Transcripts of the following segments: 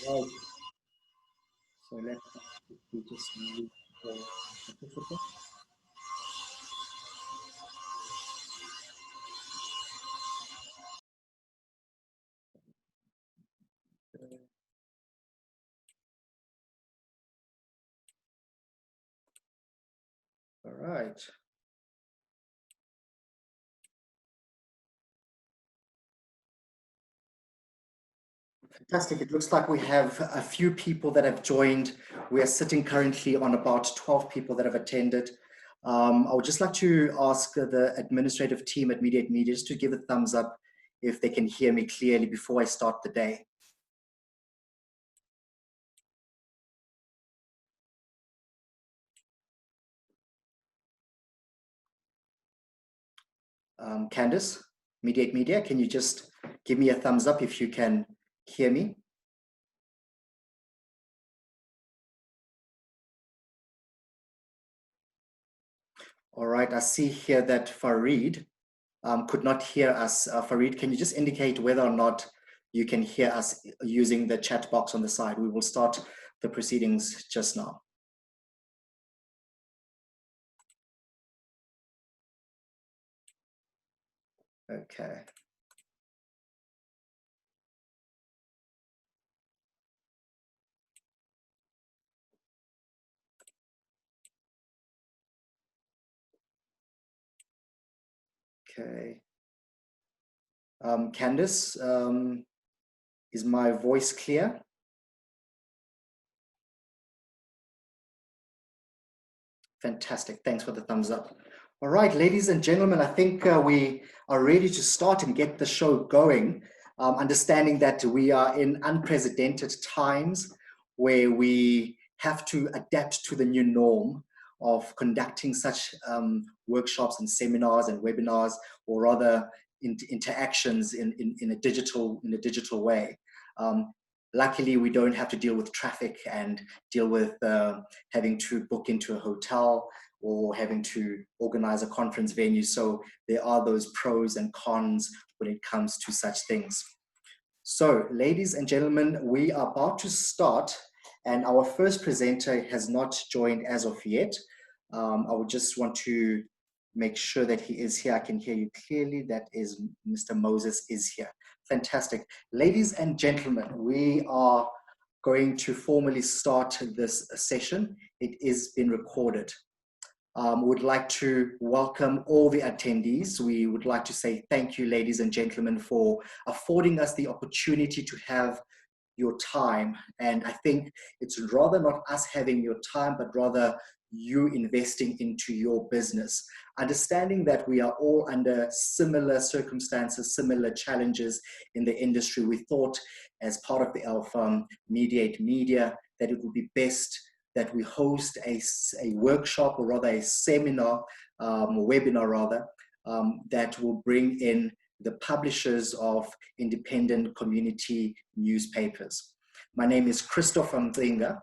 Right. So let's just move the participant. All right. Fantastic. It looks like we have a few people that have joined. We are sitting currently on about 12 people that have attended. I would just like to ask the administrative team at Mediate Media just to give a thumbs up if they can hear me clearly before I start the day. Candice, Mediate Media, can you just give me a thumbs up if you can hear me? All right, I see here that Farid could not hear us. Farid, can you just indicate whether or not you can hear us using the chat box on the side? We will start the proceedings just now. Okay. Okay. Candice, is my voice clear? Fantastic. Thanks for the thumbs up. All right, ladies and gentlemen, I think we are ready to start and get the show going, understanding that we are in unprecedented times where we have to adapt to the new norm of conducting such workshops and seminars and webinars, or rather interactions in a digital way. Luckily, we don't have to deal with traffic and deal with having to book into a hotel or having to organize a conference venue. So there are those pros and cons when it comes to such things. So, ladies and gentlemen, we are about to start, and our first presenter has not joined as of yet. I would just want to make sure that he is here. I can hear you clearly. That is Mr. Moses is here. Fantastic. Ladies and gentlemen, we are going to formally start this session. It is being recorded. Would like to welcome all the attendees. We would like to say thank you, ladies and gentlemen, for affording us the opportunity to have your time. And I think it's rather not us having your time, but rather you investing into your business. Understanding that we are all under similar circumstances, similar challenges in the industry, we thought as part of the Mediate Media that it would be best that we host a workshop, or rather a seminar, webinar rather, that will bring in the publishers of independent community newspapers. My name is Christopher Mzinga.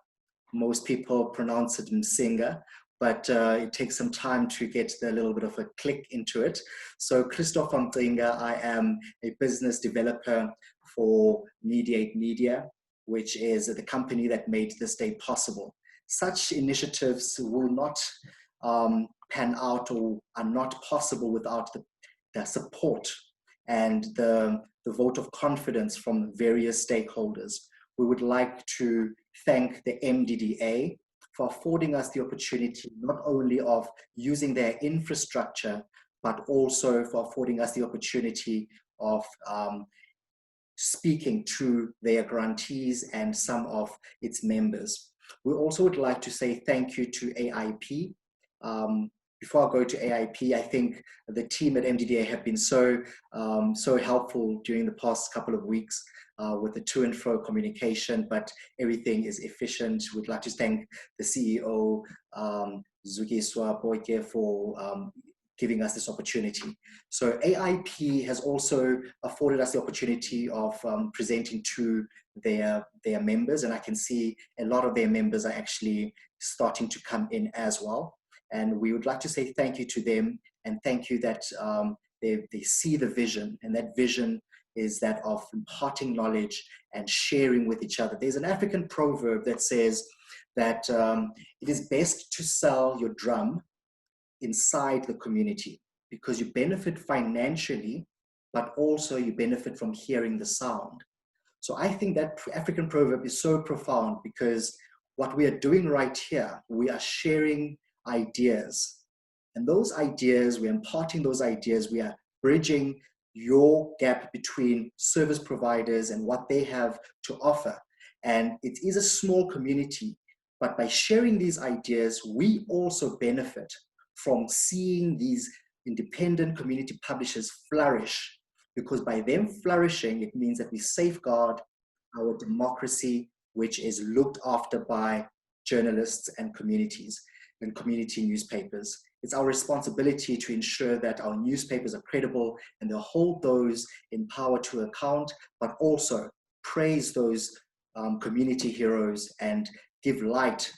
Most people pronounce it Msinga, but it takes some time to get a little bit of a click into it. So Christopher Mzinga, I am a business developer for Mediate Media, which is the company that made this day possible. Such initiatives will not pan out or are not possible without the support and the vote of confidence from various stakeholders. We would like to thank the MDDA for affording us the opportunity not only of using their infrastructure, but also for affording us the opportunity of speaking to their grantees and some of its members. We also would like to say thank you to AIP. Before I go to AIP, I think the team at MDDA have been so helpful during the past couple of weeks with the to and fro communication, but everything is efficient. We'd like to thank the CEO, Zugiswa Boyke, for giving us this opportunity. So AIP has also afforded us the opportunity of presenting to their members, and I can see a lot of their members are actually starting to come in as well. And we would like to say thank you to them, and thank you that they see the vision, and that vision is that of imparting knowledge and sharing with each other. There's an African proverb that says that it is best to sell your drum inside the community, because you benefit financially, but also you benefit from hearing the sound. So I think that African proverb is so profound, because what we are doing right here, we are sharing ideas. And those ideas, we're imparting those ideas, we are bridging your gap between service providers and what they have to offer. And it is a small community, but by sharing these ideas, we also benefit from seeing these independent community publishers flourish, because by them flourishing, it means that we safeguard our democracy, which is looked after by journalists and communities and community newspapers. It's our responsibility to ensure that our newspapers are credible and they'll hold those in power to account, but also praise those community heroes and give light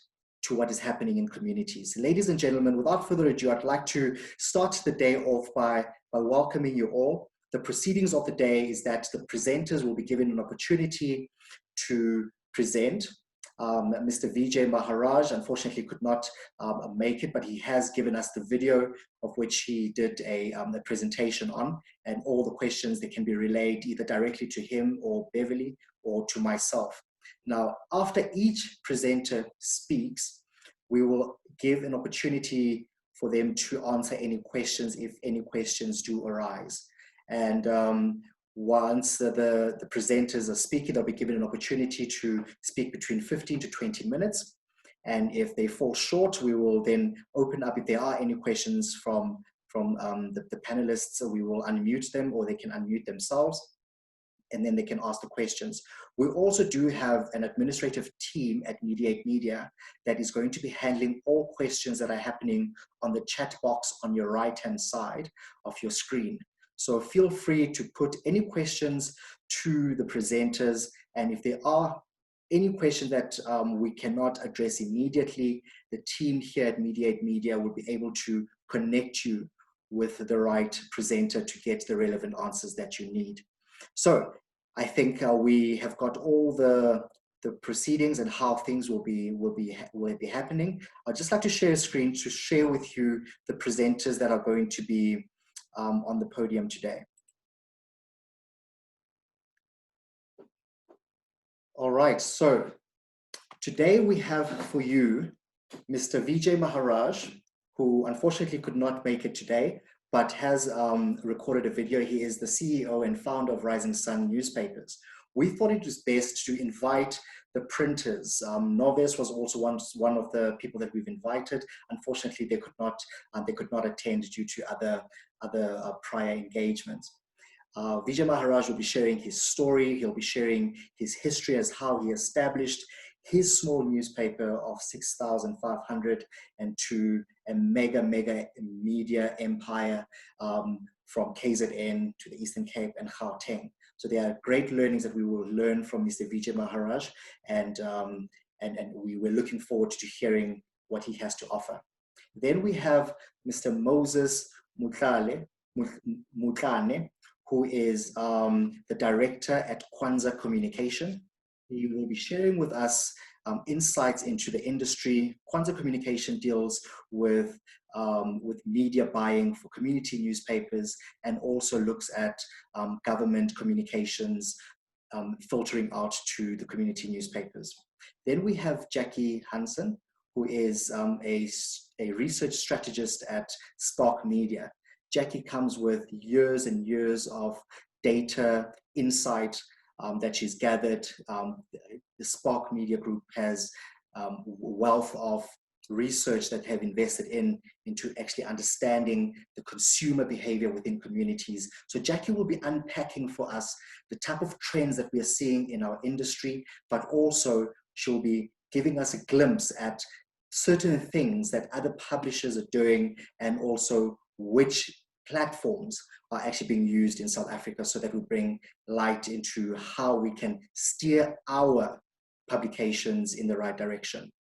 to what is happening in communities. Ladies and gentlemen, without further ado, I'd like to start the day off by welcoming you all. The proceedings of the day is that the presenters will be given an opportunity to present. Mr. VIJAY MAHARAJ unfortunately could not make it, but he has given us the video of which he did a presentation on, and all the questions that can be relayed either directly to him or Beverly or to myself. Now, after each presenter speaks, we will give an opportunity for them to answer any questions if any questions do arise. And once the presenters are speaking, they'll be given an opportunity to speak between 15 to 20 minutes. And if they fall short, we will then open up. If there are any questions from the panelists, so we will unmute them, or they can unmute themselves, and then they can ask the questions. We also do have an administrative team at Mediate Media that is going to be handling all questions that are happening on the chat box on your right-hand side of your screen. So feel free to put any questions to the presenters, and if there are any questions that we cannot address immediately, the team here at Mediate Media will be able to connect you with the right presenter to get the relevant answers that you need. So I think we have got all the proceedings and how things will be happening. I'd just like to share a screen to share with you the presenters that are going to be on the podium today. All right, so today we have for you Mr. VIJAY MAHARAJ, who unfortunately could not make it today, but has recorded a video. He is the CEO and founder of Rising Sun newspapers. We thought it was best to invite the printers. Noves was also one of the people that we've invited. Unfortunately, they could not attend due to other prior engagements. VIJAY MAHARAJ will be sharing his story. He'll be sharing his history as how he established his small newspaper of 6,500 and to a mega media empire from KZN to the Eastern Cape and Gauteng. So there are great learnings that we will learn from Mr. VIJAY MAHARAJ, and we were looking forward to hearing what he has to offer. Then we have Mr. Moses Mmutlane, who is the director at KWANZA Communication. He will be sharing with us insights into the industry. KWANZA Communication deals with media buying for community newspapers, and also looks at government communications filtering out to the community newspapers. Then we have JACQUI HASEN, who is a research strategist at Spark Media. JACQUI comes with years and years of data insight that she's gathered. The Spark Media Group has wealth of research that have invested into actually understanding the consumer behavior within communities. So JACQUI will be unpacking for us the type of trends that we are seeing in our industry, but also she'll be giving us a glimpse at certain things that other publishers are doing, and also which platforms are actually being used in South Africa, so that we bring light into how we can steer our publications in the right direction.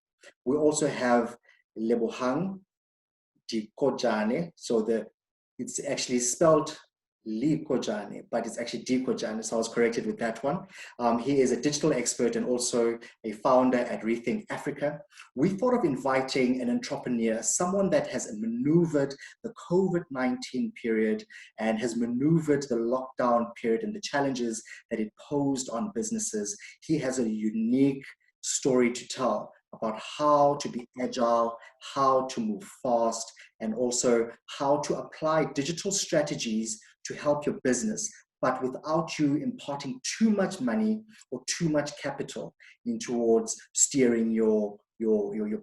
We also have Lebohang Dikojane, so it's actually spelled Likojane, but it's actually Dikojane, so I was corrected with that one. He is a digital expert and also a founder at Rethink Africa. We thought of inviting an entrepreneur, someone that has maneuvered the COVID-19 period and has maneuvered the lockdown period and the challenges that it posed on businesses. He has a unique story to tell about how to be agile, how to move fast, and also how to apply digital strategies to help your business, but without you imparting too much money or too much capital in towards steering your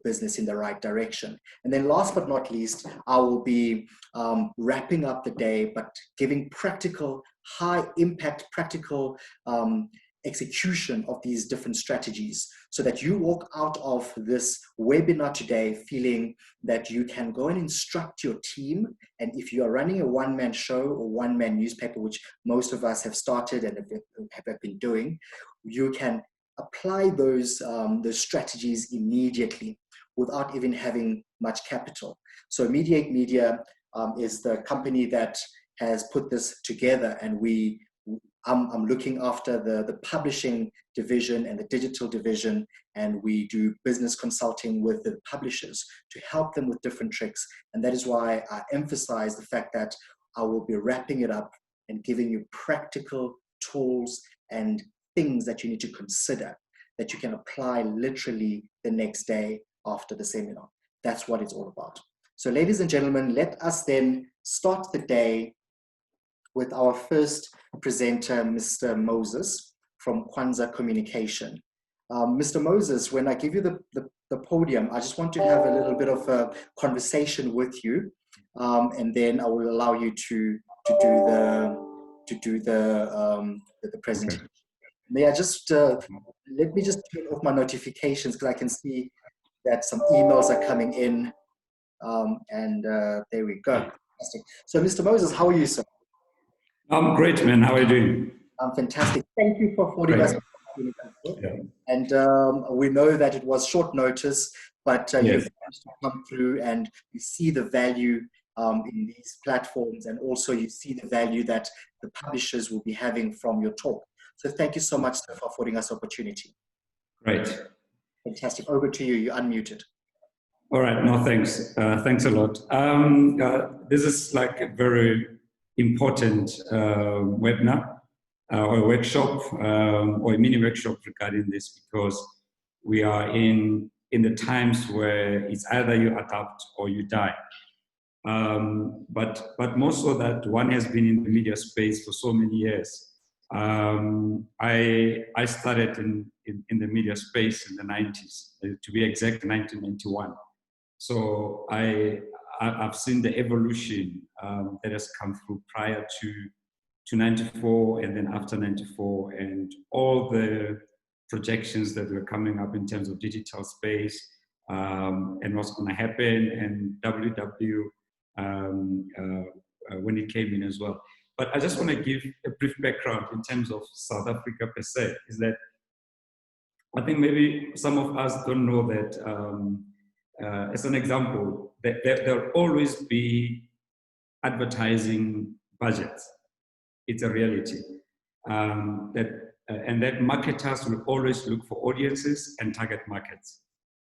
business in the right direction. And then last but not least, I will be wrapping up the day, but giving practical, high impact, practical execution of these different strategies so that you walk out of this webinar today feeling that you can go and instruct your team. And if you are running a one-man show or one-man newspaper, which most of us have started and have been doing, you can apply those strategies immediately without even having much capital. So Mediate Media is the company that has put this together, and I'm looking after the publishing division and the digital division, and we do business consulting with the publishers to help them with different tricks. And that is why I emphasize the fact that I will be wrapping it up and giving you practical tools and things that you need to consider that you can apply literally the next day after the seminar. That's what it's all about. So ladies and gentlemen, let us then start the day with our first presenter, Mr. Moses from KWANZA Communication. Mr. Moses, when I give you the podium, I just want to have a little bit of a conversation with you, and then I will allow you to do the presentation. May I just let me just turn off my notifications because I can see that some emails are coming in, and there we go. Fantastic. So, Mr. Moses, how are you, sir? I'm great, man. How are you doing? I'm fantastic. Thank you for affording us. Yeah. And we know that it was short notice, but Yes. you've managed to come through and you see the value in these platforms, and also you see the value that the publishers will be having from your talk. So thank you so much, sir, for affording us opportunity. Great. Fantastic. Over to you. You're unmuted. All right. No, thanks. Thanks a lot. This is like a very important webinar or workshop or a mini workshop regarding this, because we are in the times where it's either you adapt or you die. But more so that one has been in the media space for so many years. I started in the media space in the 90s, to be exact, 1991. So I've seen the evolution that has come through prior to 94 and then after 94, and all the projections that were coming up in terms of digital space and what's going to happen, and WW when it came in as well. But I just want to give a brief background in terms of South Africa per se, is that I think maybe some of us don't know that, as an example, that there'll always be advertising budgets. It's a reality. And that marketers will always look for audiences and target markets.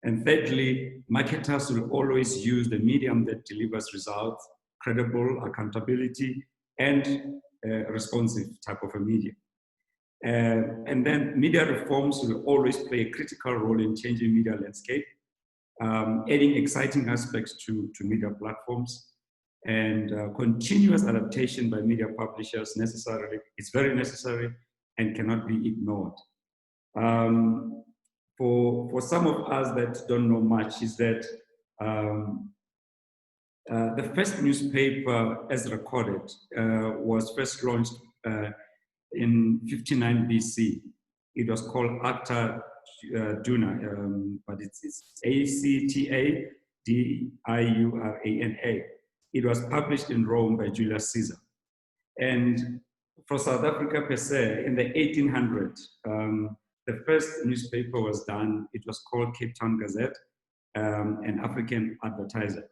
And thirdly, marketers will always use the medium that delivers results, credible, accountability, and responsive type of a medium. And then media reforms will always play a critical role in changing media landscape, adding exciting aspects to media platforms, and continuous adaptation by media publishers is very necessary and cannot be ignored. For some of us that don't know much, is that the first newspaper as recorded was first launched in 59 BC. It was called Acta Duna, but it's ACTA DIURANA. It was published in Rome by Julius Caesar. And for South Africa per se, in the 1800s, the first newspaper was done. It was called Cape Town Gazette, an African Advertiser.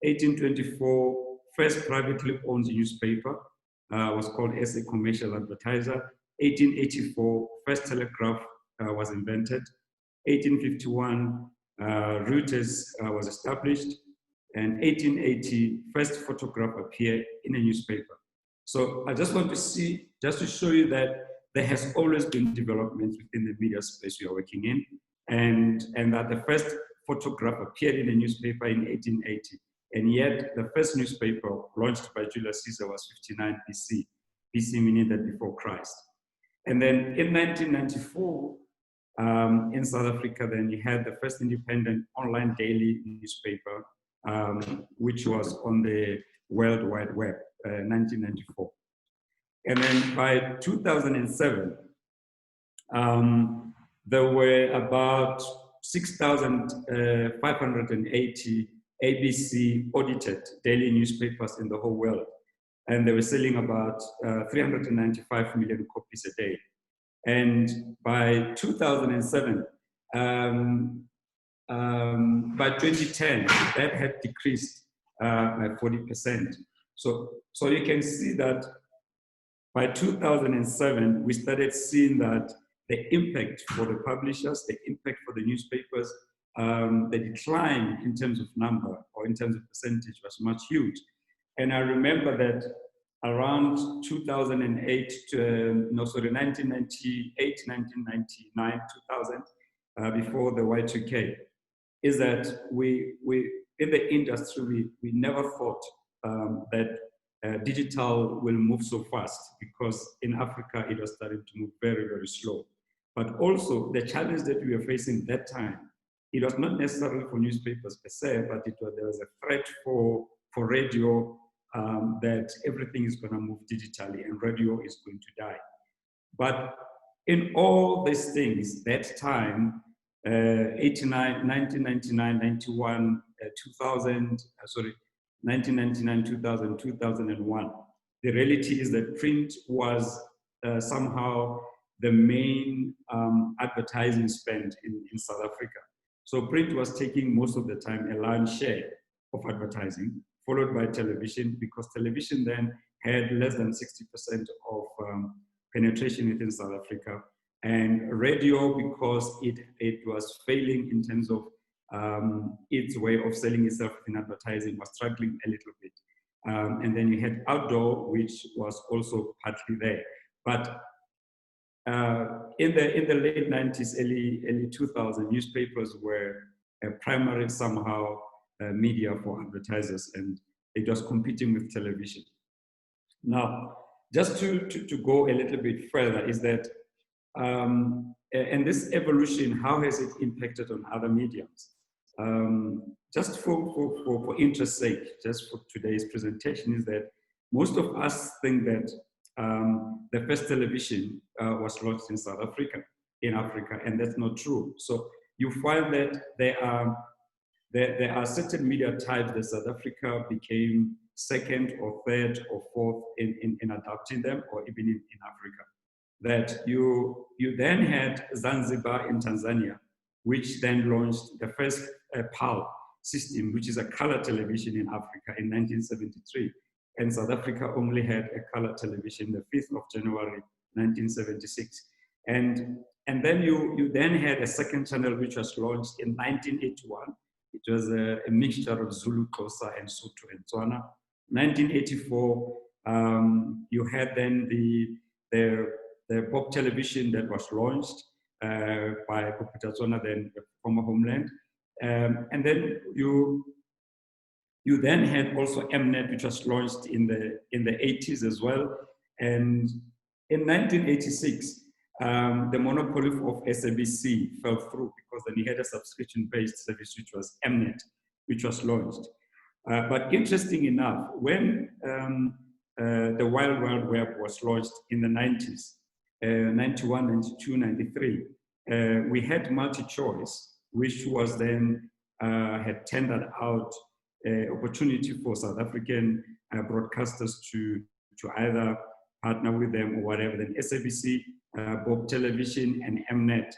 1824, first privately owned newspaper, was called SA Commercial Advertiser. 1884, first telegraph was invented. 1851, Reuters was established. And 1880, first photograph appeared in a newspaper. So I just want to see, just to show you that there has always been developments within the media space we are working in, and that the first photograph appeared in a newspaper in 1880. And yet the first newspaper launched by Julius Caesar was 59 BC, BC meaning that before Christ. And then in 1994, in South Africa, then you had the first independent online daily newspaper, which was on the World Wide Web, 1994. And then by 2007, there were about 6,580 ABC audited daily newspapers in the whole world. And they were selling about 395 million copies a day. And by 2007, by 2010, that had decreased by 40%. So you can see that by 2007, we started seeing that the impact for the publishers, the impact for the newspapers, the decline in terms of number or in terms of percentage was much huge. And I remember that around 2008, 1998, 1999, 2000, before the Y2K, is that we in the industry, we never thought that digital will move so fast, because in Africa, it was starting to move very, very slow. But also the challenge that we were facing that time, it was not necessarily for newspapers per se, but there was a threat for radio, that everything is going to move digitally and radio is going to die. But in all these things, that time, 89, 1999, 91, 2000, 1999, 2000, 2001, the reality is that print was somehow the main advertising spend in South Africa. So print was taking most of the time a large share of advertising, followed by television, because television then had less than 60% of penetration within South Africa, and radio, because it was failing in terms of its way of selling itself in advertising, was struggling a little bit. And then you had outdoor, which was also partly there. But in the late 90s, early 2000s, newspapers were primary somehow media for advertisers, and it was competing with television. Now, just to go a little bit further, is that, and this evolution, how has it impacted on other mediums? Just for interest's sake, just for today's presentation, is that most of us think that the first television was launched in South Africa, and that's not true. So you find that there are certain media types that South Africa became second or third or fourth in adopting them, or even in Africa. That you then had Zanzibar in Tanzania, which then launched the first PEOLE system, which is a color television in Africa in 1973. And South Africa only had a color television the 5th of January, 1976. And then you then had a second channel, which was launched in 1981. It was a mixture of Zulu, Xhosa, and Sotho and Tswana. 1984, you had then the Bob television that was launched by Profitability, then the former Homeland. And then you then had also Mnet, which was launched in the 80s as well. And in 1986, the monopoly of SABC fell through, because then you had a subscription-based service, which was Mnet, which was launched. But interesting enough, when the Wild Wild Web was launched in the 90s, 91, 92, 93, we had multi-choice, which was then had tendered out opportunity for South African broadcasters to either partner with them or whatever. Then SABC, Bob Television, and Mnet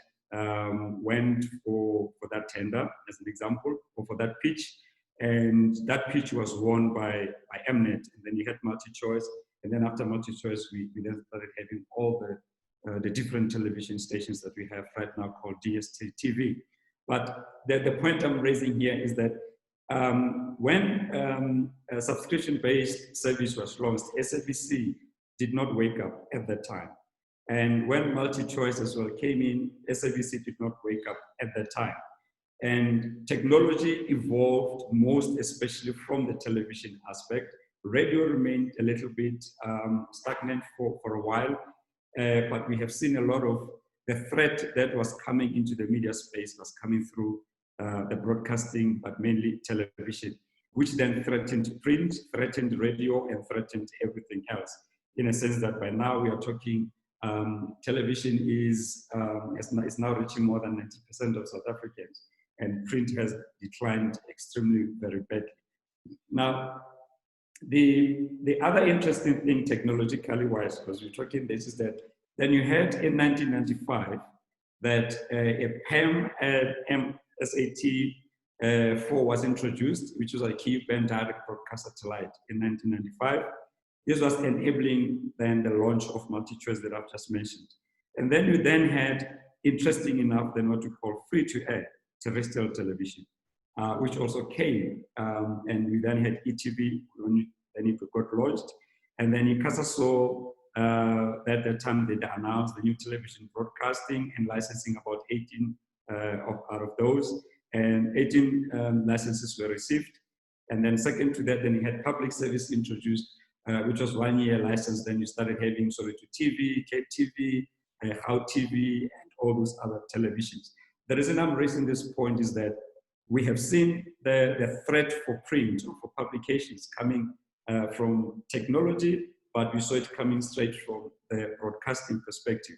went for that tender, as an example, or for that pitch. And that pitch was won by Mnet. And then you had multi-choice. And then after MultiChoice, we then started having all the different television stations that we have right now called DST TV. But the point I'm raising here is that when a subscription-based service was launched, SABC did not wake up at that time. And when MultiChoice as well came in, SABC did not wake up at that time. And technology evolved most especially from the television aspect. Radio remained a little bit stagnant for a while, but we have seen a lot of the threat that was coming into the media space was coming through the broadcasting, but mainly television, which then threatened print, threatened radio, and threatened everything else. In a sense that by now we are talking, television is now reaching more than 90% of South Africans, and print has declined extremely very badly. Now, the other interesting thing technologically wise, because we're talking this, is that then you had in 1995 that a PAM SAT 4 was introduced, which was a key band direct broadcast satellite in 1995. This was enabling then the launch of MultiChoice that I've just mentioned. And then you then had, interesting enough, then what we call free-to-air terrestrial television, which also came, and we then had ETV when it got launched. And then ICASA saw at that time they announced the new television broadcasting and licensing about 18 out of those, and 18 licenses were received. And then second to that, then you had public service introduced, which was 1 year license. Then you started having Soweto TV, Cape TV, How TV, and all those other televisions. The reason I'm raising this point is that we have seen the threat for print or for publications coming from technology, but we saw it coming straight from the broadcasting perspective.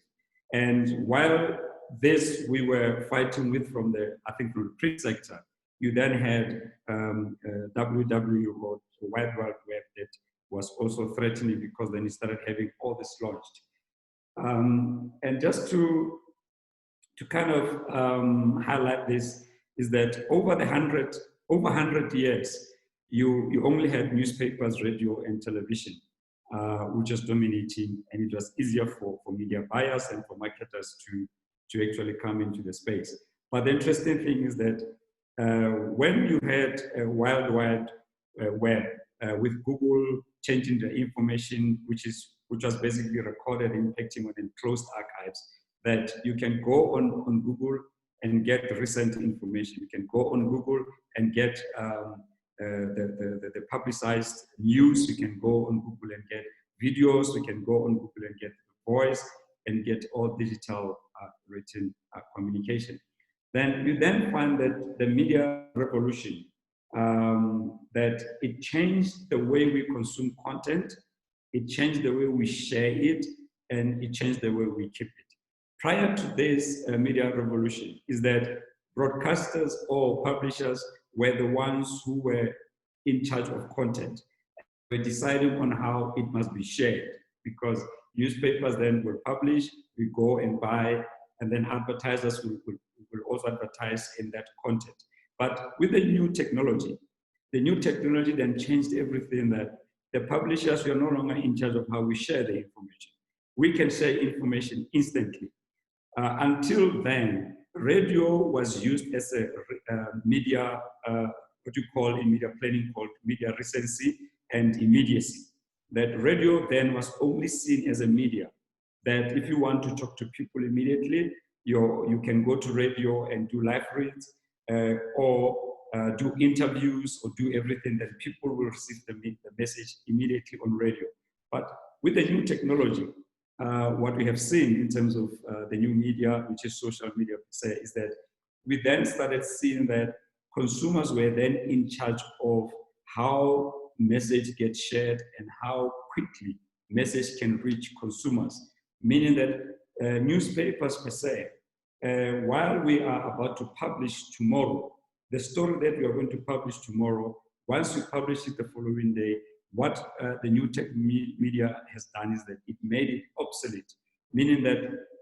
And while this we were fighting with from the, I think, from the print sector, you then had WW or Wide World Web that was also threatening, because then you started having all this launched. And just to kind of highlight this, is that over 100 years, you only had newspapers, radio, and television, which was dominating, and it was easier for media buyers and for marketers to actually come into the space. But the interesting thing is that when you had a Wild Wide Web with Google changing the information, which was basically recorded and impacting on enclosed archives, that you can go on Google and get the recent information. You can go on Google and get the publicized news. You can go on Google and get videos. You can go on Google and get voice and get all digital written communication. Then you then find that the media revolution, that it changed the way we consume content, it changed the way we share it, and it changed the way we keep it. Prior to this media revolution is that broadcasters or publishers were the ones who were in charge of content. We're deciding on how it must be shared, because newspapers then will publish, we go and buy, and then advertisers will also advertise in that content. But with the new technology then changed everything, that the publishers were no longer in charge of how we share the information. We can share information instantly. Until then, radio was used as a media, what you call in media planning called media recency and immediacy. That radio then was only seen as a media, that if you want to talk to people immediately, you can go to radio and do live reads, or do interviews, or do everything, that people will receive the message immediately on radio. But with the new technology, what we have seen in terms of the new media, which is social media per se, is that we then started seeing that consumers were then in charge of how message gets shared and how quickly message can reach consumers. Meaning that newspapers per se, while we are about to publish tomorrow, the story that we are going to publish tomorrow, once you publish it the following day, what the new tech media has done is that it made it obsolete, meaning that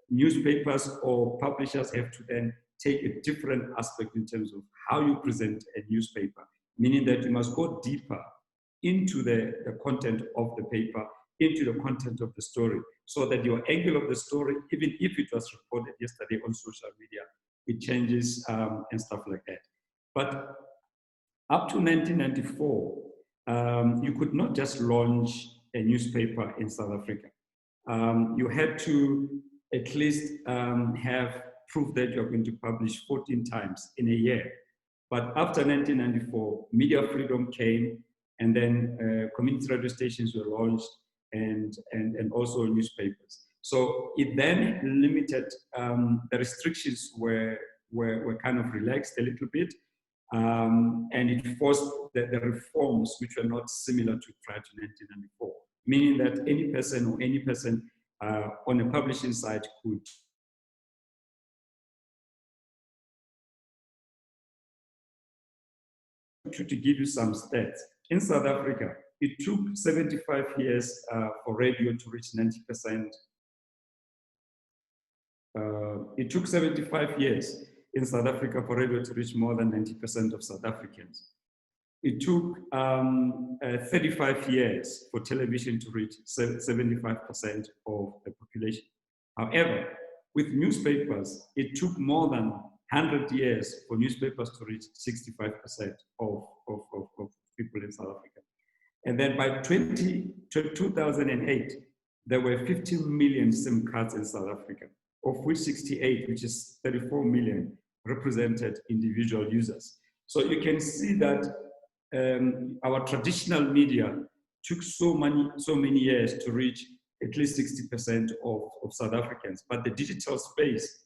newspapers or publishers have to then take a different aspect in terms of how you present a newspaper, meaning that you must go deeper into the content of the paper into the content of the story, so that your angle of the story, even if it was reported yesterday on social media, it changes and stuff like that. But up to 1994, you could not just launch a newspaper in South Africa. You had to at least have proof that you're going to publish 14 times in a year. But after 1994, media freedom came, and then community radio stations were launched, and also newspapers. So it then limited, the restrictions were kind of relaxed a little bit, and it forced the reforms which were not similar to prior to 1994, meaning that any person on a publishing site could to give you some stats. In South Africa, it took 75 years for radio to reach 90%. It took 75 years in South Africa for radio to reach more than 90% of South Africans. It took 35 years for television to reach 75% of the population. However, with newspapers, it took more than 100 years for newspapers to reach 65% of people in South Africa. And then by 2008, there were 15 million SIM cards in South Africa, of which 68, which is 34 million, represented individual users. So you can see that our traditional media took so many years to reach at least 60% of South Africans. But the digital space,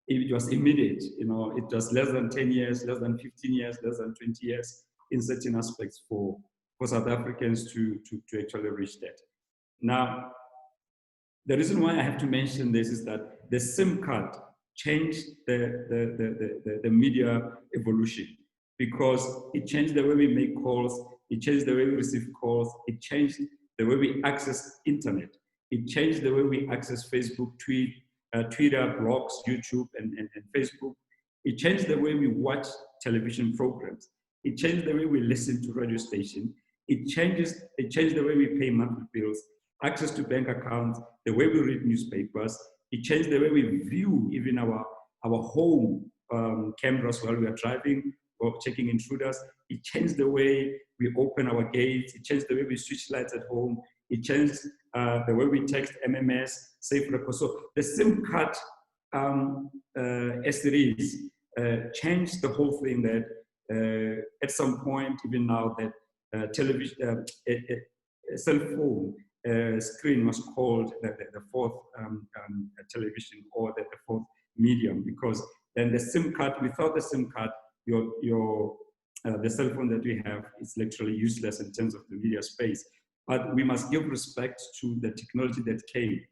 it was immediate. You know, it was less than 10 years, less than 15 years, less than 20 years in certain aspects for South Africans to actually reach that. Now, the reason why I have to mention this is that the SIM card changed the media evolution, because it changed the way we make calls, it changed the way we receive calls, it changed the way we access internet, it changed the way we access Facebook, Twitter, blogs, YouTube, and Facebook. It changed the way we watch television programs. It changed the way we listen to radio station. It changed the way we pay monthly bills, access to bank accounts, the way we read newspapers. It changed the way we view even our home cameras while we are driving or checking intruders. It changed the way we open our gates. It changed the way we switch lights at home. It changed the way we text MMS, safe record. So the SIM card, as it is, changed the whole thing that at some point, even now, that television, a cell phone screen was called the fourth television, or the fourth medium, because then the SIM card, without the SIM card, the cell phone that we have is literally useless in terms of the media space. But we must give respect to the technology that came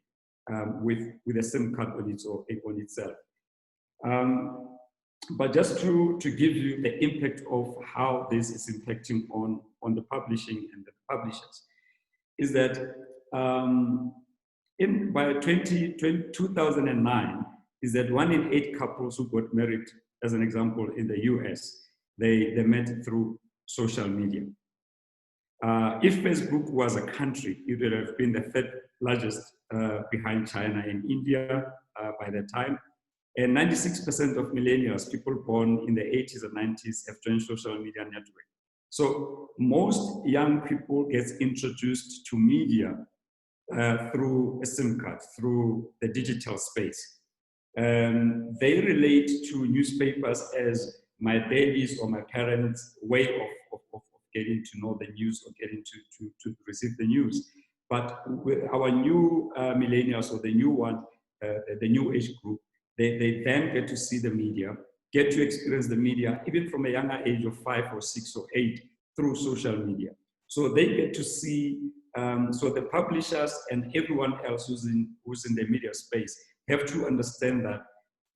with a SIM card on itself. But just to give you the impact of how this is impacting on the publishing and the publishers, is that by 2009, is that 1 in 8 couples who got married, as an example, in the US, they met through social media. If Facebook was a country, it would have been the third largest behind China and India by that time. And 96% of millennials, people born in the 80s and 90s, have joined social media network. So most young people get introduced to media through a SIM card, through the digital space. They relate to newspapers as my daddy's or my parents' way of getting to know the news, or getting to receive the news. But with our new millennials, or the new one, the new age group, they then get to see the media, get to experience the media, even from a younger age of 5 or 6 or 8, through social media. So they get to see, so the publishers and everyone else who's in the media space have to understand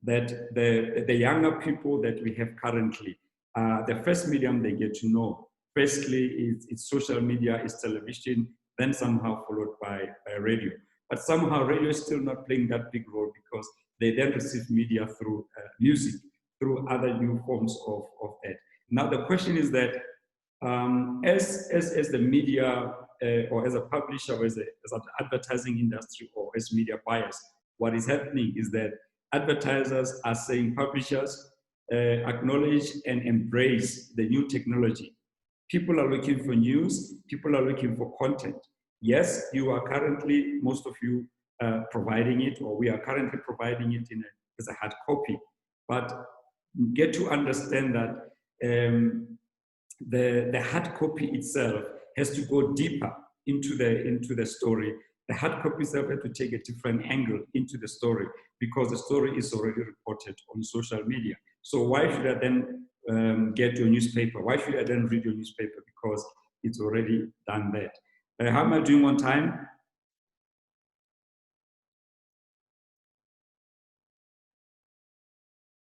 that the younger people that we have currently, the first medium they get to know, firstly, it's social media, it's television, then somehow followed by radio. But somehow radio is still not playing that big role, because they then receive media through music, through other new forms of that. Now the question is that as the media or as a publisher, or as an advertising industry, or as media buyers, what is happening is that advertisers are saying, publishers, acknowledge and embrace the new technology. People are looking for news, people are looking for content. Yes, you are currently, most of you, providing it, or we are currently providing it as a hard copy. But get to understand that the hard copy itself has to go deeper into the story. The hard copy itself has to take a different angle into the story, because the story is already reported on social media. So why should I then get your newspaper? Why should I then read your newspaper? Because it's already done that. How am I doing on time?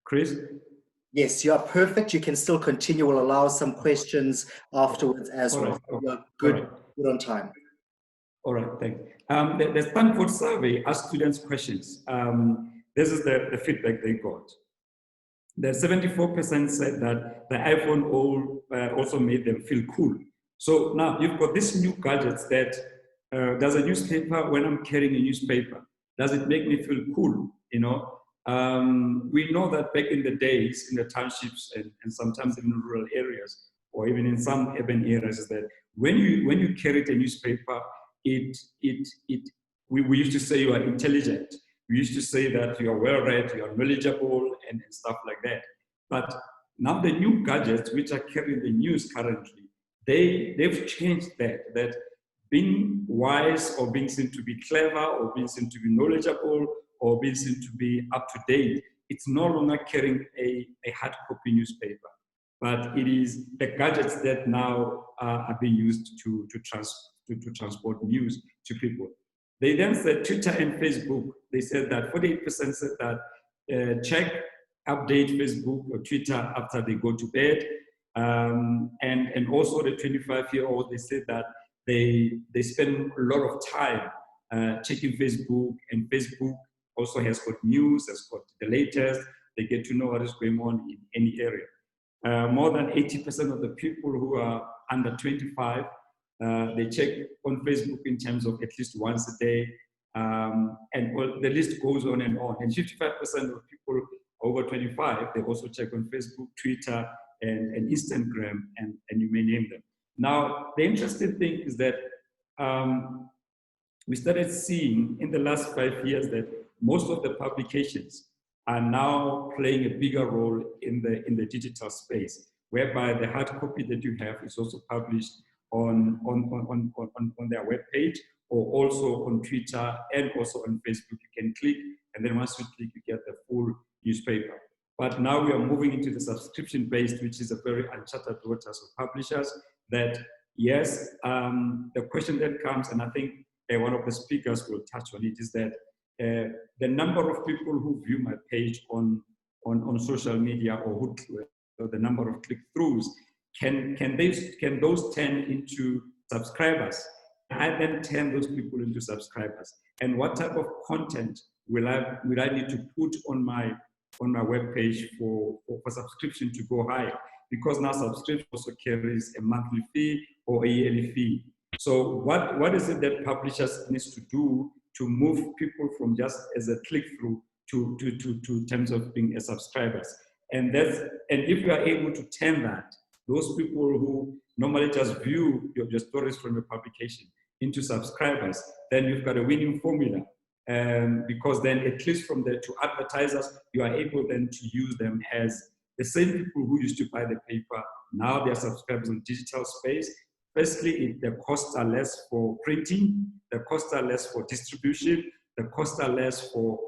Chris? Yes, you are perfect. You can still continue. We'll allow some questions afterwards as well. You're good, good on time. All right, thanks. The Stanford survey asked students questions. This is the feedback they got. The 74% said that the iPhone also made them feel cool. So now you've got these new gadgets that, does a newspaper, when I'm carrying a newspaper, does it make me feel cool? You know, we know that back in the days, in the townships and sometimes in rural areas, or even in some urban areas, is that when you carried a newspaper, we used to say you are intelligent. We used to say that you are well-read, you are knowledgeable, and stuff like that. But now the new gadgets, which are carrying the news currently, they've changed that being wise, or being seen to be clever, or being seen to be knowledgeable, or being seen to be up to date, it's no longer carrying a hard copy newspaper, but it is the gadgets that now are being used to transport news to people. They then said Twitter and Facebook, they said that 48% said that check, update Facebook or Twitter after they go to bed. And also the 25-year-old, they said that they spend a lot of time checking Facebook, and Facebook also has got news, has got the latest. They get to know what is going on in any area. More than 80% of the people who are under 25, they check on Facebook in terms of at least once a day. And well, the list goes on. And 55% of people over 25, they also check on Facebook, Twitter, and Instagram, and you may name them. Now, the interesting thing is that we started seeing in the last 5 years that most of the publications are now playing a bigger role in the digital space, whereby the hard copy that you have is also published on their webpage, or also on Twitter and also on Facebook. You can click, and then once you click, you get the full newspaper. But now we are moving into the subscription-based, which is a very uncharted waters of publishers. That yes, the question that comes, and I think one of the speakers will touch on it, is that the number of people who view my page on social media, or the number of click-throughs, can those turn into subscribers? I then turn those people into subscribers. And what type of content will I need to put on my webpage for subscription to go higher? Because now subscription also carries a monthly fee or a yearly fee. So what is it that publishers needs to do to move people from just as a click-through to terms of being a subscribers? And if you are able to turn that, those people who normally just view your stories from your publication into subscribers, then you've got a winning formula. Because then at least from the to advertisers, you are able then to use them as the same people who used to buy the paper. Now they're subscribers in digital space. Firstly, the costs are less for printing, the costs are less for distribution, the costs are less for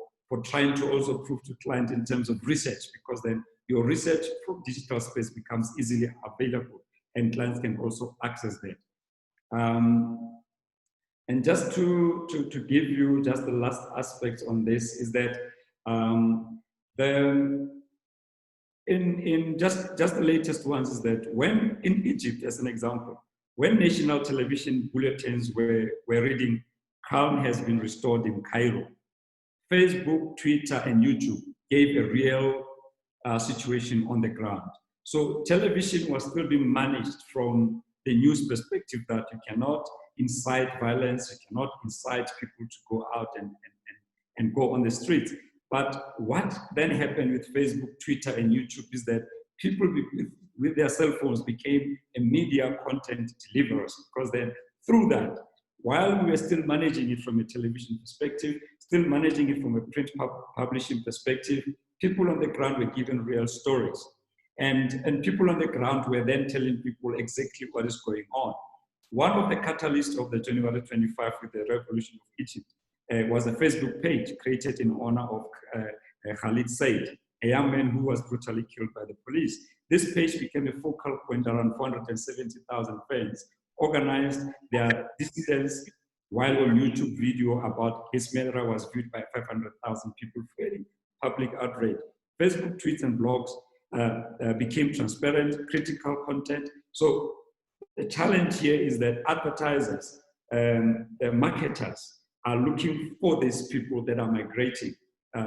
trying to also prove to client in terms of research, because then your research from digital space becomes easily available and clients can also access that. And just to give you just the last aspect on this is that in just the latest ones is that when in Egypt, as an example, when national television bulletins were reading calm has been restored in Cairo, Facebook, Twitter, and YouTube gave a real situation on the ground. So television was still being managed from the news perspective, that you cannot incite violence, you cannot incite people to go out and go on the streets. But what then happened with Facebook, Twitter, and YouTube is that people with their cell phones became a media content deliverers, because then through that, while we were still managing it from a television perspective, still managing it from a print publishing perspective, people on the ground were given real stories. And people on the ground were then telling people exactly what is going on. One of the catalysts of the January 25 with the revolution of Egypt was a Facebook page created in honor of Khalid Said, a young man who was brutally killed by the police. This page became a focal point. Around 470,000 fans organized their dissidents, while on YouTube video about his murder was viewed by 500,000 people, creating public outrage. Facebook tweets and blogs became transparent, critical content. So the challenge here is that advertisers, marketers are looking for these people that are migrating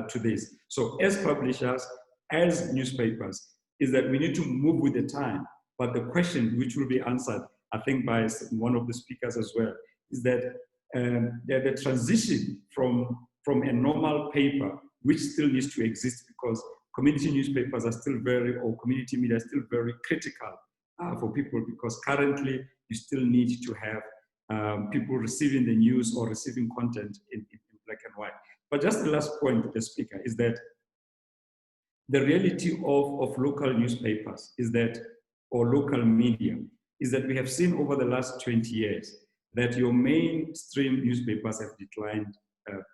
to this. So as publishers, as newspapers, is that we need to move with the time. But the question which will be answered, I think, by one of the speakers as well, is that the transition from a normal paper, which still needs to exist because community newspapers are still or community media are still very critical for people, because currently you still need to have people receiving the news or receiving content in black and white. But just the last point of the speaker is that the reality of local newspapers is that, or local media, is that we have seen over the last 20 years that your mainstream newspapers have declined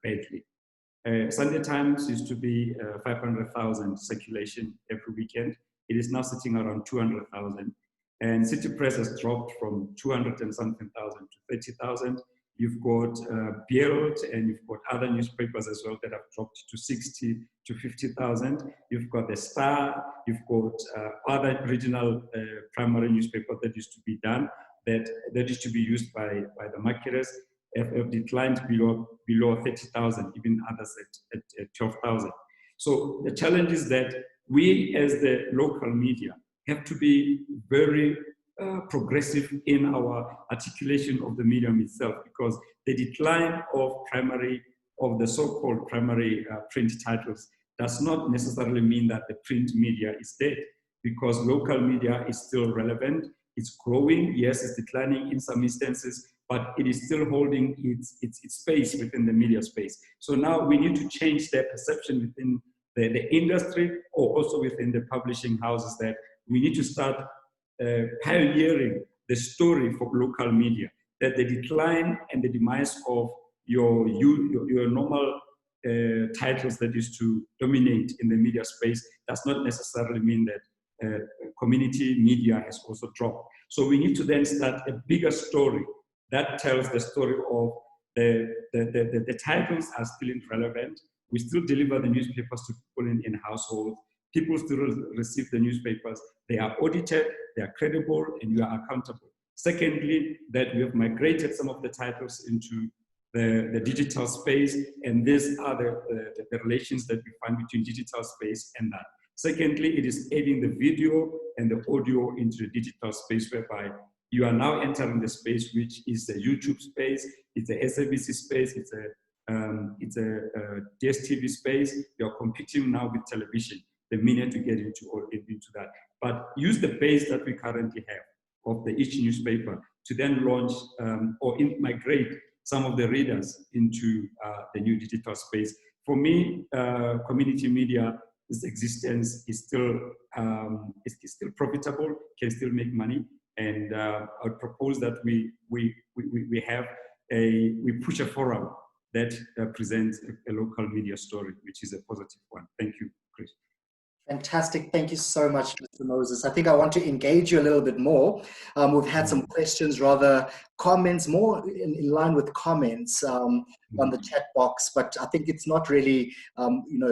badly. Sunday Times used to be 500,000 circulation every weekend. It is now sitting around 200,000. And City Press has dropped from 200 and something thousand to 30,000. You've got PEOLE, and you've got other newspapers as well that have dropped to 60 to 50,000. You've got the Star, you've got other regional primary newspapers that used to be done, that used to be used by the marketers, have declined below 30,000, even others at 12,000. So the challenge is that we as the local media have to be very progressive in our articulation of the medium itself, because the decline of the so-called primary print titles does not necessarily mean that the print media is dead, because local media is still relevant. It's growing. Yes, it's declining in some instances, but it is still holding its space within the media space. So now we need to change their perception within the industry, or also within the publishing houses, that we need to start pioneering the story for local media, that the decline and the demise of your normal titles that used to dominate in the media space does not necessarily mean that community media has also dropped. So we need to then start a bigger story that tells the story of the titles are still relevant. We still deliver the newspapers to people in households. People still receive the newspapers. They are audited, they are credible, and you are accountable. Secondly, that we have migrated some of the titles into the digital space, and these are the relations that we find between digital space and that. Secondly, it is adding the video and the audio into the digital space, whereby you are now entering the space which is the YouTube space, it's a SABC space, it's a DSTV space. You're competing now with television the minute you get into that. But use the base that we currently have of each newspaper to then launch or migrate some of the readers into the new digital space. For me, community media, its existence is still profitable, can still make money, and I would propose that we push a forum that presents a local media story, which is a positive one. Thank you, Chris. Fantastic. Thank you so much, Mr. Moses. I think I want to engage you a little bit more. We've had some questions, rather comments, more in line with comments on the chat box, but I think it's not really,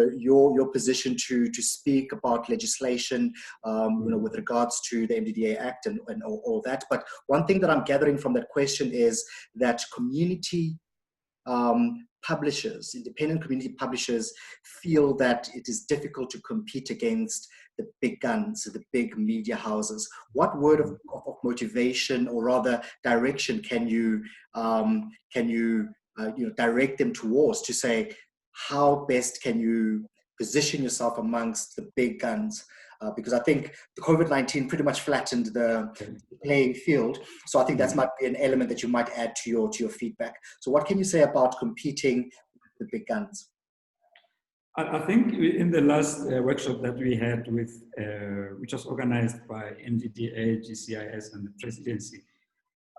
your position to speak about legislation, with regards to the MDDA Act and all that. But one thing that I'm gathering from that question is that community publishers, independent community publishers, feel that it is difficult to compete against the big guns, the big media houses? What word of motivation, or rather direction, can you direct them towards, to say how best can you position yourself amongst the big guns? Because I think the COVID-19 pretty much flattened the playing field. So I think that might be an element that you might add to your feedback. So what can you say about competing with the big guns? I think in the last workshop that we had with, which was organized by NDDA, GCIS, and the presidency,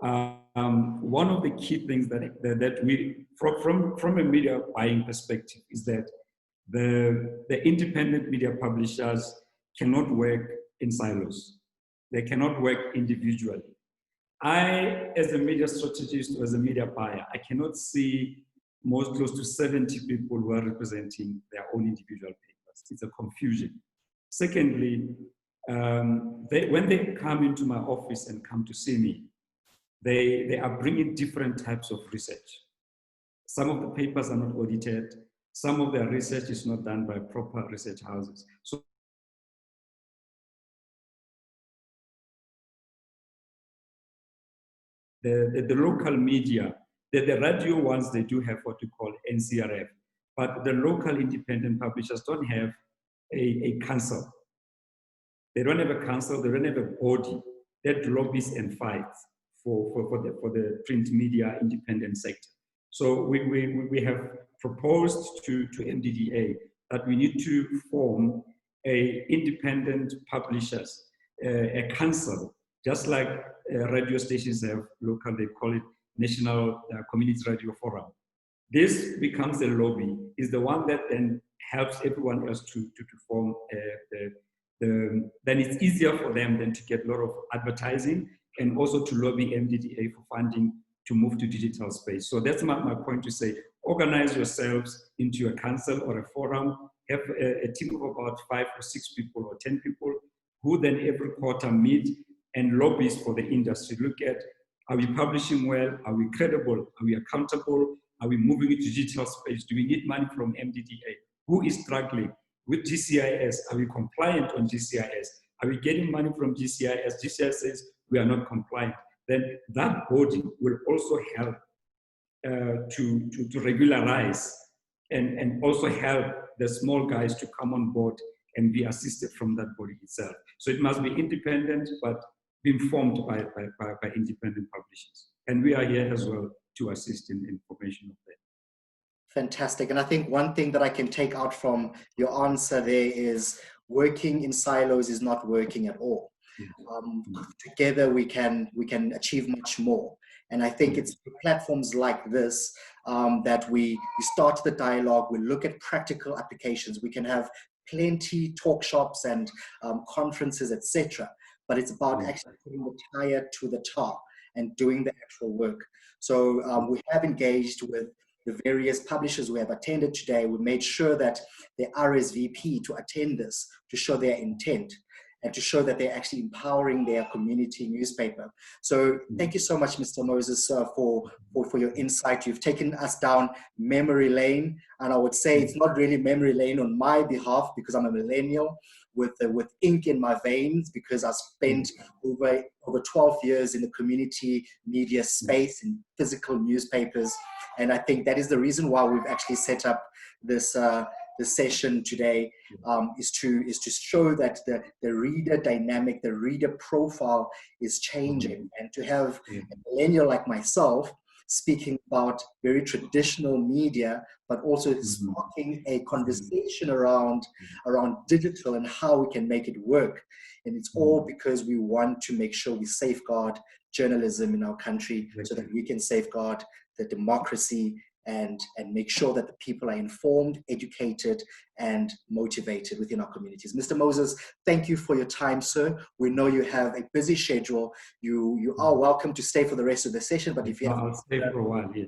one of the key things that we, from a media buying perspective, is that the independent media publishers cannot work in silos. They cannot work individually. I, as a media strategist or as a media buyer, I cannot see most close to 70 people who are representing their own individual papers. It's a confusion. Secondly, when they come into my office and come to see me, they are bringing different types of research. Some of the papers are not audited. Some of their research is not done by proper research houses. So the local media, the radio ones, they do have what we call NCRF, but the local independent publishers don't have a council. They don't have a council, they don't have a body that lobbies and fights for the print media independent sector. So we have proposed to MDDA that we need to form a independent publishers, a council, just like radio stations have local, they call it National Community Radio Forum. This becomes a lobby, is the one that then helps everyone else to form then it's easier for them then to get a lot of advertising and also to lobby MDDA for funding to move to digital space. So that's my point to say, organize yourselves into a council or a forum, have a team of about 5 or 6 people or 10 people who then every quarter meet and lobbies for the industry. Look at, are we publishing well? Are we credible? Are we accountable? Are we moving into digital space? Do we need money from MDDA? Who is struggling? With GCIS, are we compliant on GCIS? Are we getting money from GCIS? GCIS says we are not compliant. Then that body will also help to regularize and also help the small guys to come on board and be assisted from that body itself. So it must be independent, but be informed by independent publishers. And we are here as well to assist in information of that. Fantastic. And I think one thing that I can take out from your answer there is working in silos is not working at all. Together we can achieve much more. And I think it's platforms like this that we start the dialogue, we look at practical applications. We can have plenty talk shops and conferences, etc. But it's about actually putting the tire to the tar and doing the actual work. So we have engaged with the various publishers we have attended today. We made sure that they RSVP to attend this, to show their intent and to show that they're actually empowering their community newspaper. So thank you so much, Mr. Moses, for your insight. You've taken us down memory lane, and I would say it's not really memory lane on my behalf because I'm a millennial with ink in my veins, because I spent over 12 years in the community media space in physical newspapers. And I think that is the reason why we've actually set up this session today, is to show that the reader dynamic, the reader profile is changing, and to have a millennial like myself speaking about very traditional media, but also sparking a conversation around digital and how we can make it work. And it's all because we want to make sure we safeguard journalism in our country so that we can safeguard the democracy and make sure that the people are informed, educated, and motivated within our communities. Mr. Moses, thank you for your time, sir. We know you have a busy schedule. You are welcome to stay for the rest of the session, but if you have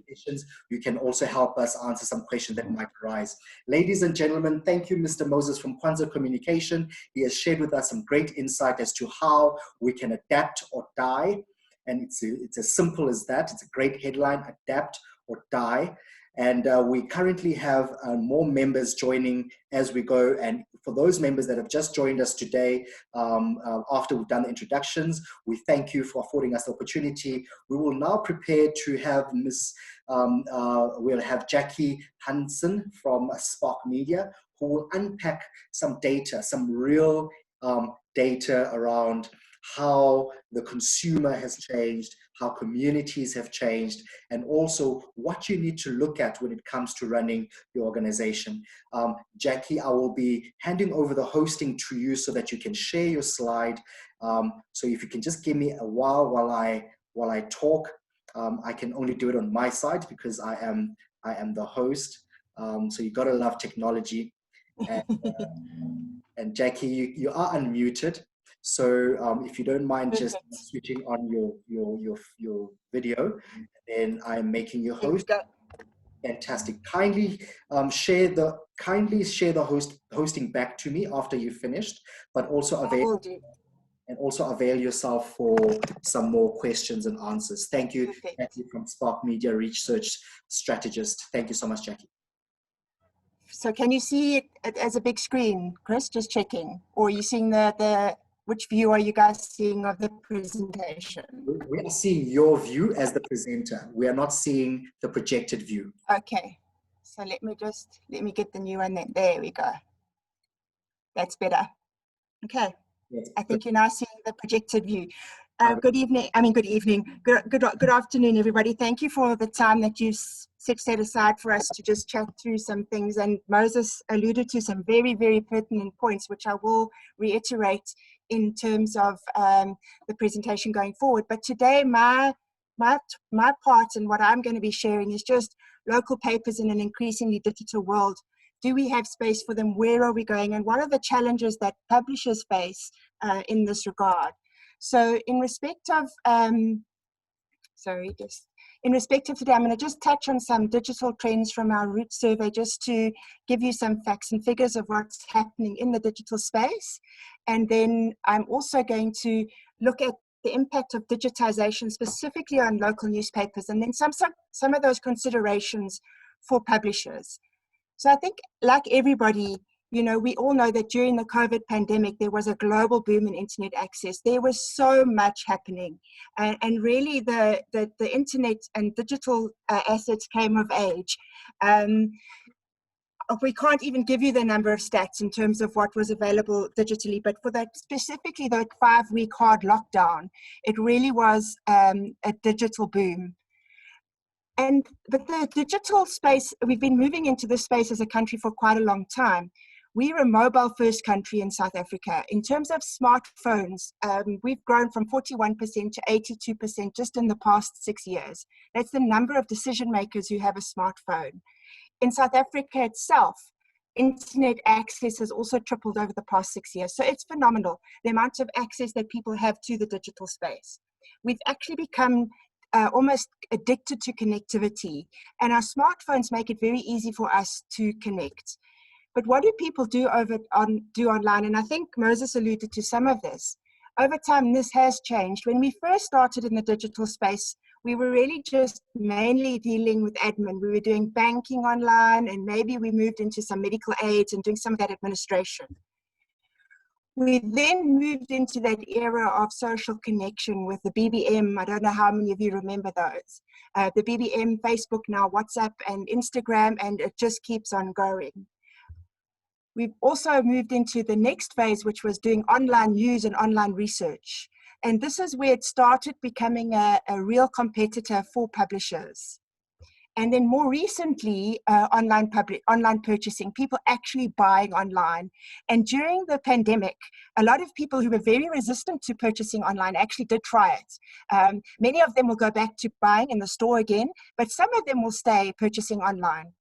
questions, you can also help us answer some questions that might arise. Ladies and gentlemen, thank you, Mr. Moses from KWANZA Communication. He has shared with us some great insight as to how we can adapt or die. And it's as simple as that. It's a great headline, adapt or die. And we currently have more members joining as we go. And for those members that have just joined us today, after we've done the introductions, we thank you for affording us the opportunity. We will now prepare to have we'll have JACQUI Hansen from Spark Media, who will unpack some data, some real data around how the consumer has changed, how communities have changed, and also what you need to look at when it comes to running your organization. JACQUI, I will be handing over the hosting to you so that you can share your slide. So if you can just give me a while while I talk, I can only do it on my side because I am the host. So you gotta love technology. And JACQUI, you are unmuted. So if you don't mind just switching on your video, then I'm making you host. Fantastic. Kindly share the hosting back to me after you've finished, but also avail yourself for some more questions and answers. Thank you, JACQUI from Spark Media Research Strategist. Thank you so much, JACQUI. So can you see it as a big screen, Chris? Just checking. Or are you seeing which view are you guys seeing of the presentation? We are seeing your view as the presenter. We are not seeing the projected view. Okay. So let me get the new one then. There we go. That's better. Okay. Yes. I think you're now seeing the projected view. Good afternoon, everybody. Thank you for the time that you've set aside for us to just chat through some things. And Moses alluded to some very, very pertinent points, which I will reiterate in terms of the presentation going forward. But today, my part and what I'm going to be sharing is just local papers in an increasingly digital world. Do we have space for them? Where are we going? And what are the challenges that publishers face in this regard? So in respect of, in respect of today, I'm going to just touch on some digital trends from our root survey, just to give you some facts and figures of what's happening in the digital space. And then I'm also going to look at the impact of digitization specifically on local newspapers, and then some of those considerations for publishers. So I think, like everybody, you know, we all know that during the COVID pandemic, there was a global boom in internet access. There was so much happening. And really the internet and digital assets came of age. We can't even give you the number of stats in terms of what was available digitally, but for that specifically, that 5-week hard lockdown, it really was a digital boom. But the digital space, we've been moving into this space as a country for quite a long time. We're a mobile first country in South Africa. In terms of smartphones, we've grown from 41% to 82% just in the past 6 years. That's the number of decision makers who have a smartphone. In South Africa itself, internet access has also tripled over the past 6 years. So it's phenomenal, the amount of access that people have to the digital space. We've actually become almost addicted to connectivity, and our smartphones make it very easy for us to connect. But what do people do online? And I think Moses alluded to some of this. Over time, this has changed. When we first started in the digital space, we were really just mainly dealing with admin. We were doing banking online, and maybe we moved into some medical aids and doing some of that administration. We then moved into that era of social connection with the BBM. I don't know how many of you remember those. The BBM, Facebook, now WhatsApp and Instagram, and it just keeps on going. We've also moved into the next phase, which was doing online news and online research. And this is where it started becoming a real competitor for publishers. And then more recently, online purchasing, people actually buying online. And during the pandemic, a lot of people who were very resistant to purchasing online actually did try it. Many of them will go back to buying in the store again, but some of them will stay purchasing online.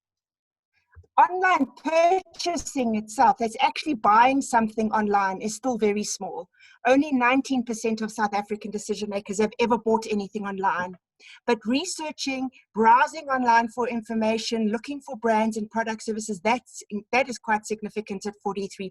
Online purchasing itself, that's actually buying something online, is still very small. Only 19% of South African decision makers have ever bought anything online. But researching, browsing online for information, looking for brands and product services, that is quite significant at 43%.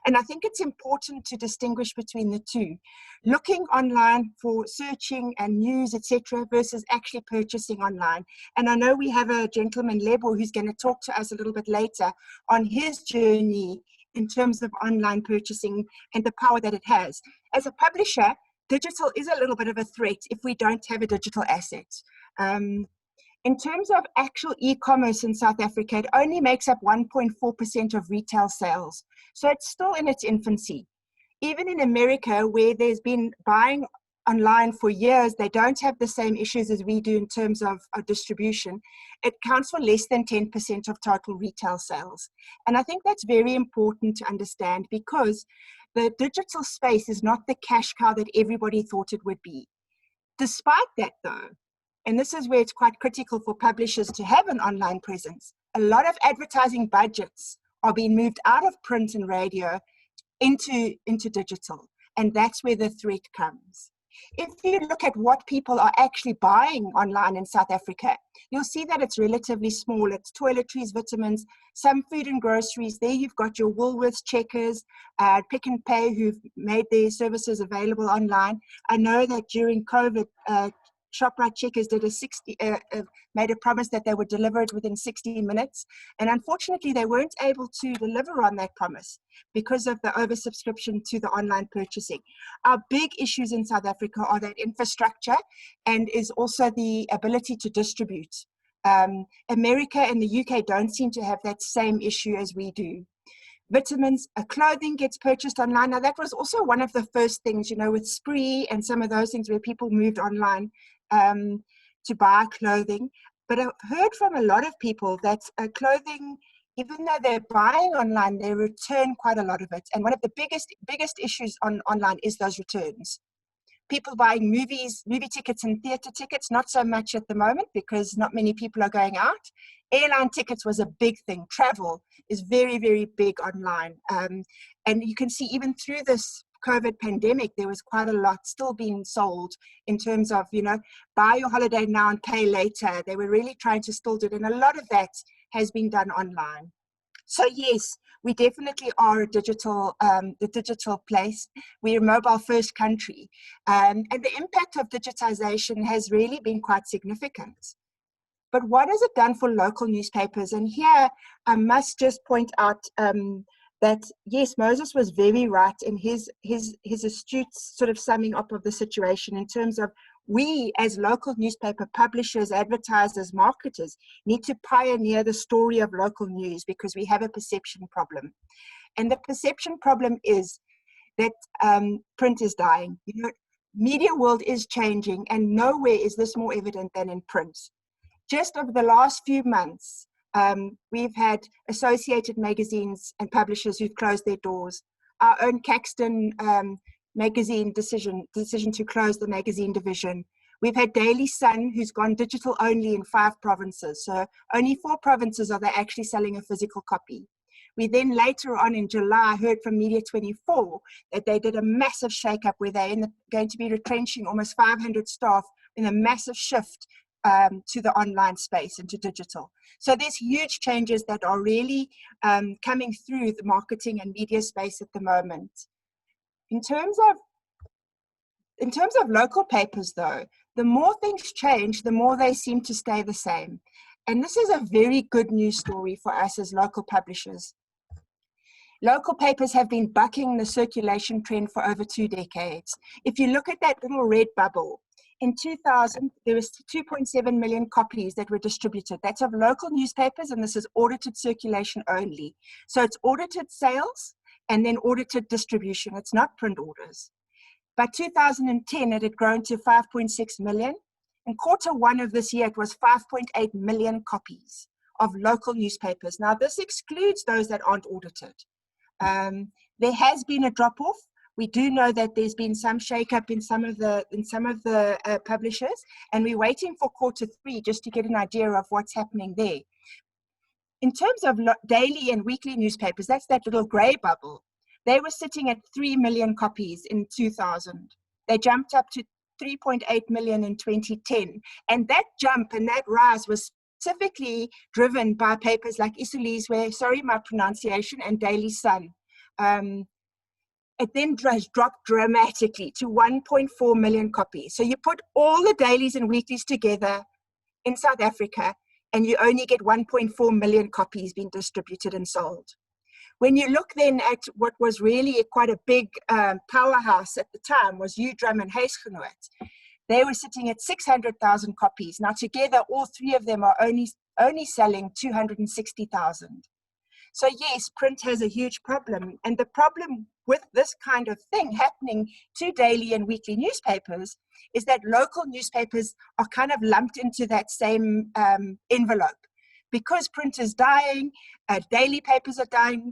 And I think it's important to distinguish between the two. Looking online for searching and news, etc., versus actually purchasing online. And I know we have a gentleman, Lebo, who's going to talk to us a little bit later on his journey in terms of online purchasing and the power that it has. As a publisher, digital is a little bit of a threat if we don't have a digital asset. In terms of actual e-commerce in South Africa, it only makes up 1.4% of retail sales. So it's still in its infancy. Even in America, where there's been buying online for years, they don't have the same issues as we do in terms of distribution. It counts for less than 10% of total retail sales. And I think that's very important to understand, because the digital space is not the cash cow that everybody thought it would be. Despite that though, and this is where it's quite critical for publishers to have an online presence, a lot of advertising budgets are being moved out of print and radio into digital. And that's where the threat comes. If you look at what people are actually buying online in South Africa, you'll see that it's relatively small. It's toiletries, vitamins, some food and groceries. There you've got your Woolworths, Checkers, Pick n Pay, who've made their services available online. I know that during COVID, Shoprite Checkers did made a promise that they would deliver it within 60 minutes. And unfortunately, they weren't able to deliver on that promise because of the oversubscription to the online purchasing. Our big issues in South Africa are that infrastructure and is also the ability to distribute. America and the UK don't seem to have that same issue as we do. Vitamins, clothing gets purchased online. Now that was also one of the first things, you know, with Spree and some of those things where people moved online to buy clothing. But I've heard from a lot of people that clothing, even though they're buying online, they return quite a lot of it. And one of the biggest issues online is those returns. People buying movie tickets and theater tickets, not so much at the moment because not many people are going out. Airline tickets was a big thing. Travel is very, very big online. And you can see even through this COVID pandemic, there was quite a lot still being sold in terms of, you know, buy your holiday now and pay later. They were really trying to still do it. And a lot of that has been done online. So yes, we definitely are a digital place. We're a mobile first country. And the impact of digitization has really been quite significant. But what has it done for local newspapers? And here I must just point out that yes, Moses was very right in his astute sort of summing up of the situation in terms of we as local newspaper publishers, advertisers, marketers need to pioneer the story of local news because we have a perception problem. And the perception problem is that print is dying. You know, media world is changing and nowhere is this more evident than in print. Just over the last few months, we've had associated magazines and publishers who've closed their doors. Our own Caxton magazine decision to close the magazine division. We've had Daily Sun, who's gone digital only in 5 provinces. So only 4 provinces are they actually selling a physical copy. We then later on in July heard from Media 24 that they did a massive shake-up where they're going to be retrenching almost 500 staff in a massive shift to the online space and to digital. So there's huge changes that are really coming through the marketing and media space at the moment. In terms of local papers though, the more things change, the more they seem to stay the same. And this is a very good news story for us as local publishers. Local papers have been bucking the circulation trend for over 2 decades. If you look at that little red bubble, in 2000, there was 2.7 million copies that were distributed. That's of local newspapers, and this is audited circulation only. So it's audited sales and then audited distribution. It's not print orders. By 2010, it had grown to 5.6 million. In Q1 of this year, it was 5.8 million copies of local newspapers. Now, this excludes those that aren't audited. There has been a drop-off. We do know that there's been some shake-up in some of the publishers, and we're waiting for Q3 just to get an idea of what's happening there. In terms of daily and weekly newspapers, that's that little grey bubble. They were sitting at 3 million copies in 2000. They jumped up to 3.8 million in 2010. And that jump and that rise was specifically driven by papers like Isolizwe, sorry my pronunciation, and Daily Sun. It then dropped dramatically to 1.4 million copies. So you put all the dailies and weeklies together in South Africa, and you only get 1.4 million copies being distributed and sold. When you look then at what was really quite a big powerhouse at the time was UDrum and Huisgenoot. They were sitting at 600,000 copies. Now together, all three of them are only selling 260,000. So yes, print has a huge problem. And the problem with this kind of thing happening to daily and weekly newspapers is that local newspapers are kind of lumped into that same envelope. Because print is dying, daily papers are dying,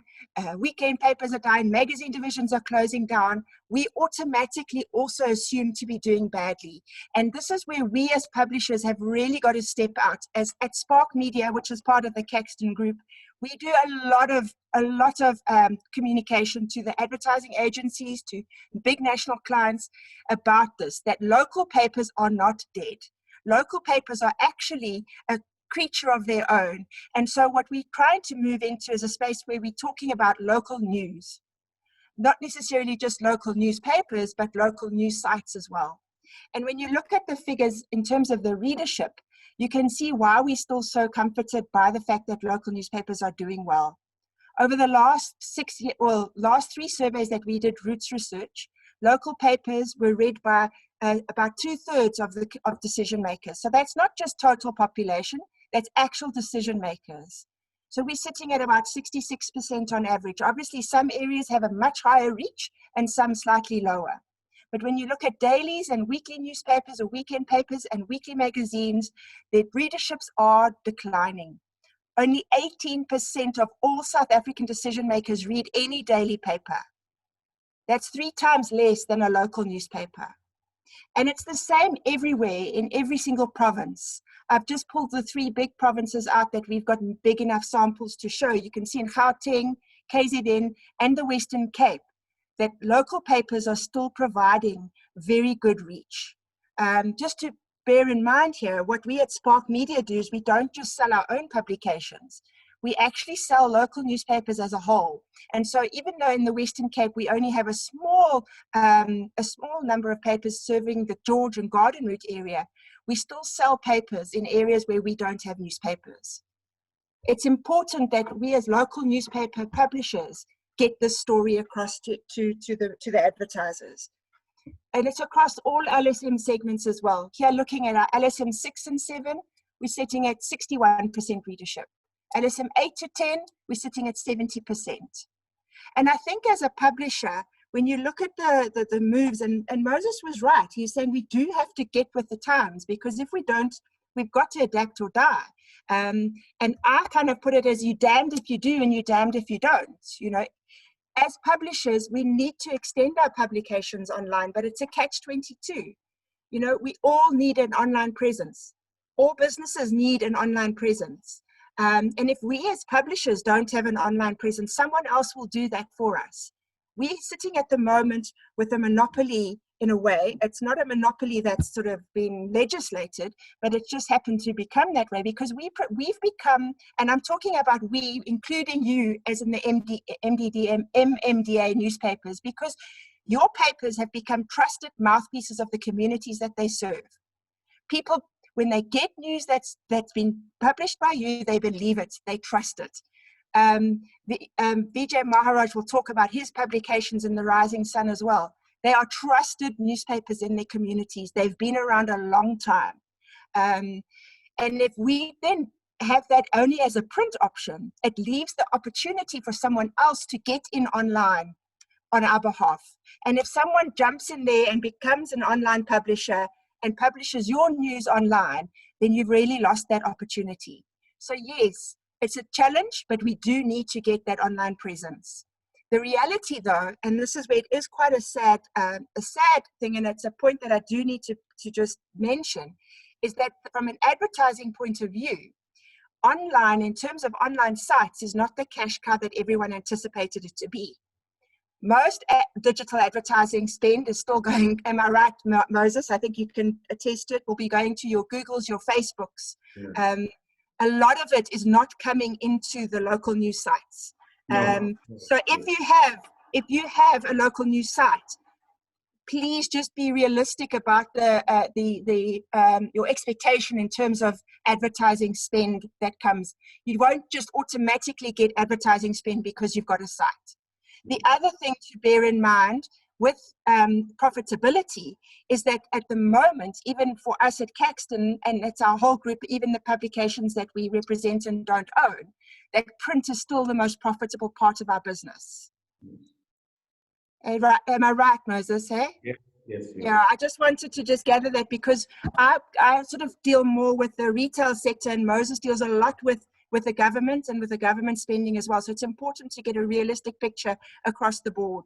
weekend papers are dying, magazine divisions are closing down, we automatically also assume to be doing badly. And this is where we as publishers have really got to step out. As at Spark Media, which is part of the Caxton Group, we do a lot of communication to the advertising agencies, to big national clients about this, that local papers are not dead. Local papers are actually a creature of their own. And so what we're trying to move into is a space where we're talking about local news, not necessarily just local newspapers, but local news sites as well. And when you look at the figures in terms of the readership, you can see why we're still so comforted by the fact that local newspapers are doing well. Over the last last 3 surveys that we did, Roots Research, local papers were read by about 2/3 of decision makers. So that's not just total population, that's actual decision makers. So we're sitting at about 66% on average. Obviously, some areas have a much higher reach and some slightly lower. But when you look at dailies and weekly newspapers or weekend papers and weekly magazines, their readerships are declining. Only 18% of all South African decision makers read any daily paper. That's 3 times less than a local newspaper. And it's the same everywhere in every single province. I've just pulled the 3 big provinces out that we've got big enough samples to show. You can see in Gauteng, KZN, and the Western Cape that local papers are still providing very good reach. Just to bear in mind here, what we at Spark Media do is we don't just sell our own publications. We actually sell local newspapers as a whole. And so even though in the Western Cape we only have a small number of papers serving the George and Garden Route area, we still sell papers in areas where we don't have newspapers. It's important that we as local newspaper publishers get this story across to the advertisers. And it's across all LSM segments as well. Here looking at our LSM 6 and 7, we're sitting at 61% readership. LSM 8 to 10, we're sitting at 70%. And I think as a publisher, when you look at the moves, and Moses was right, he's saying we do have to get with the times, because if we don't, we've got to adapt or die. And I kind of put it as you damned if you do and you damned if you don't. You know, as publishers, we need to extend our publications online, but it's a catch-22. You know, we all need an online presence. All businesses need an online presence. And if we as publishers don't have an online presence, someone else will do that for us. We're sitting at the moment with a monopoly in a way. It's not a monopoly that's sort of been legislated, but it just happened to become that way because we've become, and I'm talking about we, including you as in the MMDA newspapers, because your papers have become trusted mouthpieces of the communities that they serve. People, when they get news that's been published by you, they believe it, they trust it. VIJAY MAHARAJ will talk about his publications in the Rising Sun as well. They are trusted newspapers in their communities. They've been around a long time. And if we then have that only as a print option, it leaves the opportunity for someone else to get in online on our behalf. And if someone jumps in there and becomes an online publisher and publishes your news online, then you've really lost that opportunity. So yes, it's a challenge, but we do need to get that online presence. The reality though, and this is where it is quite a sad thing, and it's a point that I do need to just mention, is that from an advertising point of view, online, in terms of online sites, is not the cash cow that everyone anticipated it to be. most digital advertising spend is still going, am I right, Moses? I think you can attest to it, will be going to your Googles, your Facebooks. Yeah. A lot of it is not coming into the local news sites. So if you have a local news site, please just be realistic about your expectation in terms of advertising spend that comes. You won't just automatically get advertising spend because you've got a site. The other thing to bear in mind with profitability is that at the moment, even for us at Caxton, and it's our whole group, even the publications that we represent and don't own, that print is still the most profitable part of our business. Am I right, Moses? Hey? Yes. Yeah, I just wanted to just gather that because I sort of deal more with the retail sector, and Moses deals a lot with the government and with the government spending as well. So it's important to get a realistic picture across the board.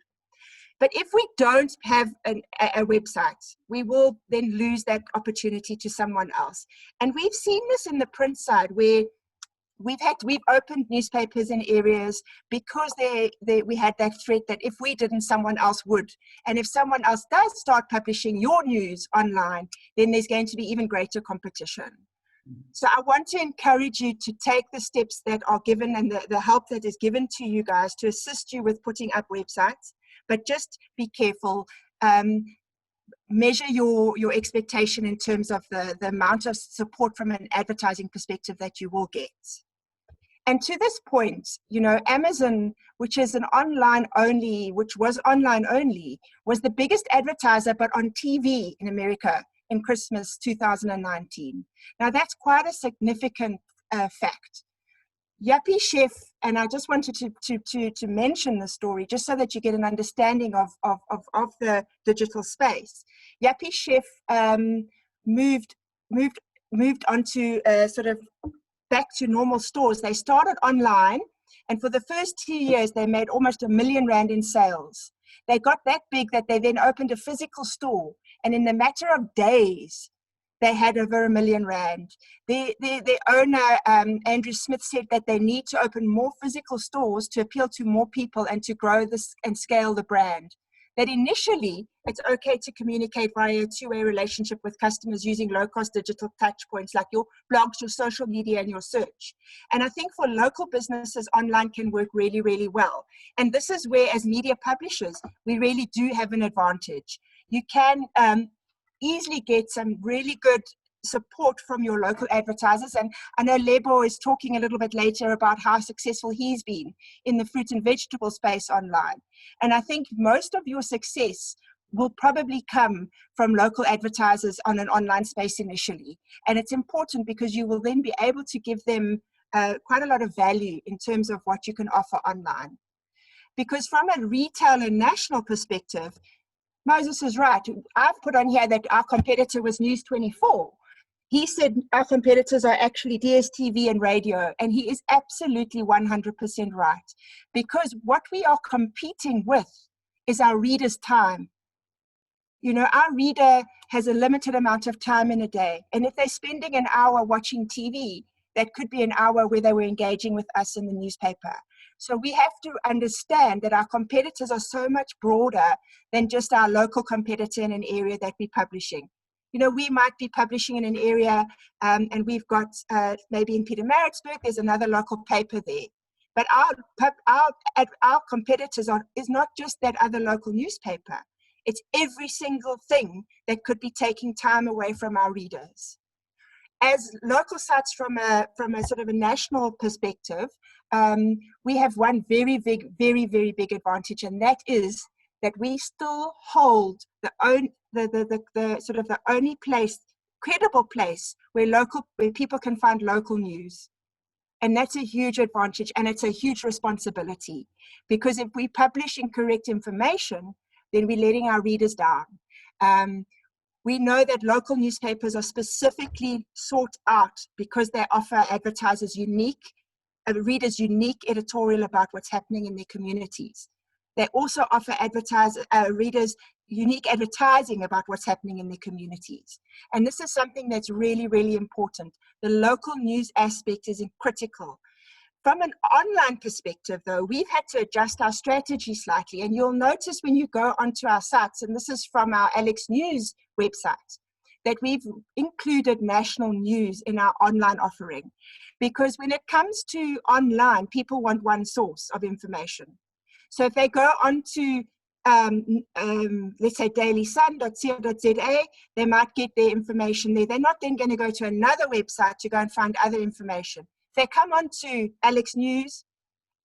But if we don't have a website, we will then lose that opportunity to someone else. And we've seen this in the print side where we've opened newspapers in areas because we had that threat that if we didn't, someone else would. And if someone else does start publishing your news online, then there's going to be even greater competition. So I want to encourage you to take the steps that are given and the help that is given to you guys to assist you with putting up websites, but just be careful. Measure your expectation in terms of the amount of support from an advertising perspective that you will get. And to this point, you know, Amazon, which was online only, was the biggest advertiser, but on TV in America in Christmas 2019. Now that's quite a significant fact. Yappy Chef, and I just wanted to mention the story just so that you get an understanding of the digital space. Yappy Chef moved onto sort of back to normal stores. They started online, and for the first 2 years, they made almost R1 million in sales. They got that big that they then opened a physical store, and in the matter of days, they had over R1 million. The owner, Andrew Smith, said that they need to open more physical stores to appeal to more people and to grow this and scale the brand. That initially, it's okay to communicate via a two-way relationship with customers using low-cost digital touch points like your blogs, your social media, and your search. And I think for local businesses, online can work really, really well. And this is where, as media publishers, we really do have an advantage. You can easily get some really good support from your local advertisers. And I know Lebo is talking a little bit later about how successful he's been in the fruit and vegetable space online. And I think most of your success will probably come from local advertisers on an online space initially. And it's important because you will then be able to give them quite a lot of value in terms of what you can offer online. Because from a retail and national perspective, Moses is right. I've put on here that our competitor was News 24. He said our competitors are actually DSTV and radio, and he is absolutely 100% right. Because what we are competing with is our reader's time. You know, our reader has a limited amount of time in a day, and if they're spending an hour watching TV, that could be an hour where they were engaging with us in the newspaper. So we have to understand that our competitors are so much broader than just our local competitor in an area that we're publishing. You know, we might be publishing in an area and we've got maybe in Pietermaritzburg, there's another local paper there. But our competitors is not just that other local newspaper. It's every single thing that could be taking time away from our readers. As local sites from a sort of a national perspective, we have one very big advantage, and that is that we still hold the only place, credible place where people can find local news. And that's a huge advantage, and it's a huge responsibility, because if we publish incorrect information, then we're letting our readers down. We know that local newspapers are specifically sought out because they offer advertisers readers unique editorial about what's happening in their communities. They also offer readers unique advertising about what's happening in their communities. And this is something that's really, really important. The local news aspect is critical. From an online perspective, though, we've had to adjust our strategy slightly. And you'll notice when you go onto our sites, and this is from our Alex News website, that we've included national news in our online offering. Because when it comes to online, people want one source of information. So if they go onto, let's say, dailysun.co.za, they might get their information there. They're not then going to go to another website to go and find other information. If they come onto Alex News,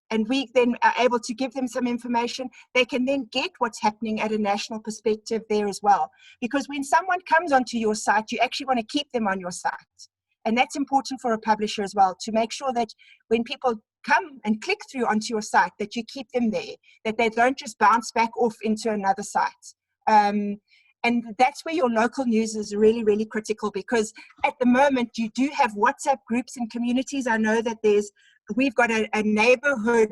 and we then are able to give them some information, they can then get what's happening at a national perspective there as well. Because when someone comes onto your site, you actually want to keep them on your site. And that's important for a publisher as well, to make sure that when people come and click through onto your site, that you keep them there, that they don't just bounce back off into another site. And that's where your local news is really, really critical, because at the moment you do have WhatsApp groups and communities. I know that we've got a neighborhood,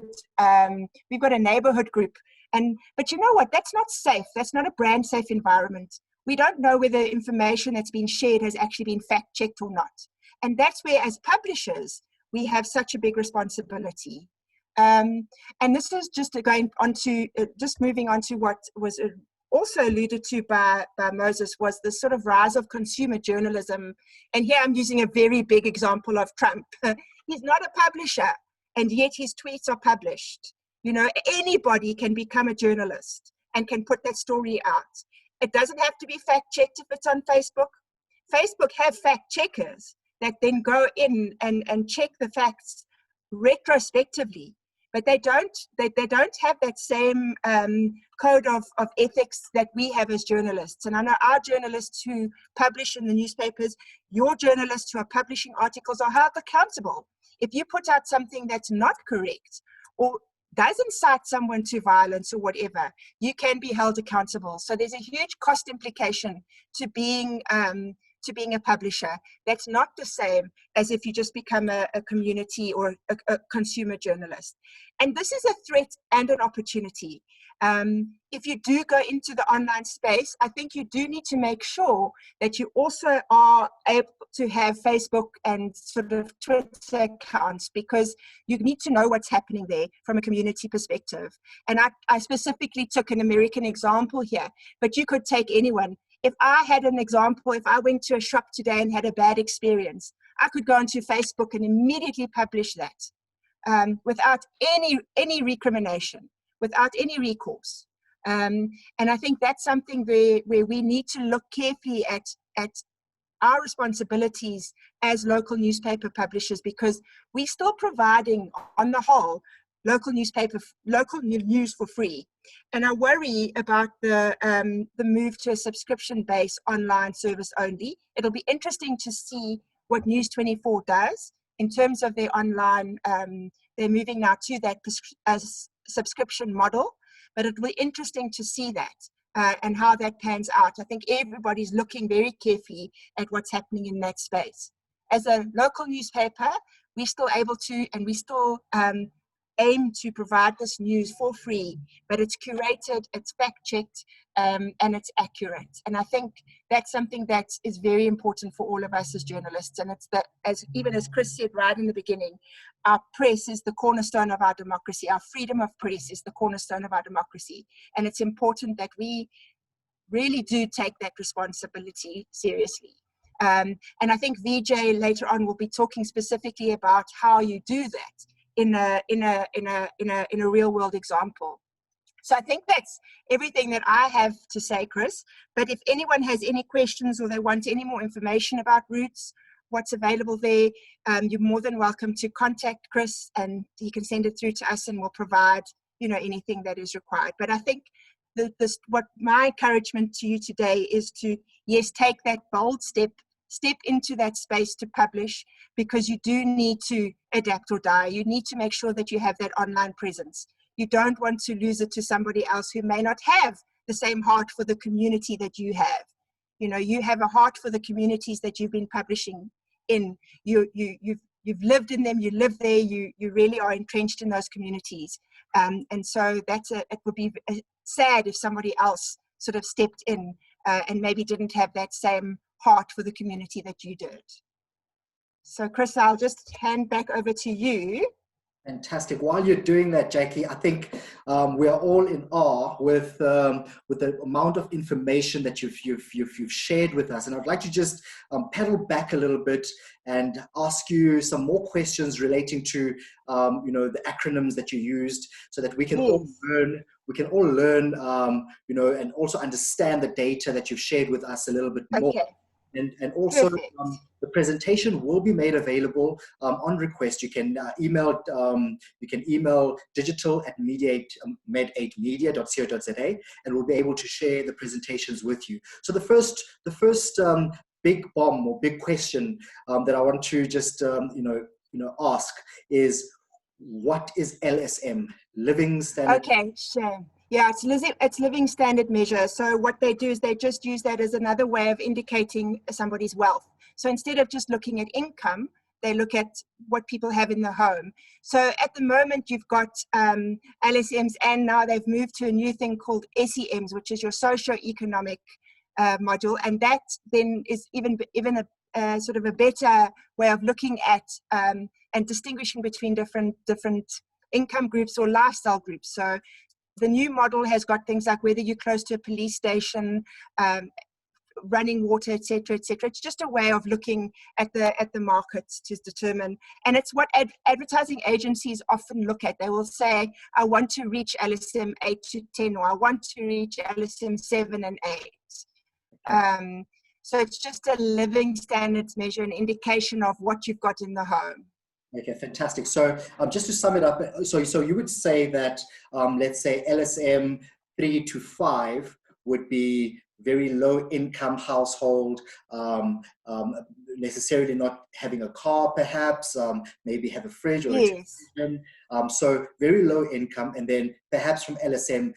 group, but you know what? That's not safe. That's not a brand safe environment. We don't know whether information that's been shared has actually been fact checked or not. And that's where, as publishers, we have such a big responsibility. And this is just going on to, just moving on to what was also alluded to by Moses, was the sort of rise of consumer journalism. And here I'm using a very big example of Trump. He's not a publisher, and yet his tweets are published. You know, anybody can become a journalist and can put that story out. It doesn't have to be fact-checked if it's on Facebook. Facebook have fact-checkers that then go in and check the facts retrospectively. But they don't have that same code of ethics that we have as journalists. And I know our journalists who publish in the newspapers, your journalists who are publishing articles, are held accountable. If you put out something that's not correct or doesn't cite someone to violence or whatever, you can be held accountable. So there's a huge cost implication to being a publisher. That's not the same as if you just become a community or a consumer journalist. And this is a threat and an opportunity. If you do go into the online space, I think you do need to make sure that you also are able to have Facebook and sort of Twitter accounts, because you need to know what's happening there from a community perspective. And I specifically took an American example here, but you could take anyone. If I had an example, if I went to a shop today and had a bad experience, I could go onto Facebook and immediately publish that without any recrimination, without any recourse. And I think that's something where we need to look carefully at our responsibilities as local newspaper publishers, because we're still providing, on the whole, local news for free. And I worry about the move to a subscription-based online service only. It'll be interesting to see what News 24 does in terms of their online. They're moving now to that subscription model, but it'll be interesting to see that and how that pans out. I think everybody's looking very carefully at what's happening in that space. As a local newspaper, we're still able to, and we still aim to provide this news for free, but it's curated, it's fact-checked, and it's accurate. And I think that's something that is very important for all of us as journalists. And it's that, even as Chris said right in the beginning, our press is the cornerstone of our democracy. Our freedom of press is the cornerstone of our democracy. And it's important that we really do take that responsibility seriously. And I think VIJAY later on will be talking specifically about how you do that in a real world example. So I think that's everything that I have to say, Chris. But if anyone has any questions or they want any more information about Roots, what's available there, you're more than welcome to contact Chris, and he can send it through to us, and we'll provide, anything that is required. But I think what my encouragement to you today is to, yes, take that bold step into that space to publish, because you do need to adapt or die. You need to make sure that you have that online presence. You don't want to lose it to somebody else who may not have the same heart for the community that you have. You have a heart for the communities that you've been publishing in. You've lived in them, you live there, you really are entrenched in those communities. And so it would be sad if somebody else sort of stepped in and maybe didn't have that same heart for the community that you did. So Chris, I'll just hand back over to you Fantastic. While you're doing that, Jackie, I think we are all in awe with the amount of information that you've shared with us, and I'd like to just pedal back a little bit and ask you some more questions relating to the acronyms that you used, so that we can all learn. We can all learn, and also understand the data that you've shared with us a little bit more. Okay. And also, the presentation will be made available on request. You can email digital@med8media.co.za, and we'll be able to share the presentations with you. So the first big bomb or big question that I want to just ask is, what is LSM, Living Standard? Okay, sure. Yeah, it's living standard measure. So what they do is they just use that as another way of indicating somebody's wealth. So instead of just looking at income, they look at what people have in the home. So at the moment, you've got LSMs, and now they've moved to a new thing called SEMs, which is your socio-economic module. And that then is even a sort of a better way of looking at and distinguishing between different income groups or lifestyle groups. So the new model has got things like whether you're close to a police station, running water, etc., etc. It's just a way of looking at the markets to determine, and it's what advertising agencies often look at. They will say, I want to reach LSM 8 to 10, or I want to reach LSM 7 and 8. So it's just a living standards measure, an indication of what you've got in the home. Okay, fantastic. So just to sum it up, so you would say that, let's say LSM 3 to 5 would be very low income household, necessarily not having a car, perhaps, maybe have a fridge or a television. So very low income. And then perhaps from LSM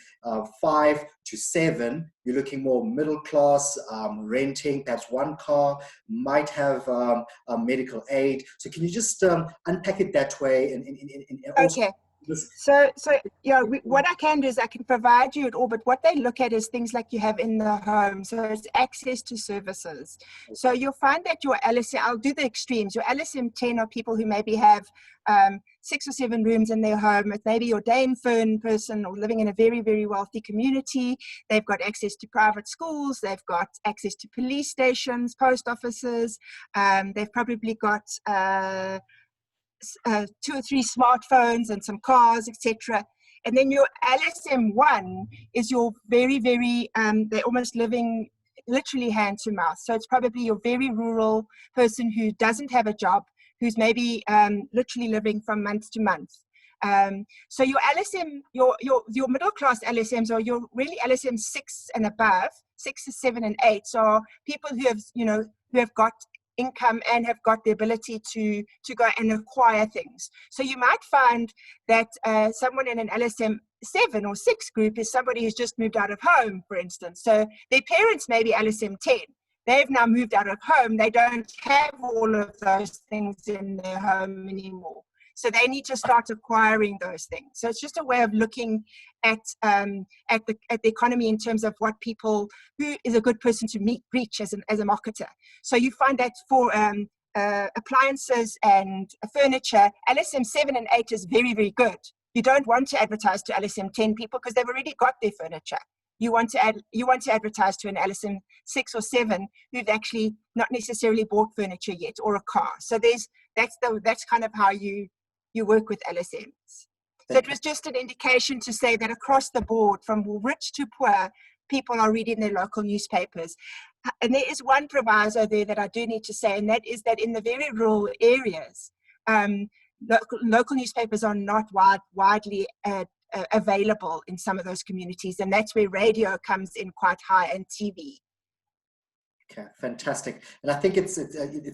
5 to 7, you're looking more middle class, renting, perhaps one car, might have a medical aid. So can you just unpack it that way? And also, okay. So yeah, what I can do is I can provide you with all, but what they look at is things like you have in the home. So it's access to services. So you'll find that your LSM, I'll do the extremes. Your LSM 10 are people who maybe have 6 or 7 rooms in their home. It's maybe your Dane Fern person, or living in a very, very wealthy community. They've got access to private schools. They've got access to police stations, post offices. They've probably got 2 or 3 smartphones and some cars, etc. And then your LSM1 is your very, very, they're almost living literally hand to mouth. So it's probably your very rural person who doesn't have a job, who's maybe literally living from month to month. So your LSM, your middle class LSMs are your really LSM 6 and above, 6 to 7 and 8. So people who have, who have got income and have got the ability to go and acquire things. So you might find that someone in an LSM 7 or 6 group is somebody who's just moved out of home, for instance. So their parents may be LSM 10. They've now moved out of home. They don't have all of those things in their home anymore. So they need to start acquiring those things. So it's just a way of looking at the economy in terms of what people, who is a good person to reach as a marketer. So you find that for appliances and furniture, LSM 7 and 8 is very, very good. You don't want to advertise to LSM 10 people because they've already got their furniture. You want to advertise to an LSM 6 or 7 who've actually not necessarily bought furniture yet, or a car. So that's kind of how you work with LSMs. So it was just an indication to say that across the board, from rich to poor, people are reading their local newspapers. And there is one proviso there that I do need to say, and that is that in the very rural areas, local newspapers are not widely available in some of those communities, and that's where radio comes in quite high, and TV. Okay, fantastic. And I think it's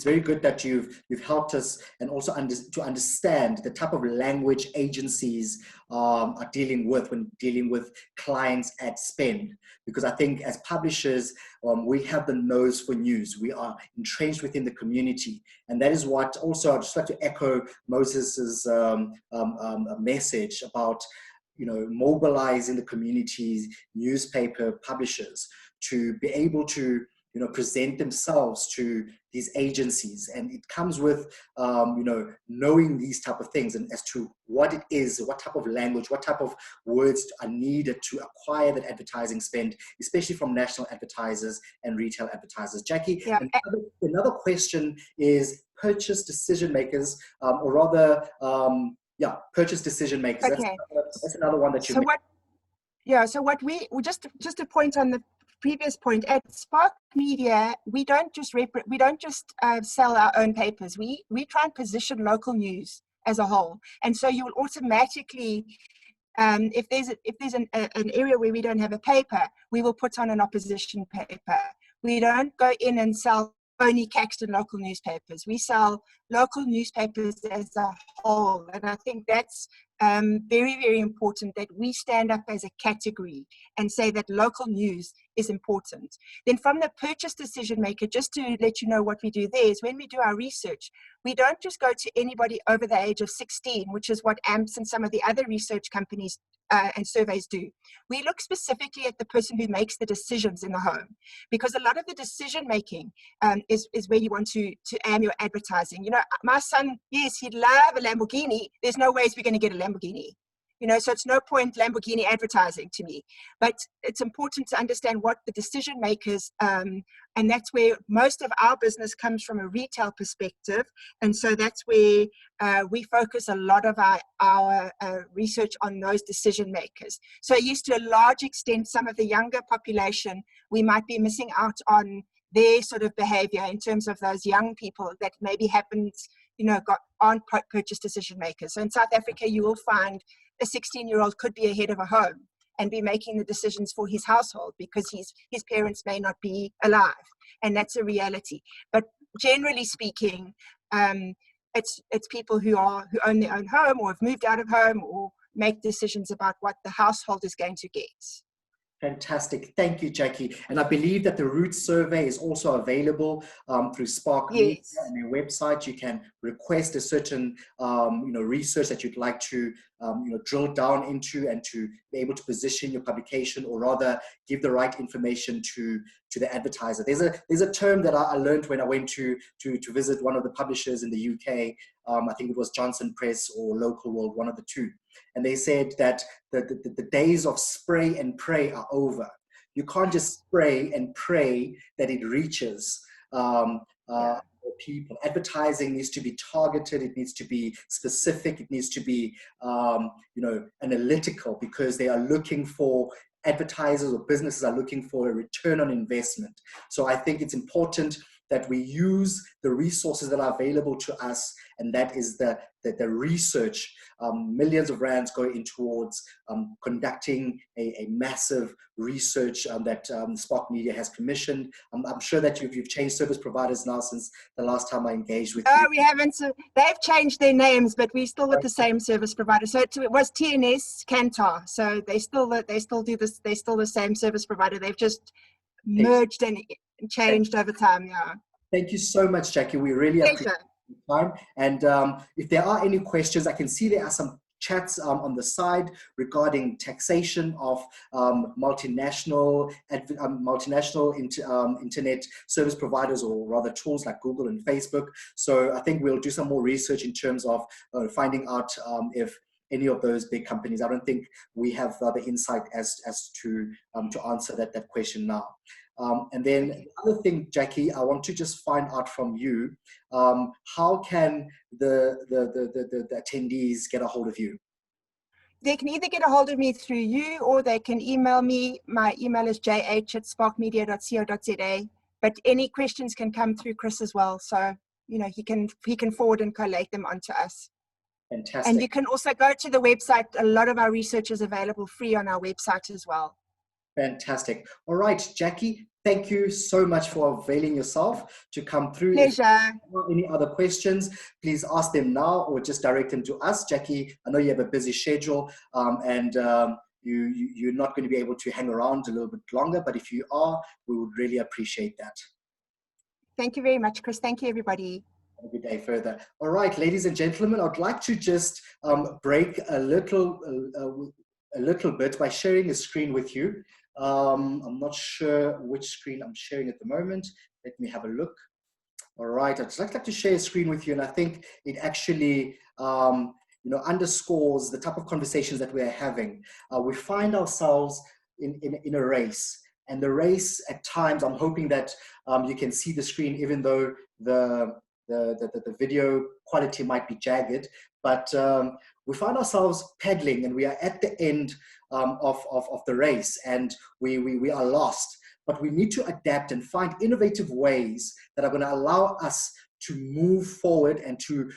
very good that you've helped us, and also to understand the type of language agencies are dealing with when dealing with clients at spend. Because I think as publishers, we have the nose for news. We are entrenched within the community, and that is what also I'd just like to echo Moses's message about mobilizing the community's newspaper publishers to be able to present themselves to these agencies. And it comes with, knowing these type of things and as to what it is, what type of language, what type of words are needed to acquire that advertising spend, especially from national advertisers and retail advertisers. Jackie, Yeah. another question is purchase decision makers, or rather, purchase decision makers. Okay. That's another one that you mentioned. So what we just a point on the previous point, at Spark Media, we don't just sell our own papers. We try and position local news as a whole, and so you will automatically, if there's an area where we don't have a paper, we will put on an opposition paper. We don't go in and sell only Caxton local newspapers. We sell local newspapers as a whole, and I think that's very, very important that we stand up as a category and say that local news is important. Then from the purchase decision maker, just to let you know what we do there is when we do our research, we don't just go to anybody over the age of 16, which is what AMPS and some of the other research companies and surveys do. We look specifically at the person who makes the decisions in the home, because a lot of the decision making is where you want to aim your advertising. My son, yes, he'd love a Lamborghini. There's no ways we're going to get a Lamborghini. So it's no point Lamborghini advertising to me. But it's important to understand what the decision makers, and that's where most of our business comes from a retail perspective. And so that's where we focus a lot of our research on those decision makers. So yes, to a large extent, some of the younger population, we might be missing out on their sort of behavior in terms of those young people that maybe aren't purchase decision makers. So in South Africa, you will find a 16-year-old could be ahead of a home and be making the decisions for his household because his parents may not be alive, and that's a reality. But generally speaking, it's people who own their own home or have moved out of home or make decisions about what the household is going to get. Fantastic. Thank you, Jackie. And I believe that the Roots survey is also available through Spark Media and their website. You can request a certain, research that you'd like to, drill down into and to be able to position your publication, or rather give the right information to the advertiser. There's a term that I learned when I went to visit one of the publishers in the UK. I think it was Johnson Press or Local World, one of the two. And they said that the days of spray and pray are over. You can't just spray and pray that it reaches people. Advertising needs to be targeted. It needs to be specific. It needs to be, analytical, because they are looking for, advertisers or businesses are looking for a return on investment. So I think it's important that we use the resources that are available to us, and that is the research. Millions of rands go in towards conducting a massive research that Spark Media has commissioned. I'm sure that you've changed service providers now since the last time I engaged with you. We haven't. They've changed their names, but we're still with the same service provider. So it was TNS Kantar. So they still do this. They're still the same service provider. They've just merged and changed over time. Yeah. Thank you so much, Jackie. We really appreciate your time. And if there are any questions, I can see there are some chats on the side regarding taxation of multinational internet service providers, or rather tools like Google and Facebook. So I think we'll do some more research in terms of finding out if any of those big companies. I don't think we have the insight as to answer that question now. And then the other thing, Jackie, I want to just find out from you, how can the attendees get a hold of you? They can either get a hold of me through you, or they can email me. My email is jh@sparkmedia.co.za. But any questions can come through Chris as well. So, he can forward and collate them onto us. Fantastic. And you can also go to the website. A lot of our research is available free on our website as well. Fantastic. All right, Jackie, thank you so much for availing yourself to come through. Pleasure. If you have any other questions, please ask them now or just direct them to us. Jackie, I know you have a busy schedule and you're not going to be able to hang around a little bit longer, but if you are, we would really appreciate that. Thank you very much, Chris. Thank you, everybody. Have a good day further. All right, ladies and gentlemen, I'd like to just break a little a little bit by sharing a screen with you. I'm not sure which screen I'm sharing at the moment. Let me have a look. All right, I'd just like to share a screen with you, and I think it actually underscores the type of conversations that we are having. We find ourselves in a race, and the race at times, I'm hoping that you can see the screen, even though the video quality might be jagged, but we find ourselves pedaling, and we are at the end of the race, and we are lost. But we need to adapt and find innovative ways that are going to allow us to move forward and to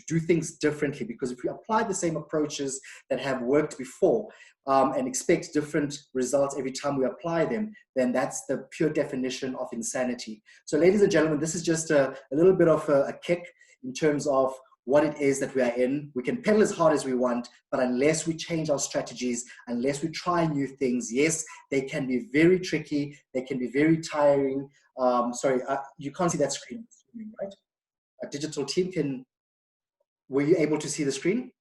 do things differently. Because if we apply the same approaches that have worked before and expect different results every time we apply them, then that's the pure definition of insanity. So ladies and gentlemen, this is just a little bit of a kick in terms of what it is that we are in. We can pedal as hard as we want, but unless we change our strategies, unless we try new things, yes, they can be very tricky. They can be very tiring. Sorry, you can't see that screen, right? A digital team were you able to see the screen?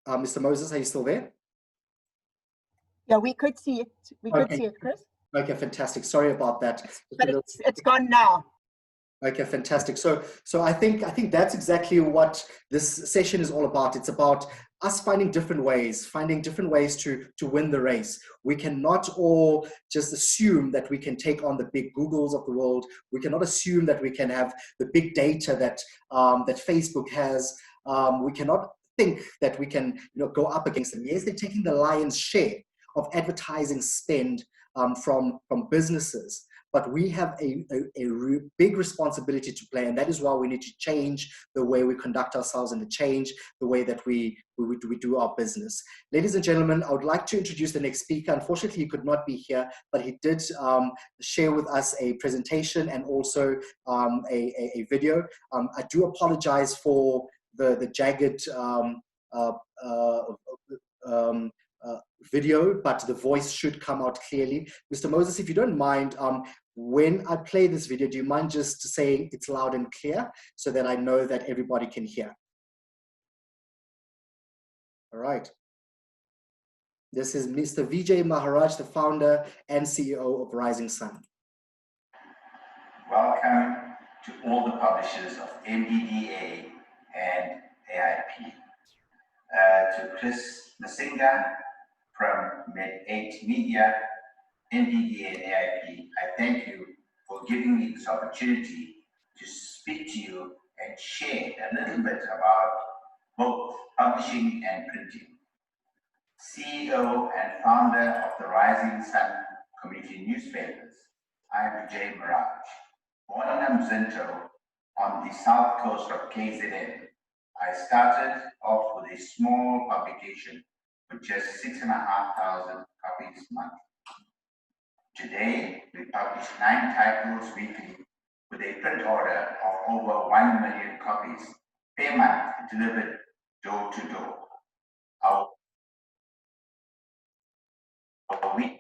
Mr. Moses, are you still there? Yeah, we could see it. We could see it, Chris. Okay, fantastic. Sorry about that. But it's gone now. Okay, fantastic. So I think that's exactly what this session is all about. It's about us finding different ways to win the race. We cannot all just assume that we can take on the big Googles of the world. We cannot assume that we can have the big data that that Facebook has. We cannot think that we can go up against them. Yes, they're taking the lion's share of advertising spend from businesses. But we have a big responsibility to play, and that is why we need to change the way we conduct ourselves and to change the way that we do our business. Ladies and gentlemen, I would like to introduce the next speaker. Unfortunately, he could not be here, but he did share with us a presentation and also a video. I do apologize for the jagged video, but the voice should come out clearly. Mr. Moses, if you don't mind, when I play this video, do you mind just saying it's loud and clear so that I know that everybody can hear? All right. This is Mr. VIJAY Maharaj, the founder and CEO of Rising Sun. Welcome to all the publishers of MDDA and AIP. To Chris Masinga from Med8 Media, MDDA and AIP, I thank you for giving me this opportunity to speak to you and share a little bit about both publishing and printing. CEO and founder of the Rising Sun community newspapers, I am VIJAY Maharaj. Born in Mmutlane on the south coast of KZN, I started off with a small publication with just 6,500 copies monthly. Today, we publish 9 titles weekly with a print order of over 1 million copies per month delivered door to door. Our week.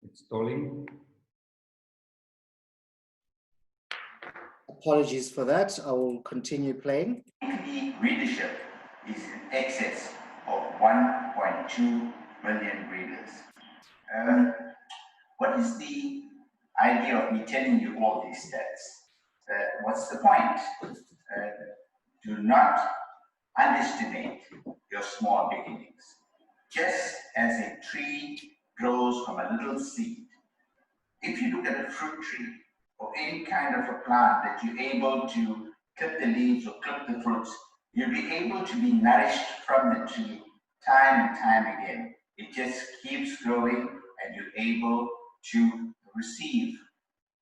Installing. Apologies for that. I will continue playing. Weekly readership is in excess of 1.2 million readers. What is the idea of me telling you all these stats? What's the point? Do not underestimate your small beginnings. Just as a tree grows from a little seed, if you look at a fruit tree or any kind of a plant that you're able to clip the leaves or clip the fruits, you'll be able to be nourished from the tree time and time again. It just keeps growing and you're able to receive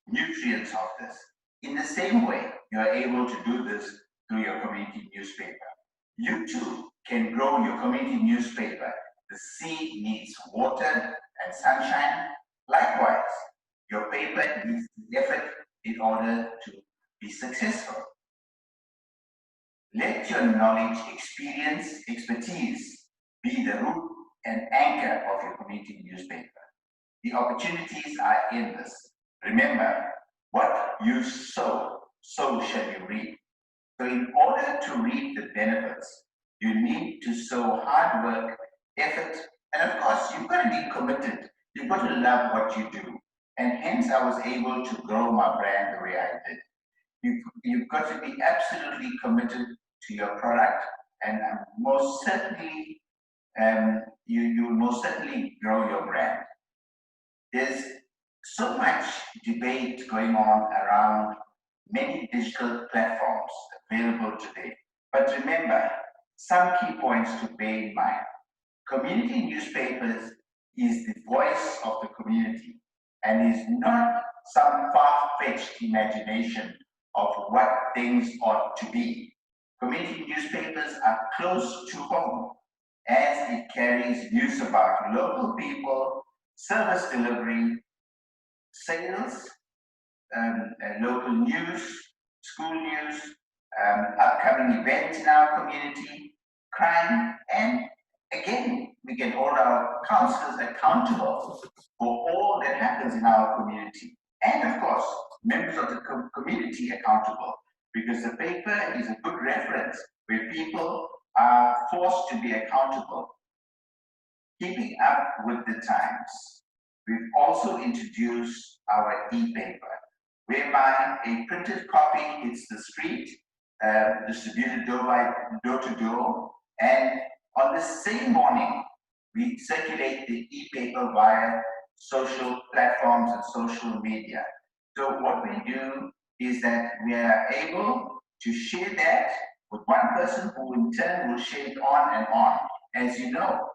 nutrients of this. In the same way, you're able to do this through your community newspaper. You too can grow your community newspaper. The seed needs water and sunshine. Likewise, your paper needs effort in order to be successful. Let your knowledge, experience, expertise be the root and anchor of your community newspaper. The opportunities are endless. Remember, what you sow so shall you reap. So in order to reap the benefits, you need to sow hard work, effort, and of course, you've got to be committed. You've got to love what you do. And hence, I was able to grow my brand the way I did. You've got to be absolutely committed to your product, and most certainly, you most certainly grow your brand. There's so much debate going on around many digital platforms available today. But remember, some key points to bear in mind. Community newspapers is the voice of the community and is not some far-fetched imagination of what things ought to be. Community newspapers are close to home as it carries news about local people, service delivery, sales, local news, school news, upcoming events in our community, crime, and again, we can hold our councillors accountable for all that happens in our community. And of course, members of the community accountable, because the paper is a good reference where people are forced to be accountable. Keeping up with the times, we've also introduced our e-paper, whereby a printed copy hits the street, distributed door to door, and on the same morning, we circulate the e-paper via social platforms and social media. So what we do is that we are able to share that with one person who in turn will share it on and on. As you know,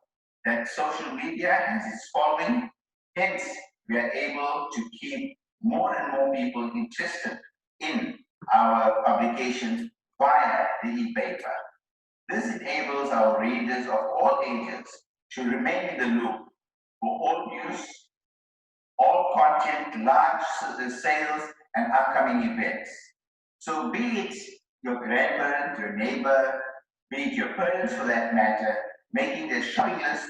that social media has its following, hence we are able to keep more and more people interested in our publication via the e-paper. This enables our readers of all ages to remain in the loop for all news, all content, large sales, and upcoming events. So be it your grandparent, your neighbor, be it your parents for that matter, making their shopping list,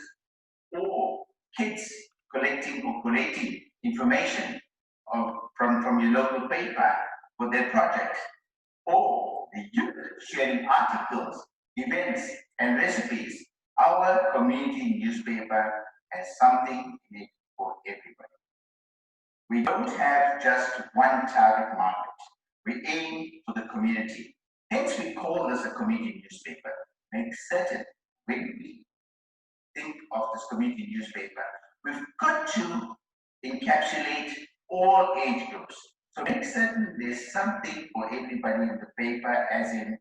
or kids collecting or collating information from your local paper for their project, or the youth sharing articles, events, and recipes. Our community newspaper has something in it for everybody. We don't have just one target market. We aim for the community. Hence, we call this a community newspaper. Make certain when we think of this community newspaper, we've got to encapsulate all age groups. So make certain there's something for everybody in the paper, as in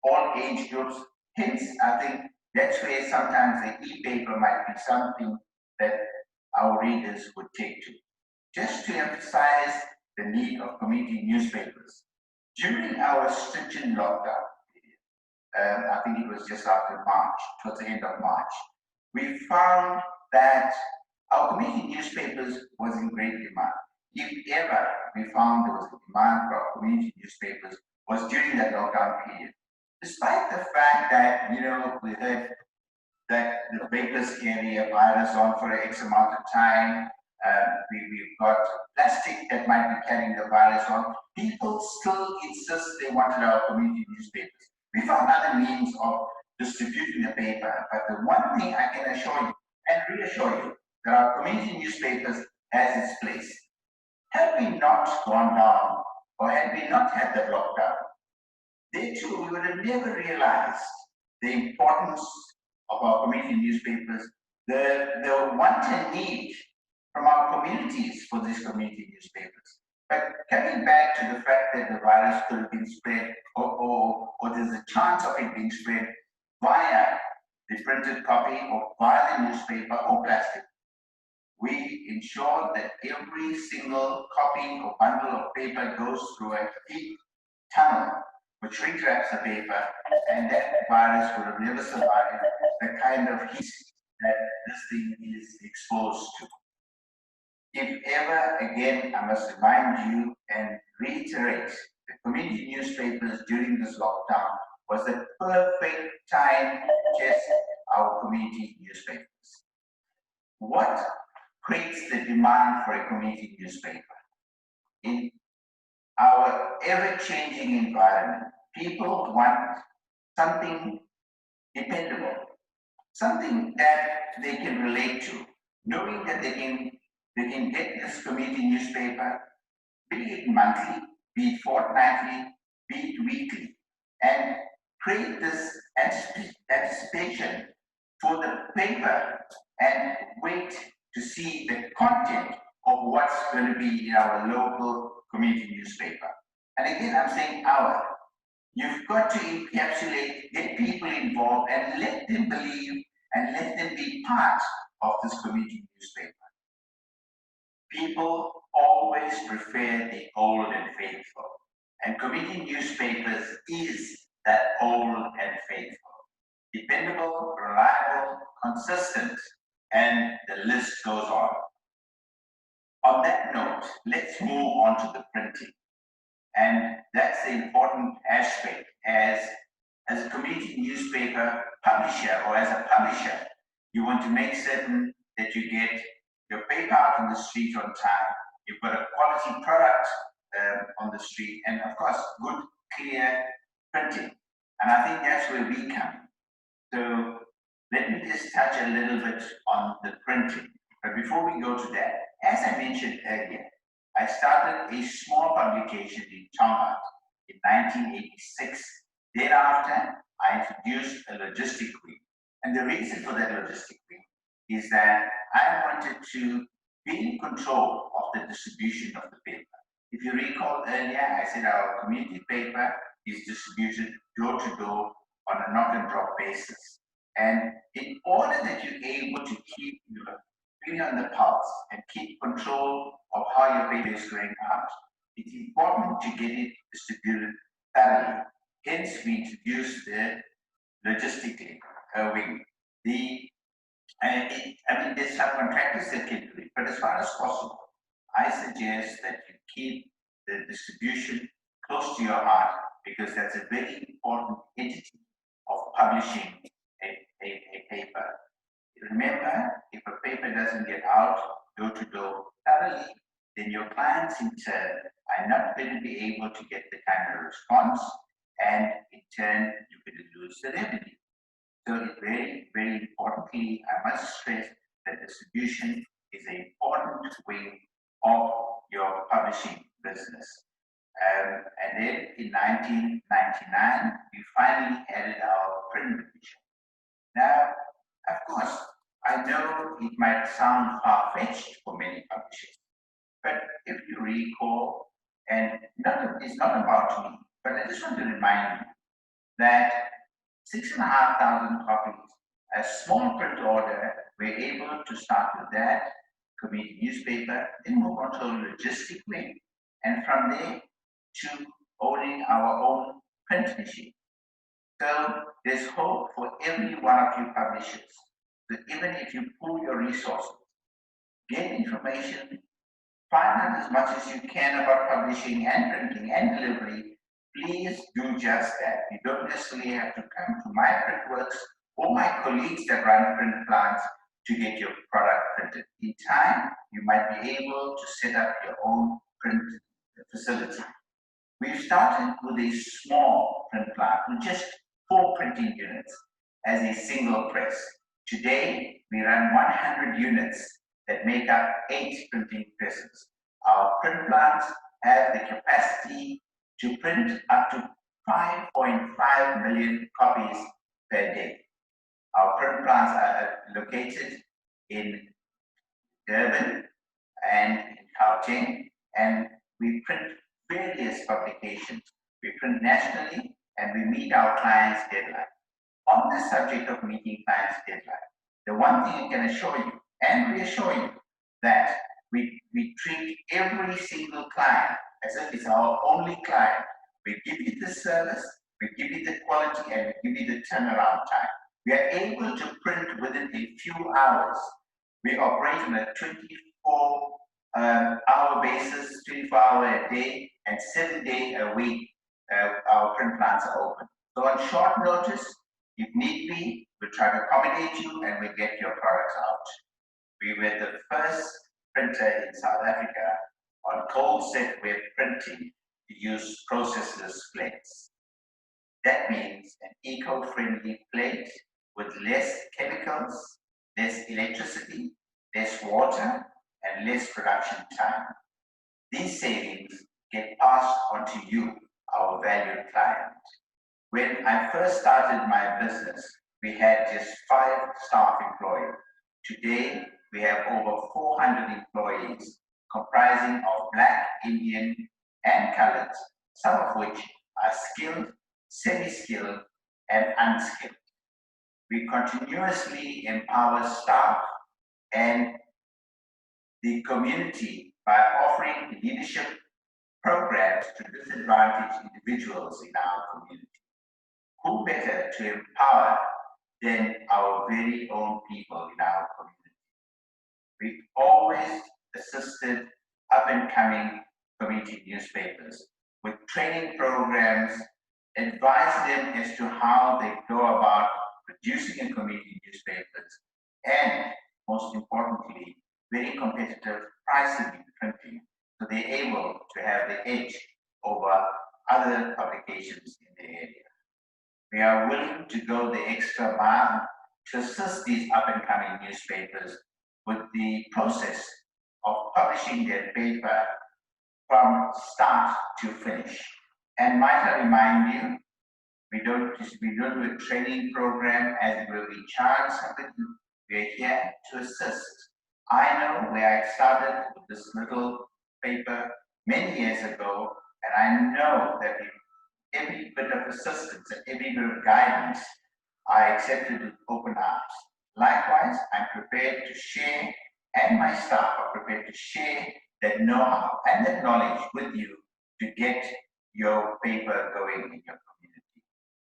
all age groups. Hence, I think that's where sometimes the e-paper might be something that our readers would take to. Just to emphasize the need of community newspapers. During our stringent lockdown period, I think it was just after March, towards the end of March, we found that our community newspapers was in great demand. If ever we found there was a demand for our community newspapers was during that lockdown period. Despite the fact that, you know, we heard that the papers carry a virus on for X amount of time, we've got plastic that might be carrying the virus on, people still insist they wanted our community newspapers. We found other means of distributing the paper, but the one thing I can assure you and reassure you that our community newspapers has its place. Had we not gone down, or had we not had the lockdown, they too, we would have never realized the importance of our community newspapers, the want and need from our communities for these community newspapers. But coming back to the fact that the virus could have been spread, or there's a chance of it being spread via the printed copy or via the newspaper or plastic, we ensure that every single copy or bundle of paper goes through a heat tunnel which retraps the paper, and that virus would have never survived the kind of heat that this thing is exposed to. If ever again, I must remind you and reiterate, the community newspapers during this lockdown was the perfect time to test our community newspapers. What creates the demand for a community newspaper? In our ever-changing environment. People want something dependable, something that they can relate to, knowing that they can get this community newspaper, be it monthly, be it fortnightly, be it weekly, and create this anticipation for the paper and wait to see the content of what's going to be in our local community newspaper. And again, I'm saying our. You've got to encapsulate, get people involved, and let them believe and let them be part of this community newspaper. People always prefer the old and faithful, and community newspapers is that old and faithful. Dependable, reliable, consistent, and the list goes on. On that note, let's move on to the printing. And that's the important aspect as a community newspaper publisher or as a publisher. You want to make certain that you get your paper out on the street on time. You've got a quality product on the street, and of course, good, clear printing. And I think that's where we come in. So let me just touch a little bit on the printing. But before we go to that, as I mentioned earlier, I started a small publication in Tonga in 1986. Thereafter, I introduced a logistic wing. And the reason for that logistic wing is that I wanted to be in control of the distribution of the paper. If you recall earlier, I said our community paper is distributed door to door on a knock and drop basis. And in order that you're able to keep your finger on the pulse and keep control of how your paper is going out, it's important to get it distributed thoroughly. Hence, we introduced the logistic wing. There's some contractors that can do it, but as far as possible, I suggest that you keep the distribution close to your heart, because that's a very important entity of publishing a paper. Remember, if a paper doesn't get out door to door thoroughly, then your clients in turn are not going to be able to get the kind of response, and in turn, you're going to lose the revenue. So very, very importantly, I must stress that distribution is an important way of your publishing business. And then in 1999, we finally added our print division. Now, of course, I know it might sound far-fetched for many publishers, but if you recall, and it's not about me, but I just want to remind you that 6,500 copies, a small print order, we're able to start with that community newspaper, then move on to a logistic wing, and from there to owning our own print machine. So there's hope for every one of you publishers. So even if you pool your resources, get information, find out as much as you can about publishing and printing and delivery, please do just that. You don't necessarily have to come to my Printworks or my colleagues that run print plants to get your product printed. In time, you might be able to set up your own print facility. We've started with a small print plant with just 4 printing units as a single press. Today, we run 100 units that make up 8 printing presses. Our print plants have the capacity to print up to 5.5 million copies per day. Our print plants are located in Durban and in Gauteng, and we print various publications. We print nationally, and we meet our clients' deadline. On the subject of meeting clients' deadline, the one thing I can assure you and reassure you that we treat every single client as if it's our only client. We give you the service, we give you the quality, and we give you the turnaround time. We are able to print within a few hours. We operate on a 24-hour basis, 24-hour a day, and 7 days a week. Our print plants are open. So on short notice, if need be, we'll try to accommodate you and we'll get your products out. We were the first printer in South Africa on cold set web printing to use processless plates. That means an eco-friendly plate with less chemicals, less electricity, less water, and less production time. These savings get passed on to you, our valued client. When I first started my business, we had just 5 staff employed. Today, we have over 400 employees, comprising of Black, Indian, and colored, some of which are skilled, semi-skilled, and unskilled. We continuously empower staff and the community by offering leadership programs to disadvantaged individuals in our community. Who better to empower than our very own people in our community? We've always assisted up-and-coming community newspapers with training programs, advise them as to how they go about producing a community newspapers, and most importantly, very competitive pricing in printing, so they're able to have the edge over other publications in the area. We are willing to go the extra mile to assist these up-and-coming newspapers with the process of publishing their paper from start to finish. And might I remind you, we don't do a training program as where we charge somebody. We're here to assist. I know where I started with this little paper many years ago, and I know that every bit of assistance and every bit of guidance I accepted with open arms. Likewise, I'm prepared to share, and my staff are prepared to share that know-how and that knowledge with you to get your paper going in your community.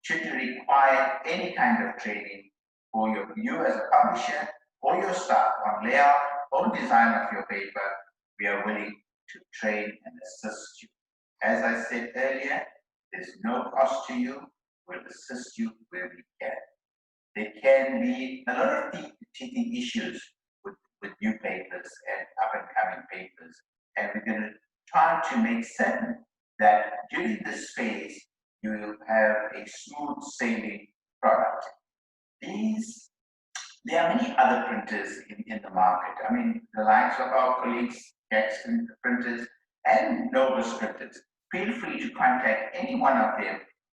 Should you require any kind of training for you as a publisher or your staff on layout or design of your paper, we are willing to train and assist you. As I said earlier, there's no cost to you. We'll assist you where we can. There can be a lot of teething issues with new papers and up-and-coming papers, and we're going to try to make certain that during this phase, you will have a smooth sailing product. There are many other printers in the market. I mean, the likes of our colleagues, Jackson printers, and Novus printers. Feel free to contact any one of them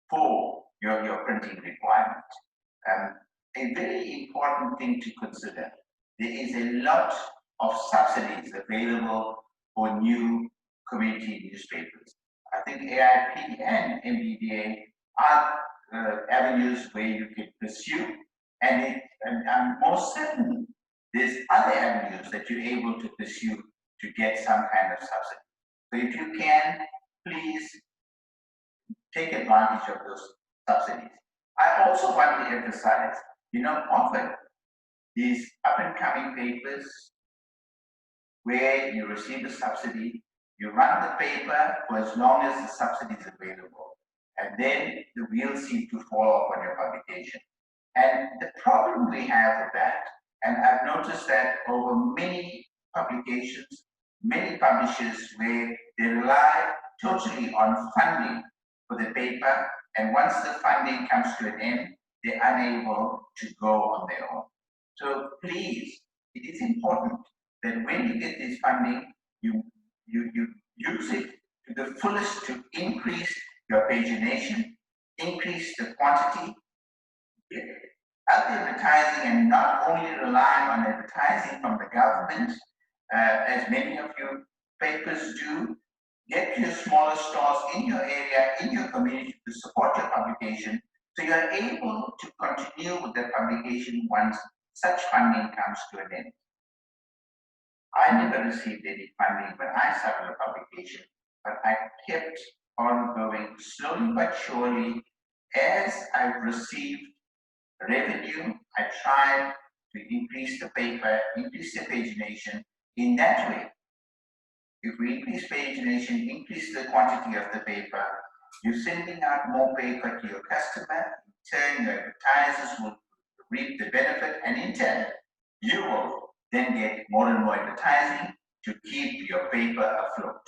for your printing requirement. A very important thing to consider, there is a lot of subsidies available for new community newspapers. I think AIP and MBDA are avenues where you can pursue, and I'm most certain there's other avenues that you're able to pursue to get some kind of subsidy. So if you can, please take advantage of those subsidies. I also want to emphasize, often these up-and-coming papers where you receive a subsidy, you run the paper for as long as the subsidy is available, and then the wheels seem to fall off on your publication. And the problem we have with that, and I've noticed that over many publications, many publishers where they rely totally on funding for the paper, and once the funding comes to an end, they're unable to go on their own. So please, it is important that when you get this funding, you use it to the fullest to increase your pagination, increase the quantity, advertising, and not only rely on advertising from the government, as many of your papers do. Get your smaller stores in your area, in your community to support your publication, so you are able to continue with the publication once such funding comes to an end. I never received any funding when I started a publication, but I kept on going slowly but surely. As I've received revenue, I tried to increase the paper, increase the pagination. In that way, if we increase pagination, increase the quantity of the paper, you're sending out more paper to your customer. In turn, your advertisers will reap the benefit, and in turn, you will then get more and more advertising to keep your paper afloat.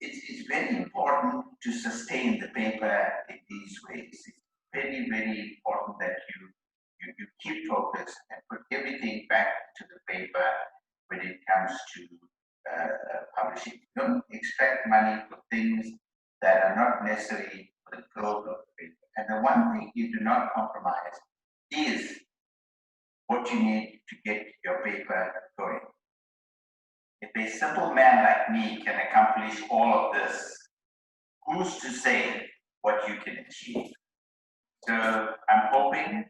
it's very important to sustain the paper in these ways. It's very, very important that you keep focus and put everything back to the paper when it comes to publishing. Don't expect money for things that are not necessary for the growth of the paper. And the one thing you do not compromise is what you need to get your paper going. If a simple man like me can accomplish all of this, who's to say what you can achieve? So I'm hoping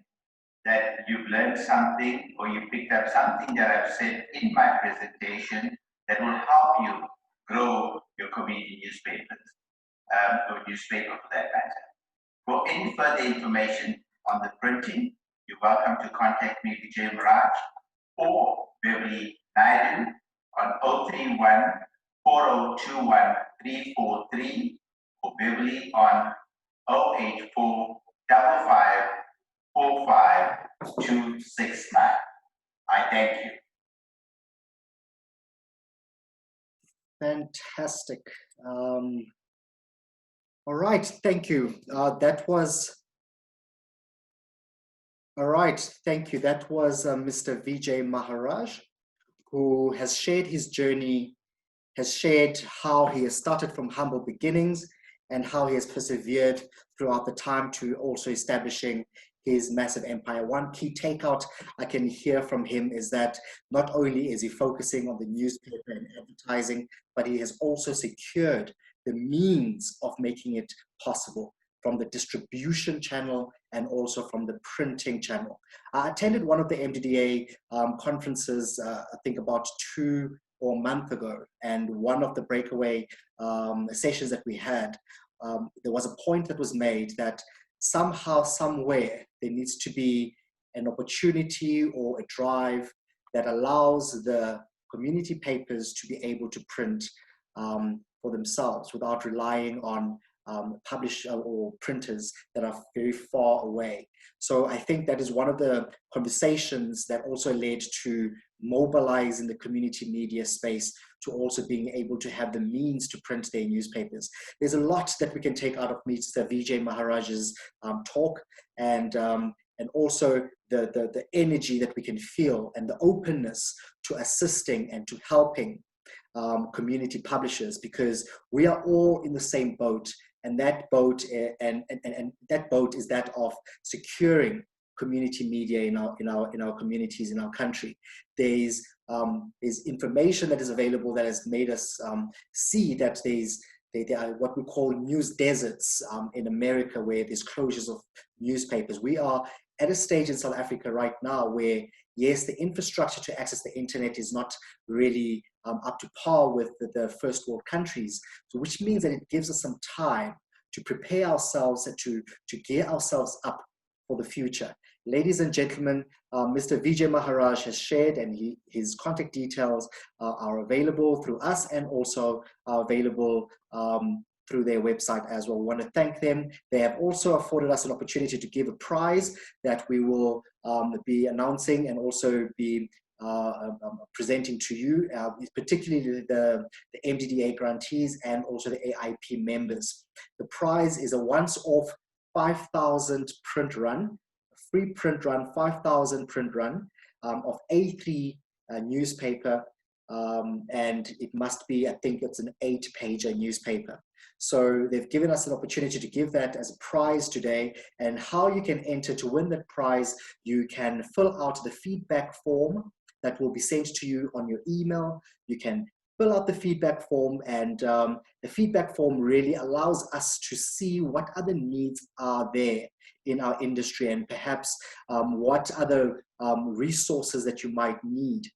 that you've learned something or you picked up something that I've said in my presentation that will help you grow your community newspapers, or newspaper for that matter. For any further information on the printing, you're welcome to contact me, VIJAY MAHARAJ, or Beverly Naidu on 031 4021 343, or Beverly on 084 55 45 269. I thank you. Fantastic. All right, thank you. That was, all right, thank you. That was Mr. VIJAY MAHARAJ, who has shared his journey, has shared how he has started from humble beginnings and how he has persevered throughout the time to also establishing his massive empire. One key takeout I can hear from him is that not only is he focusing on the newspaper and advertising, but he has also secured the means of making it possible from the distribution channel and also from the printing channel. I attended one of the MDDA conferences, I think about 2 or a month ago, and one of the breakaway sessions that we had, there was a point that was made that somehow, somewhere, there needs to be an opportunity or a drive that allows the community papers to be able to print for themselves without relying on publishers or printers that are very far away. So I think that is one of the conversations that also led to mobilizing the community media space to also being able to have the means to print their newspapers. There's a lot that we can take out of Mr. VIJAY MAHARAJ's talk, and also the energy that we can feel and the openness to assisting and to helping community publishers, because we are all in the same boat, and that boat and that boat is that of securing community media in our communities, in our country. There's information that is available that has made us see that there are what we call news deserts in America, where there's closures of newspapers. We are at a stage in South Africa right now where, yes, the infrastructure to access the internet is not really up to par with the first world countries, so which means that it gives us some time to prepare ourselves and to gear ourselves up for the future. Ladies and gentlemen, Mr. VIJAY MAHARAJ has shared, and his contact details are available through us and also are available through their website as well. We want to thank them. They have also afforded us an opportunity to give a prize that we will be announcing and also be presenting to you, particularly the MDDA grantees and also the AIP members. The prize is a once-off 5,000 print run, free print run, 5,000 print run of A3 newspaper, and it must be, I think it's an 8-pager newspaper. So they've given us an opportunity to give that as a prize today. And how you can enter to win that prize, you can fill out the feedback form that will be sent to you on your email. You can fill out the feedback form, and the feedback form really allows us to see what other needs are there in our industry, and perhaps what other resources that you might need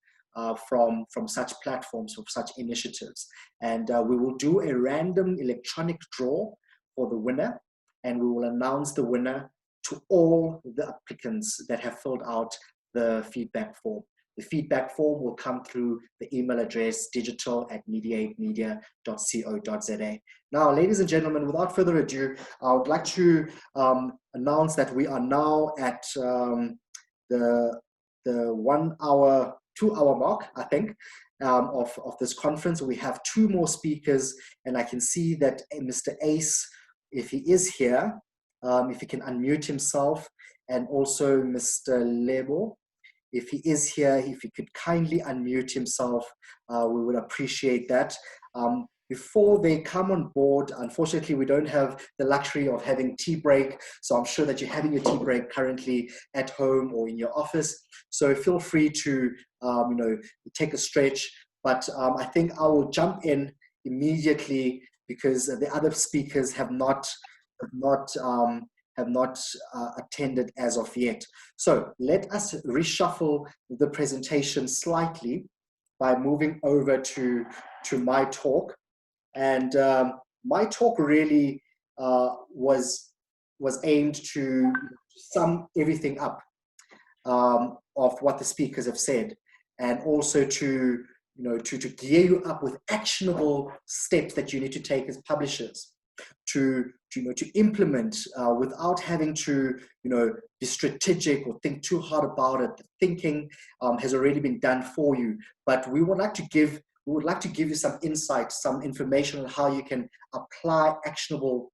from such platforms, from such initiatives. And we will do a random electronic draw for the winner, and we will announce the winner to all the applicants that have filled out the feedback form. The feedback form will come through the email address digital@mediatemedia.co.za. Now, ladies and gentlemen, without further ado, I would like to announce that we are now at the 1 hour 2-hour mark, I think, of this conference. We have 2 more speakers, and I can see that Mr. Ace, if he is here, if he can unmute himself, and also Mr. Lebo, if he is here, if he could kindly unmute himself, we would appreciate that. Before they come on board, unfortunately, we don't have the luxury of having tea break. So I'm sure that you're having your tea break currently at home or in your office. So feel free to, take a stretch. But I think I will jump in immediately because the other speakers have not attended as of yet. So let us reshuffle the presentation slightly by moving over to my talk. And my talk really was aimed to sum everything up of what the speakers have said, and also to gear you up with actionable steps that you need to take as publishers to implement without having to be strategic or think too hard about it. The thinking has already been done for you, but we would like to give you some insight, some information on how you can apply actionable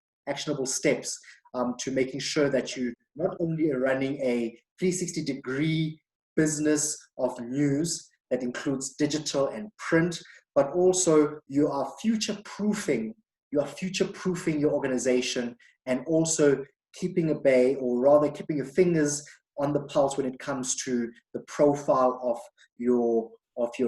steps to making sure that you not only are running a 360-degree business of news that includes digital and print, but also you are future-proofing your organization, and also keeping at bay, or rather keeping your fingers on the pulse when it comes to the profile of your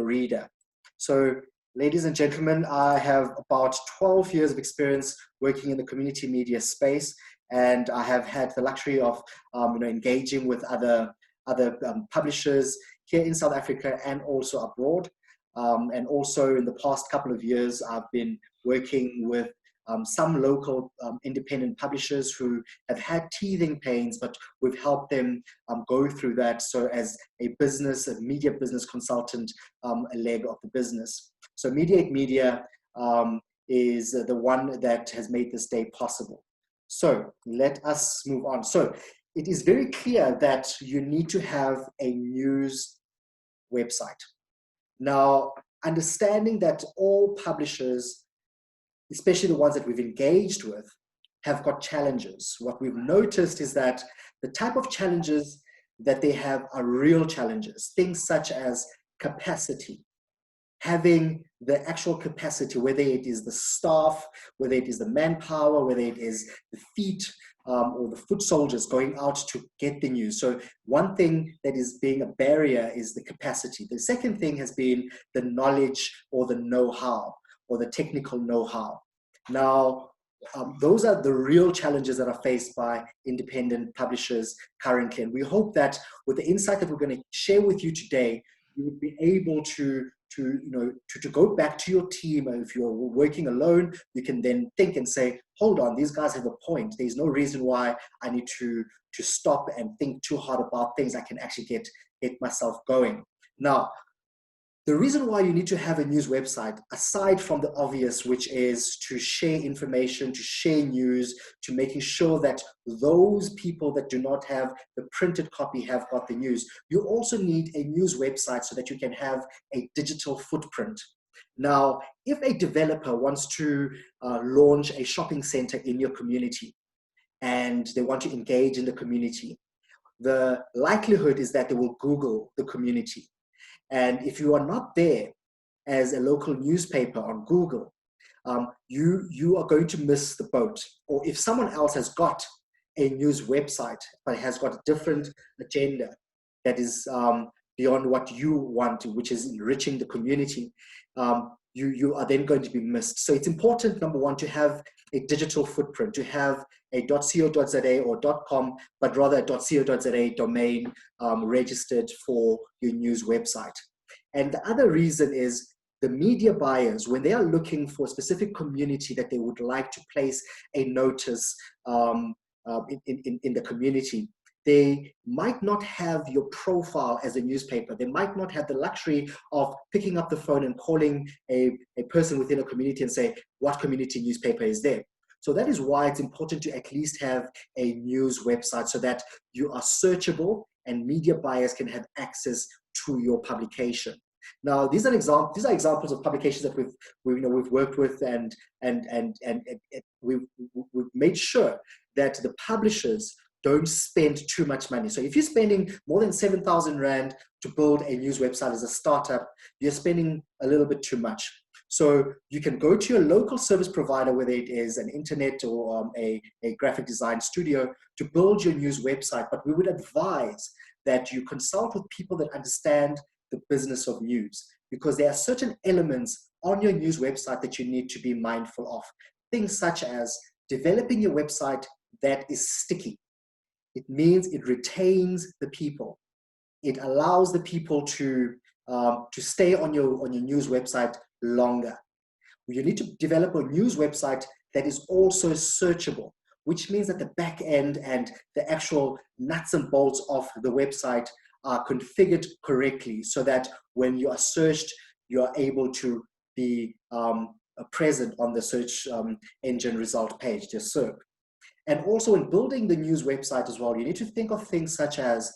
reader. So, ladies and gentlemen, I have about 12 years of experience working in the community media space, and I have had the luxury of engaging with other publishers here in South Africa and also abroad. And also in the past couple of years, I've been working with some local independent publishers who have had teething pains, but we've helped them go through that. So as a media business consultant, a leg of the business. So Mediate Media is the one that has made this day possible. So let us move on. So it is very clear that you need to have a news website. Now, understanding that all publishers, especially the ones that we've engaged with, have got challenges. What we've noticed is that the type of challenges that they have are real challenges. Things such as capacity, having the actual capacity, whether it is the staff, whether it is the manpower, whether it is the feet or the foot soldiers going out to get the news. So one thing that is being a barrier is the capacity. The second thing has been the knowledge or the know-how, or the technical know-how. Now, those are the real challenges that are faced by independent publishers currently. And we hope that with the insight that we're going to share with you today, you will be able to go back to your team. And if you're working alone, you can then think and say, hold on, these guys have a point. There's no reason why I need to stop and think too hard about things. I can actually get myself going. Now, the reason why you need to have a news website, aside from the obvious, which is to share information, to share news, to making sure that those people that do not have the printed copy have got the news, you also need a news website so that you can have a digital footprint. Now, if a developer wants to launch a shopping center in your community and they want to engage in the community, the likelihood is that they will Google the community. And if you are not there as a local newspaper on Google, you are going to miss the boat. Or if someone else has got a news website, but has got a different agenda that is beyond what you want to, which is enriching the community, you are then going to be missed. So it's important, number one, to have a digital footprint, to have a .co.za or .com, but rather a .co.za domain registered for your news website. And the other reason is the media buyers, when they are looking for a specific community that they would like to place a notice in the community, they might not have your profile as a newspaper. They might not have the luxury of picking up the phone and calling a person within a community and say, what community newspaper is there? So that is why it's important to at least have a news website so that you are searchable and media buyers can have access to your publication. Now, these are examples of publications that we've worked with, and we've made sure that the publishers don't spend too much money. So if you're spending more than 7,000 Rand to build a news website as a startup, you're spending a little bit too much. So you can go to your local service provider, whether it is an internet or a graphic design studio, to build your news website. But we would advise that you consult with people that understand the business of news, because there are certain elements on your news website that you need to be mindful of. Things such as developing your website that is sticky. It means it retains the people. It allows the people to stay on your news website longer. You need to develop a news website that is also searchable, which means that the back end and the actual nuts and bolts of the website are configured correctly, so that when you are searched, you are able to be present on the search engine result page, the SERP. And also in building the news website as well, you need to think of things such as,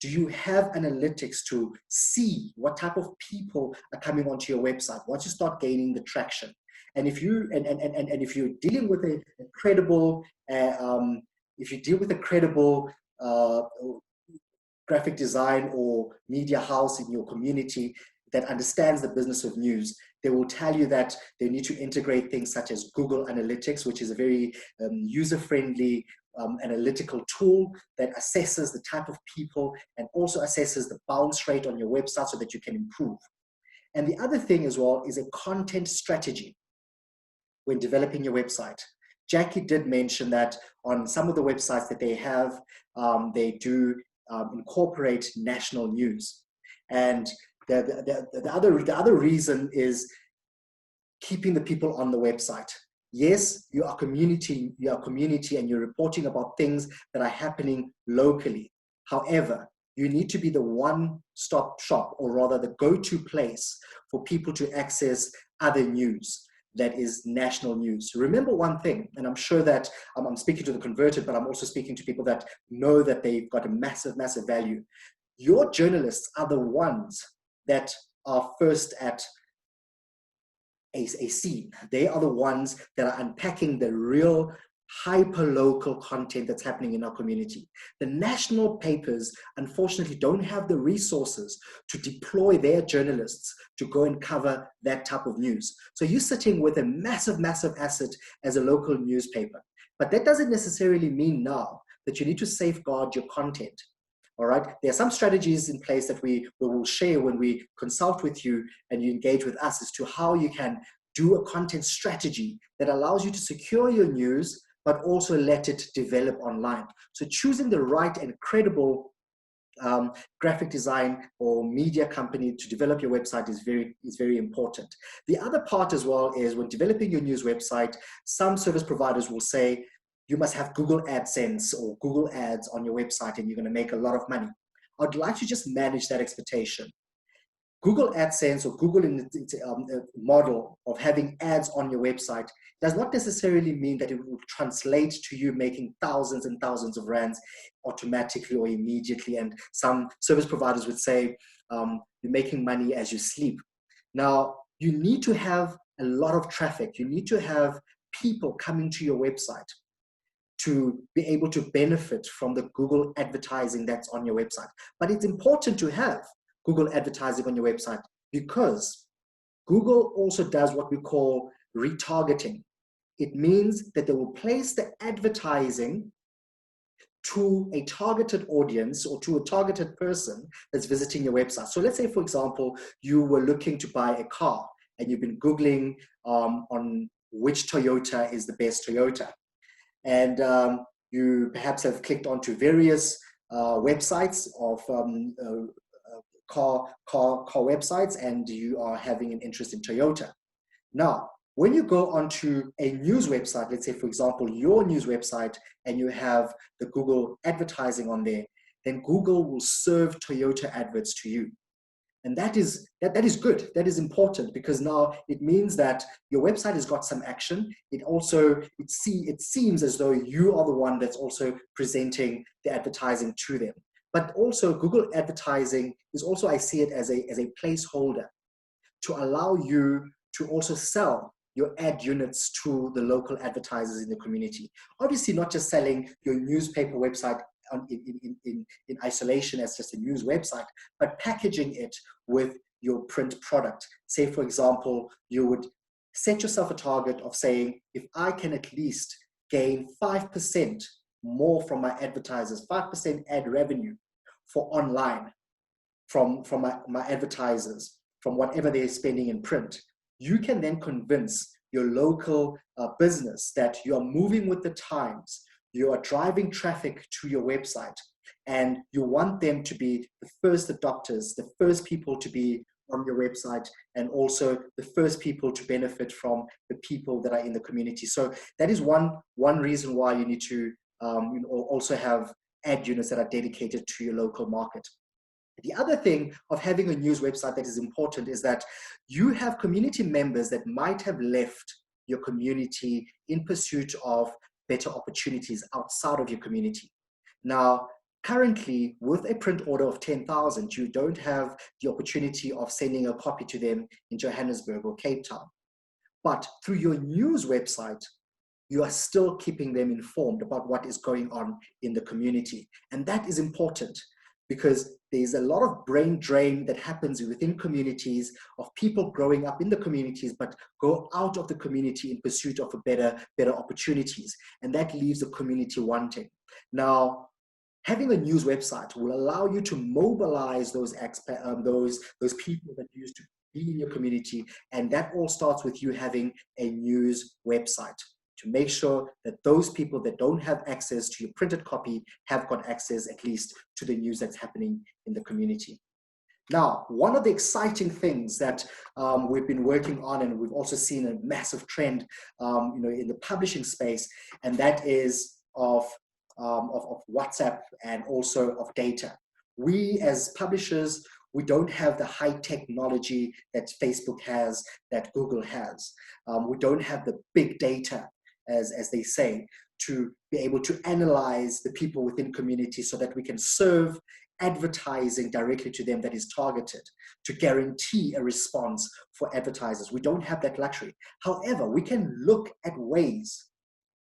do you have analytics to see what type of people are coming onto your website once you start gaining the traction? And if you if you're dealing with a credible, graphic design or media house in your community that understands the business of news, they will tell you that they need to integrate things such as Google Analytics, which is a very user-friendly analytical tool that assesses the type of people and also assesses the bounce rate on your website so that you can improve. And the other thing as well is a content strategy when developing your website. JACQUI did mention that on some of the websites that they have, they do incorporate national news. And the other reason is keeping the people on the website. Yes, you are community and you're reporting about things that are happening locally. However, you need to be the one-stop shop, or rather the go-to place for people to access other news that is national news. Remember one thing, and I'm sure that I'm speaking to the converted, but I'm also speaking to people that know that they've got a massive, massive value. Your journalists are the ones that are first at a scene. They are the ones that are unpacking the real hyper-local content that's happening in our community. The national papers, unfortunately, don't have the resources to deploy their journalists to go and cover that type of news. So you're sitting with a massive, massive asset as a local newspaper. But that doesn't necessarily mean now that you need to safeguard your content. All right, there are some strategies in place that we will share when we consult with you and you engage with us as to how you can do a content strategy that allows you to secure your news, but also let it develop online. So choosing the right and credible graphic design or media company to develop your website is very important. The other part as well is when developing your news website, some service providers will say, you must have Google AdSense or Google Ads on your website and you're going to make a lot of money. I'd like to just manage that expectation. Google AdSense or Google in its model of having ads on your website does not necessarily mean that it will translate to you making thousands and thousands of rands automatically or immediately. And some service providers would say you're making money as you sleep. Now, you need to have a lot of traffic. You need to have people coming to your website to be able to benefit from the Google advertising that's on your website. But it's important to have Google advertising on your website because Google also does what we call retargeting. It means that they will place the advertising to a targeted audience or to a targeted person that's visiting your website. So let's say, for example, you were looking to buy a car and you've been Googling on which Toyota is the best Toyota. And you perhaps have clicked onto various websites of car websites, and you are having an interest in Toyota. Now, when you go onto a news website, let's say, for example, your news website, and you have the Google advertising on there, then Google will serve Toyota adverts to you. And that is good. That is important because now it means that your website has got some action. It also, it seems as though you are the one that's also presenting the advertising to them. But also Google advertising is also, I see it as a placeholder to allow you to also sell your ad units to the local advertisers in the community. Obviously not just selling your newspaper website in isolation as just a news website, but packaging it with your print product. Say, for example, you would set yourself a target of saying, if I can at least gain 5% more from my advertisers, 5% ad revenue for online from my advertisers, from whatever they're spending in print, you can then convince your local business that you are moving with the times, you are driving traffic to your website, and you want them to be the first adopters, the first people to be on your website, and also the first people to benefit from the people that are in the community. So that is one reason why you need to also have ad units that are dedicated to your local market. The other thing of having a news website that is important is that you have community members that might have left your community in pursuit of better opportunities outside of your community. Now, currently, with a print order of 10,000, you don't have the opportunity of sending a copy to them in Johannesburg or Cape Town. But through your news website, you are still keeping them informed about what is going on in the community. And that is important because there's a lot of brain drain that happens within communities of people growing up in the communities, but go out of the community in pursuit of a better opportunities. And that leaves the community wanting. Now, having a news website will allow you to mobilize those people that used to be in your community. And that all starts with you having a news website to make sure that those people that don't have access to your printed copy have got access at least to the news that's happening in the community. Now, one of the exciting things that we've been working on, and we've also seen a massive trend in the publishing space, and that is of WhatsApp and also of data. We as publishers, we don't have the high technology that Facebook has, that Google has. We don't have the big data, as they say, to be able to analyze the people within community so that we can serve advertising directly to them that is targeted to guarantee a response for advertisers. We don't have that luxury. However, we can look at ways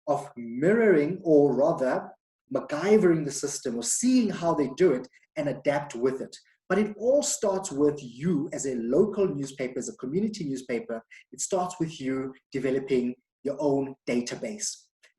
of mirroring, or rather MacGyvering the system, or seeing how they do it and adapt with it. But it all starts with you as a local newspaper, as a community newspaper. It starts with you developing your own database.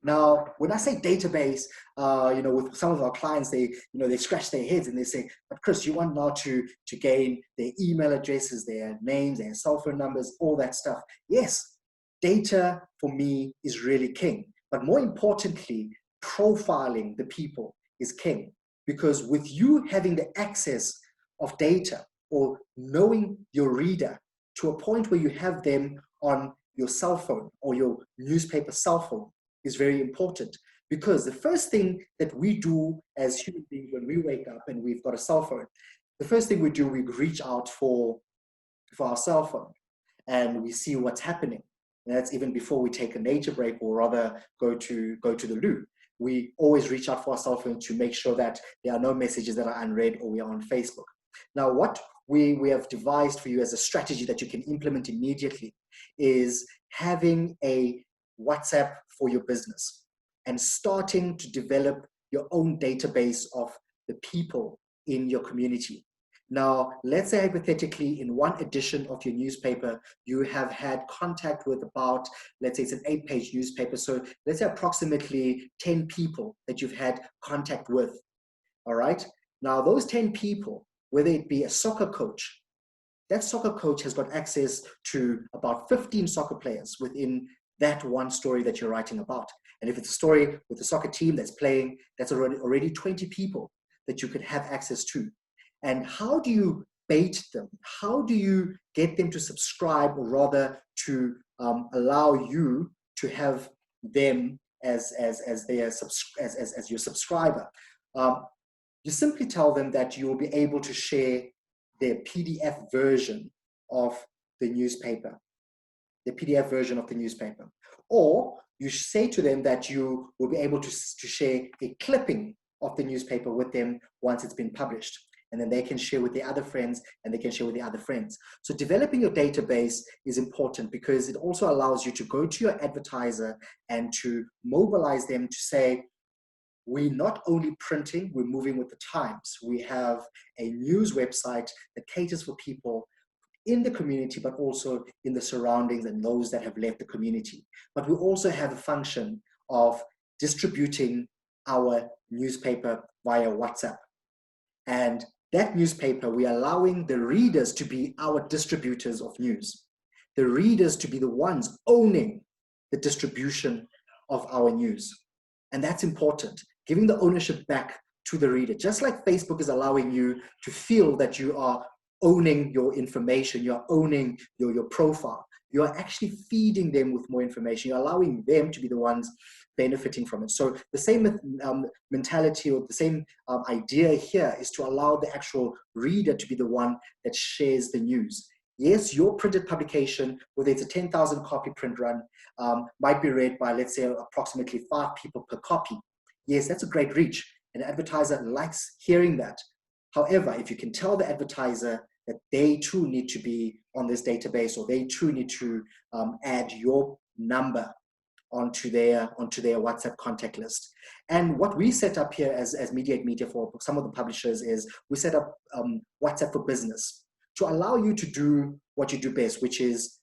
Now, when I say database, with some of our clients, they scratch their heads and they say, but Chris, you want now to gain their email addresses, their names, their cell phone numbers, all that stuff. Yes, data for me is really king. But more importantly, profiling the people is king. Because with you having the access of data, or knowing your reader to a point where you have them on your cell phone or your newspaper cell phone, is very important. Because the first thing that we do as human beings when we wake up and we've got a cell phone, the first thing we do, we reach out for our cell phone and we see what's happening. And that's even before we take a nature break, or rather go to the loo. We always reach out for our cell phone to make sure that there are no messages that are unread or we are on Facebook. Now, what we have devised for you as a strategy that you can implement immediately is having a WhatsApp for your business and starting to develop your own database of the people in your community. Now, let's say hypothetically in one edition of your newspaper, you have had contact with about, let's say it's an 8-page newspaper. So let's say approximately 10 people that you've had contact with, all right? Now, those 10 people, whether it be a soccer coach, that soccer coach has got access to about 15 soccer players within that one story that you're writing about. And if it's a story with a soccer team that's playing, that's already 20 people that you could have access to. And how do you bait them? How do you get them to subscribe, or rather to allow you to have them as your subscriber? You simply tell them that you will be able to share their PDF version of the newspaper, or you say to them that you will be able to share a clipping of the newspaper with them once it's been published. And then they can share with the other friends, and they can share with the other friends. So developing your database is important because it also allows you to go to your advertiser and to mobilize them to say, we're not only printing, we're moving with the times. We have a news website that caters for people in the community, but also in the surroundings and those that have left the community. But we also have a function of distributing our newspaper via WhatsApp. And that newspaper, we're allowing the readers to be our distributors of news. The readers to be the ones owning the distribution of our news. And that's important, giving the ownership back to the reader. Just like Facebook is allowing you to feel that you are owning your information, you're owning your profile. You are actually feeding them with more information. You're allowing them to be the ones benefiting from it. So the same mentality or the same idea here is to allow the actual reader to be the one that shares the news. Yes, your printed publication, whether it's a 10,000 copy print run, might be read by, let's say, approximately 5 people per copy. Yes, that's a great reach. An advertiser likes hearing that. However, if you can tell the advertiser that they too need to be on this database, or they too need to add your number onto their WhatsApp contact list. And what we set up here as Mediate Media for some of the publishers is we set up WhatsApp for Business to allow you to do what you do best, which is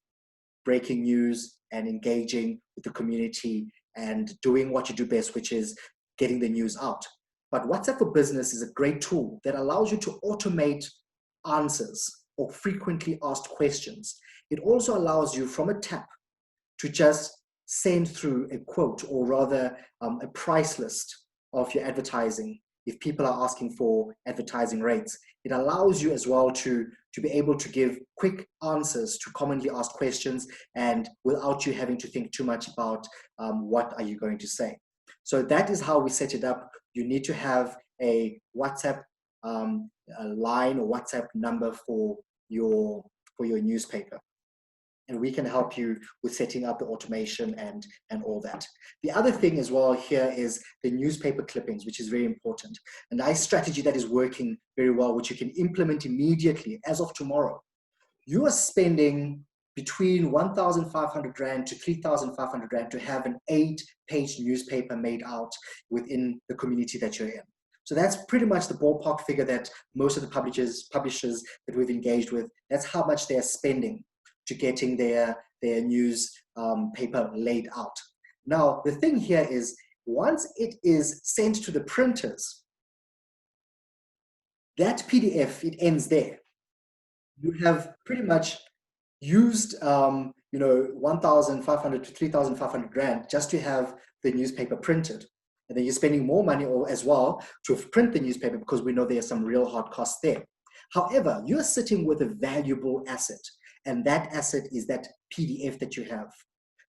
breaking news and engaging with the community and doing what you do best, which is getting the news out. But WhatsApp for Business is a great tool that allows you to automate answers or frequently asked questions. It also allows you from a tap to just send through a quote, or rather a price list of your advertising. If people are asking for advertising rates, it allows you as well to be able to give quick answers to commonly asked questions, and without you having to think too much about what are you going to say. So that is how we set it up. You need to have a WhatsApp a line or WhatsApp number for your newspaper. And we can help you with setting up the automation and all that. The other thing as well here is the newspaper clippings, which is very important. A nice strategy that is working very well, which you can implement immediately as of tomorrow. You are spending between 1,500 Rand to 3,500 Rand to have an 8-page newspaper made out within the community that you're in. So that's pretty much the ballpark figure that most of the publishers that we've engaged with, that's how much they're spending to getting their news paper laid out. Now, the thing here is, once it is sent to the printers, that PDF, it ends there. You have pretty much used 1,500 to 3,500 Rand just to have the newspaper printed. And then you're spending more money as well to print the newspaper, because we know there are some real hard costs there. However, you're sitting with a valuable asset, and that asset is that PDF that you have.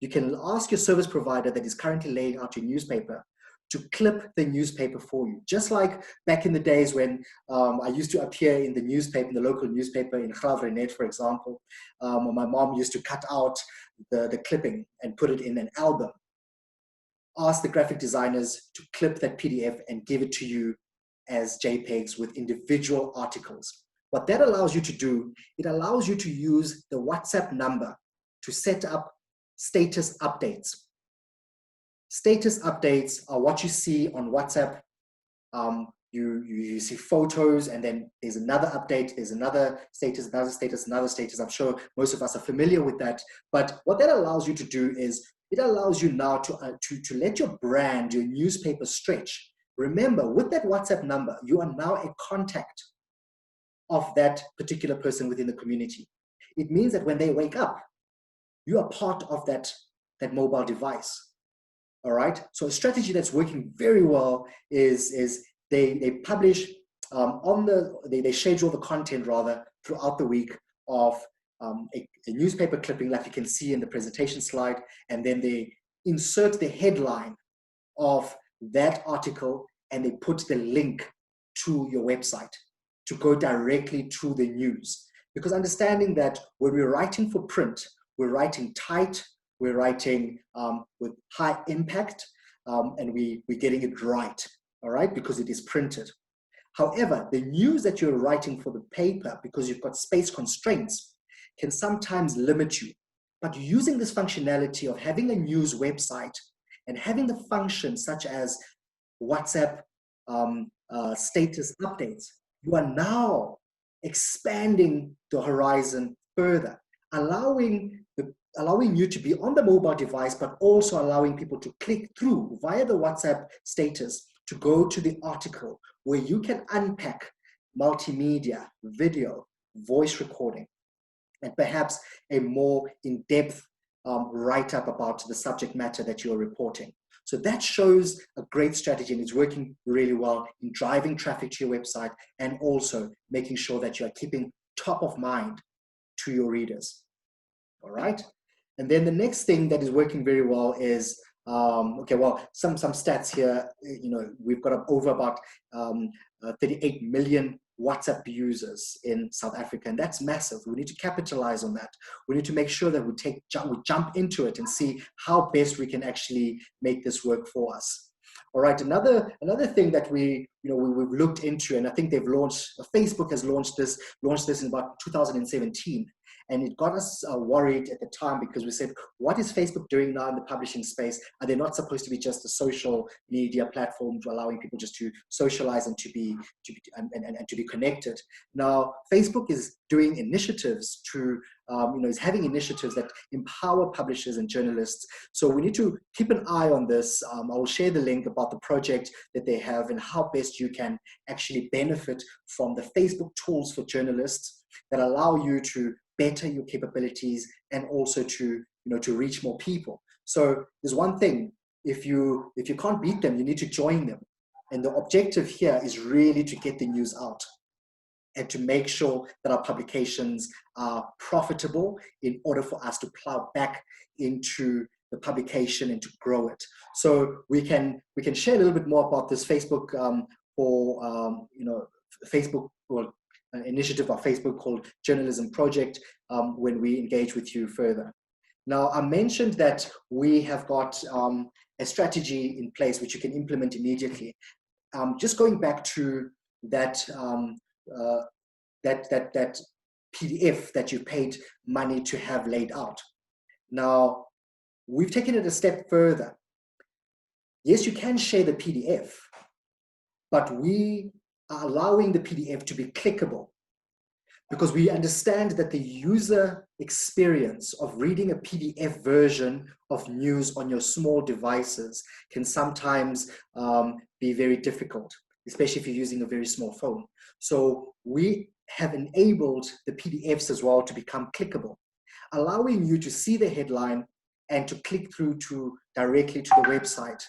You can ask your service provider that is currently laying out your newspaper to clip the newspaper for you. Just like back in the days when I used to appear in the newspaper, in the local newspaper in Graaff-Reinet, for example, my mom used to cut out the clipping and put it in an album. Ask the graphic designers to clip that PDF and give it to you as JPEGs with individual articles. What that allows you to do, it allows you to use the WhatsApp number to set up status updates. Status updates are what you see on WhatsApp. You see photos, and then there's another update, there's another status, another status, another status. I'm sure most of us are familiar with that. But what that allows you to do is, it allows you now to let your brand, your newspaper stretch. Remember, with that WhatsApp number, you are now a contact of that particular person within the community. It means that when they wake up, you are part of that mobile device. All right. So a strategy that's working very well is they publish they schedule the content rather throughout the week of a newspaper clipping, like you can see in the presentation slide, and then they insert the headline of that article, and they put the link to your website to go directly to the news. Because understanding that when we're writing for print, we're writing tight, we're writing with high impact, and we're getting it right. all right, because it is printed. However, the news that you're writing for the paper, because you've got space constraints, can sometimes limit you. But using this functionality of having a news website and having the functions such as WhatsApp status updates, you are now expanding the horizon further, allowing you to be on the mobile device, but also allowing people to click through via the WhatsApp status to go to the article where you can unpack multimedia, video, voice recording, and perhaps a more in-depth write-up about the subject matter that you're reporting. So that shows a great strategy, and it's working really well in driving traffic to your website and also making sure that you are keeping top of mind to your readers. All right. And then the next thing that is working very well is, okay, well, some stats here, you know, we've got over about 38 million WhatsApp users in South Africa, and that's massive. We need to capitalize on that. We need to make sure that we jump into it and see how best we can actually make this work for us. All right, another thing that we've looked into, and I think Facebook has launched this in about 2017. And it got us worried at the time, because we said, what is Facebook doing now in the publishing space? Are they not supposed to be just a social media platform to allowing people just to socialize and to be connected? Now, Facebook is doing initiatives is having initiatives that empower publishers and journalists. So we need to keep an eye on this. I will share the link about the project that they have and how best you can actually benefit from the Facebook tools for journalists that allow you to better your capabilities and also to reach more people. So there's one thing, if you can't beat them, you need to join them. And the objective here is really to get the news out and to make sure that our publications are profitable in order for us to plow back into the publication and to grow it. So we can share a little bit more about this Facebook Facebook, well, an initiative of Facebook called Journalism Project when we engage with you further. Now, I mentioned that we have got a strategy in place which you can implement immediately. Just going back to that PDF that you paid money to have laid out. Now, we've taken it a step further. Yes, you can share the PDF, but we are allowing the PDF to be clickable, because we understand that the user experience of reading a PDF version of news on your small devices can sometimes be very difficult, especially if you're using a very small phone. So we have enabled the PDFs as well to become clickable, allowing you to see the headline and to click through directly to the website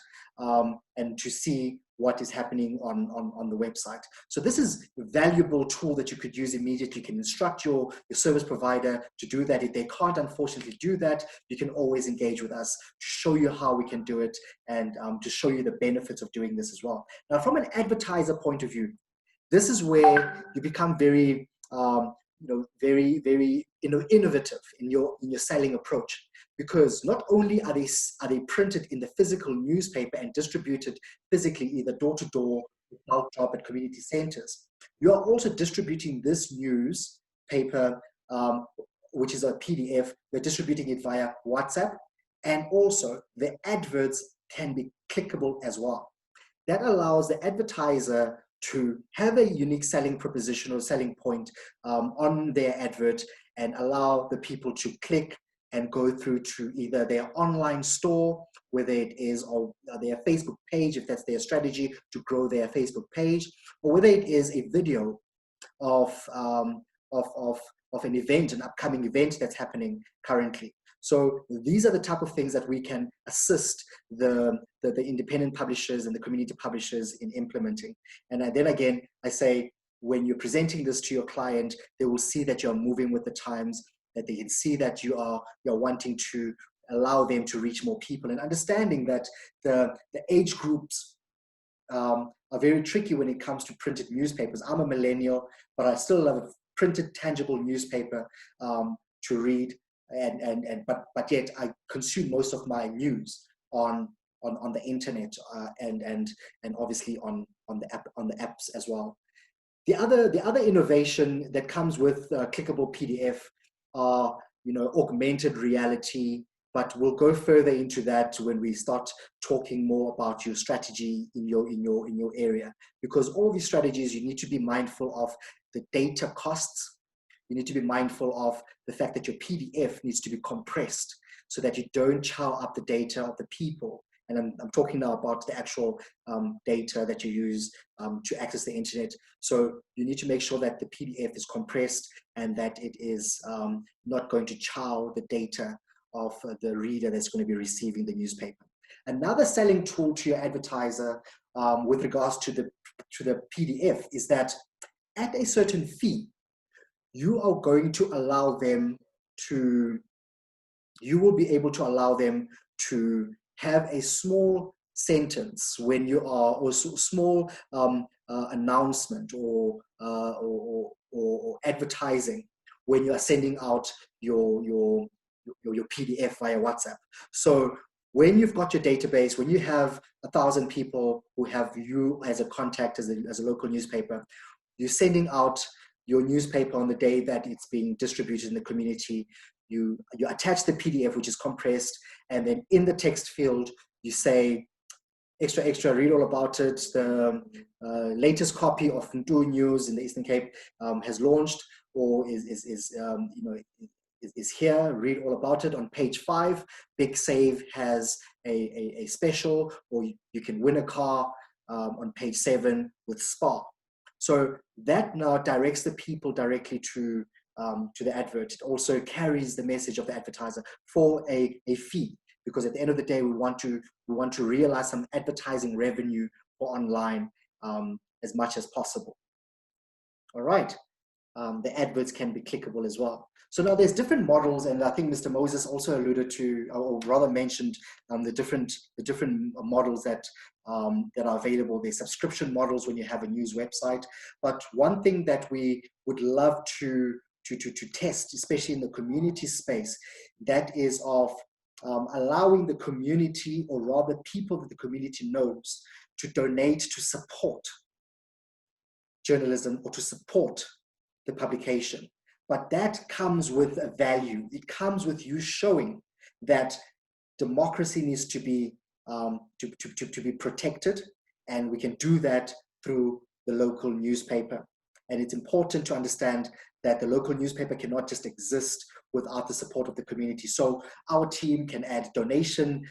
and to see what is happening on the website. So this is a valuable tool that you could use immediately. You can instruct your service provider to do that. If they can't, unfortunately, do that, you can always engage with us to show you how we can do it and to show you the benefits of doing this as well. Now, from an advertiser point of view, this is where you become very, very innovative in your selling approach. Because not only are they printed in the physical newspaper and distributed physically, either door-to-door, bulk drop at community centers, you are also distributing this newspaper, which is a PDF, you're distributing it via WhatsApp, and also the adverts can be clickable as well. That allows the advertiser to have a unique selling proposition or selling point on their advert and allow the people to click and go through to either their online store, whether it is or their Facebook page, if that's their strategy to grow their Facebook page, or whether it is a video of an event, an upcoming event that's happening currently. So these are the type of things that we can assist the independent publishers and the community publishers in implementing. And then again, I say, when you're presenting this to your client, they will see that you're moving with the times, that they can see that you're wanting to allow them to reach more people, and understanding that the age groups are very tricky when it comes to printed newspapers. I'm a millennial, but I still love a printed, tangible newspaper to read, but yet I consume most of my news on on the internet and obviously on the apps as well. The other innovation that comes with clickable PDF are, you know, augmented reality, but we'll go further into that when we start talking more about your strategy in your area, because all these strategies, you need to be mindful of the data costs. You need to be mindful of the fact that your PDF needs to be compressed so that you don't chow up the data of the people. And I'm talking now about the actual data that you use to access the internet. So you need to make sure that the PDF is compressed and that it is not going to chow the data of the reader that's going to be receiving the newspaper. Another selling tool to your advertiser with regards to the PDF is that at a certain fee, you are going to allow them to, you will be able to allow them to have a small sentence when you are, or small announcement or advertising when you are sending out your PDF via WhatsApp. So when you've got your database, when you have 1,000 people who have you as a contact, as a local newspaper, you're sending out your newspaper on the day that it's being distributed in the community. You attach the PDF, which is compressed, and then in the text field, you say, extra, read all about it. The latest copy of Mmutlane News in the Eastern Cape has launched, or is here. Read all about it. On page 5, Big Save has a special, or you can win a car on page 7 with Spa. So that now directs the people directly to the advert. It also carries the message of the advertiser for a fee, because at the end of the day, we want to realize some advertising revenue for online as much as possible. All right. The adverts can be clickable as well. So now there's different models, and I think Mr. Moses also alluded to, or rather mentioned, the different models that are available. There's subscription models when you have a news website. But one thing that we would love to test, especially in the community space, that is of allowing the community, or rather people that the community knows, to donate to support journalism or to support the publication. But that comes with a value. It comes with you showing that democracy needs to be protected, and we can do that through the local newspaper. And it's important to understand that the local newspaper cannot just exist without the support of the community. So our team can add donation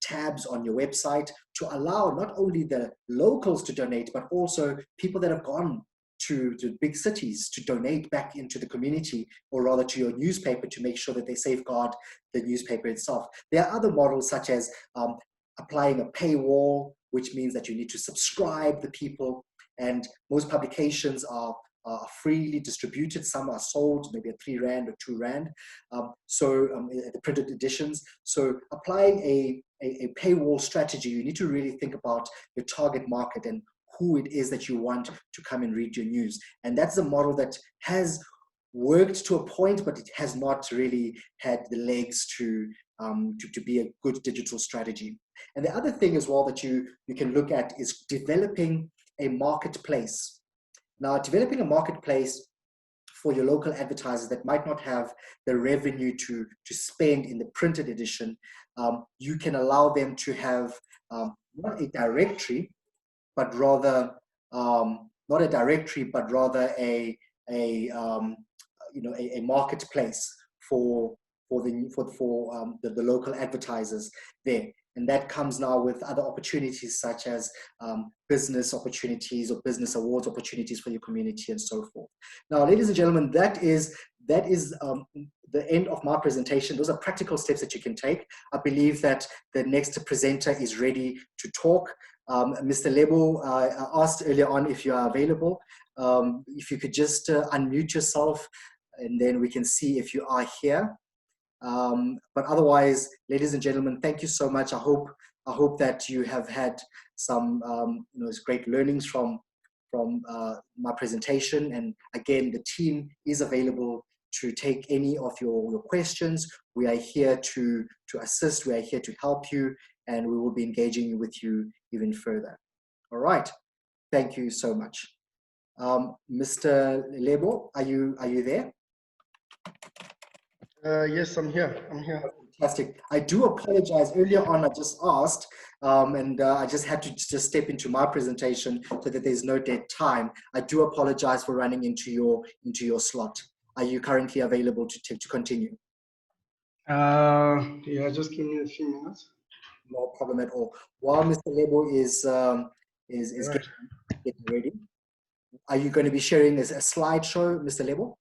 tabs on your website to allow not only the locals to donate, but also people that have gone to big cities to donate back into the community, or rather to your newspaper, to make sure that they safeguard the newspaper itself. There are other models, such as applying a paywall, which means that you need to subscribe the people, and most publications are freely distributed. Some are sold maybe at 3 Rand or 2 Rand, the printed editions. So applying a paywall strategy, you need to really think about your target market and who it is that you want to come and read your news. And that's a model that has worked to a point, but it has not really had the legs to be a good digital strategy. And the other thing as well that you can look at is developing a marketplace. Now, developing a marketplace for your local advertisers that might not have the revenue to spend in the printed edition, you can allow them to have not a directory, but rather not a directory, but rather a marketplace for the local advertisers there. And that comes now with other opportunities, such as business opportunities or business awards opportunities for your community and so forth. Now, ladies and gentlemen, that is the end of my presentation. Those are practical steps that you can take. I believe that the next presenter is ready to talk. Mr. Lebo, I asked earlier on if you are available. If you could just unmute yourself, and then we can see if you are here. But otherwise, ladies and gentlemen, thank you so much. I hope that you have had some great learnings from my presentation. And again, the team is available to take any of your questions. We are here to assist. We are here to help you. and we will be engaging with you even further. All right. Thank you so much. Mr. Lebo, are you there? Yes, I'm here. I'm here. Fantastic. I do apologize. Earlier on, I just asked, and I just had to just step into my presentation so that there's no dead time. I do apologize for running into your slot. Are you currently available to continue? Yeah, just give me a few minutes. No problem at all. While Mr. Lebo is Right. getting ready, are you going to be sharing a slideshow, Mr. Lebo?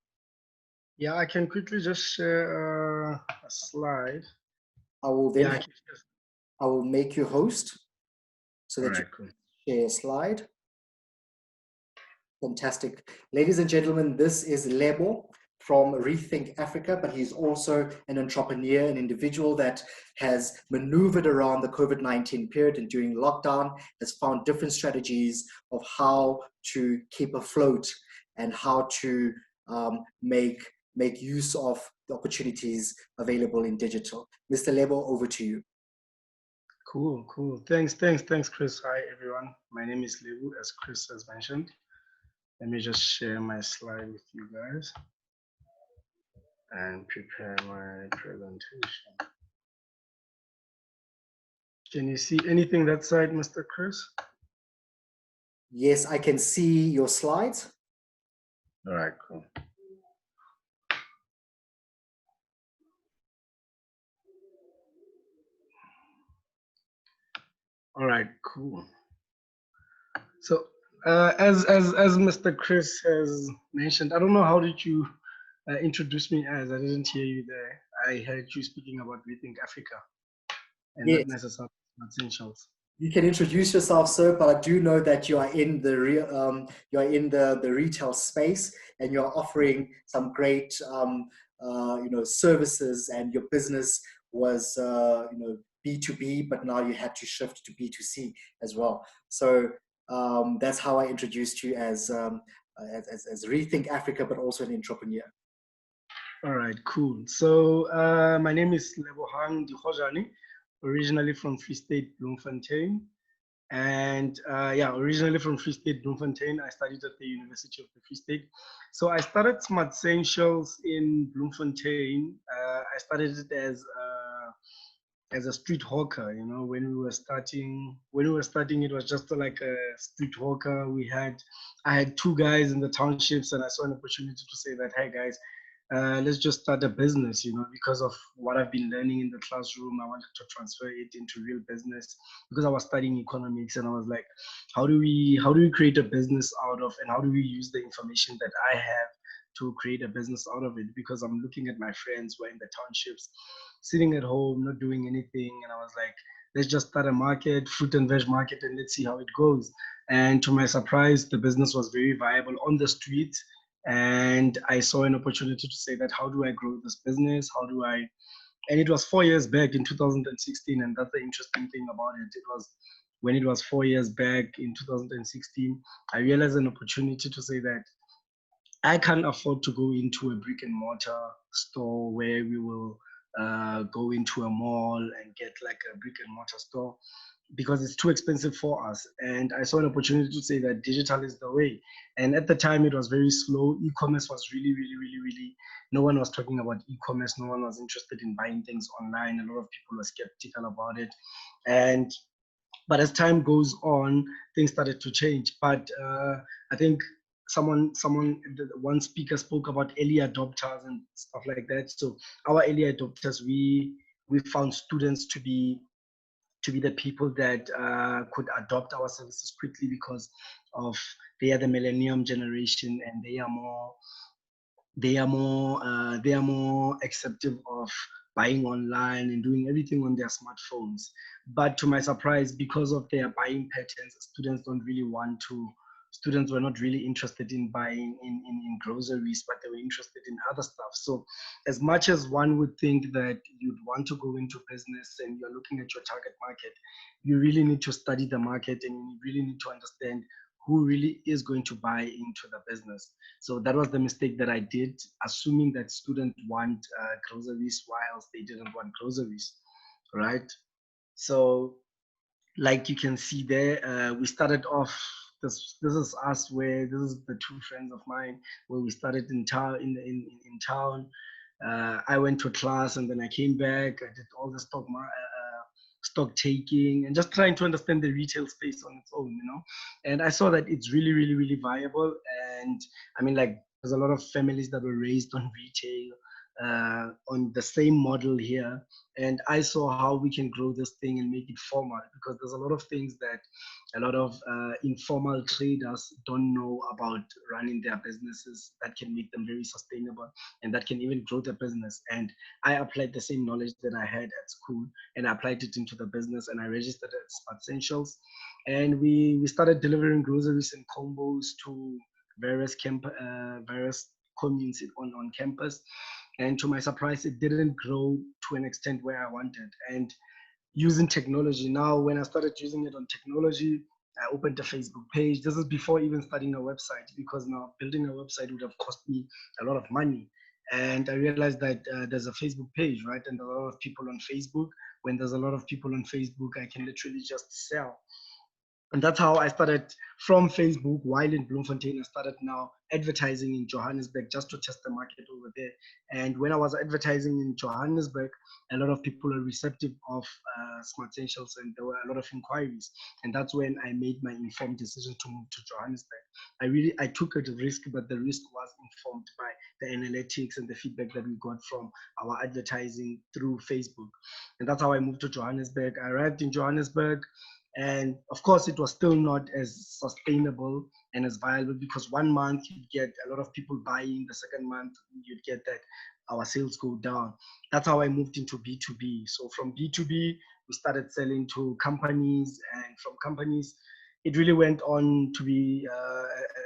Yeah, I can quickly just share a slide. I will then Yeah, I will make you host so that all you right, cool. share a slide. Fantastic. Ladies and gentlemen, this is Lebo from Rethink Africa, but he's also an entrepreneur, an individual that has maneuvered around the COVID-19 period, and during lockdown has found different strategies of how to keep afloat and how to make use of the opportunities available in digital. Mr. Lebo, over to you. Cool. Thanks, Chris. Hi, everyone. My name is Lebu, as Chris has mentioned. Let me just share my slide with you guys and prepare my presentation. Can you see anything that side, Mr. Chris? Yes, I can see your slides. All right, cool. All right, cool. So as Mr. Chris has mentioned, I don't know, how did you introduce me as? I didn't hear you there. I heard you speaking about Rethink Africa and Yes. not necessarily essentials. You can introduce yourself, sir, but I do know that you are in the the retail space, and you're offering some great services, and your business was B2B, but now you had to shift to B2C as well. So that's how I introduced you as Rethink Africa, but also an entrepreneur. All right, cool. So my name is Lebohang Dikgojane, originally from Free State, Bloemfontein. And yeah, originally from Free State, Bloemfontein. I studied at the University of the Free State. So I started Smart Essentials in Bloemfontein. I started it as a street hawker. You know, when we were starting, it was just like a street hawker. I had two guys in the townships, and I saw an opportunity to say that, hey guys, let's just start a business, you know, because of what I've been learning in the classroom. I wanted to transfer it into real business because I was studying economics, and I was like, how do we create a business out of, and how do we use the information that I have to create a business out of it? Because I'm looking at my friends who are in the townships, sitting at home, not doing anything. And I was like, let's just start a market, fruit and veg market, and let's see how it goes. And to my surprise, the business was very viable on the streets. And I saw an opportunity to say that, how do I grow this business? And it was 4 years back in 2016. And that's the interesting thing about it. It was when it was 4 years back in 2016, I realized an opportunity to say that I can't afford to go into a brick and mortar store where we will go into a mall and get like a brick and mortar store, because it's too expensive for us. And I saw an opportunity to say that digital is the way. And at the time, it was very slow. E-commerce was really, no one was talking about e-commerce. No one was interested in buying things online. A lot of people were skeptical about it. But as time goes on, things started to change. But I think one speaker spoke about early adopters and stuff like that. So our early adopters, we found students to be the people that could adopt our services quickly, because of they are the millennium generation, and they are more accepting of buying online and doing everything on their smartphones. But to my surprise, because of their buying patterns, students were not really interested in buying in groceries, but they were interested in other stuff. So as much as one would think that you'd want to go into business and you're looking at your target market, you really need to study the market, and you really need to understand who really is going to buy into the business. So that was the mistake that I did, assuming that students want groceries whilst they didn't want groceries, right? So like you can see there, we started off, this is us, where this is the two friends of mine, where we started in town, in town. I went to class and then I came back. I did all the stock taking and just trying to understand the retail space on its own, you know. And I saw that it's really, really, really viable. And I mean, like, there's a lot of families that were raised on retail, on the same model here. And I saw how we can grow this thing and make it formal, because there's a lot of things that a lot of informal traders don't know about running their businesses that can make them very sustainable and that can even grow their business. And I applied the same knowledge that I had at school and I applied it into the business, and I registered at Smart Essentials. And we started delivering groceries and combos to various various communes on campus. And to my surprise, it didn't grow to an extent where I wanted. And using technology now, when I started using it on technology, I opened a Facebook page. This is before even starting a website, because now building a website would have cost me a lot of money. And I realized that there's a Facebook page, right? And there are a lot of people on Facebook. When there's a lot of people on Facebook, I can literally just sell. And that's how I started from Facebook. While in Bloemfontein, I started now advertising in Johannesburg just to test the market over there. And when I was advertising in Johannesburg, a lot of people are receptive of Smart Essentials, and there were a lot of inquiries. And that's when I made my informed decision to move to Johannesburg. I took a risk, but the risk was informed by the analytics and the feedback that we got from our advertising through Facebook. And that's how I moved to Johannesburg. I arrived in Johannesburg. And of course, it was still not as sustainable and as viable, because 1 month you'd get a lot of people buying, the second month you'd get that our sales go down. That's how I moved into B2B. So from B2B, we started selling to companies, and from companies, it really went on to be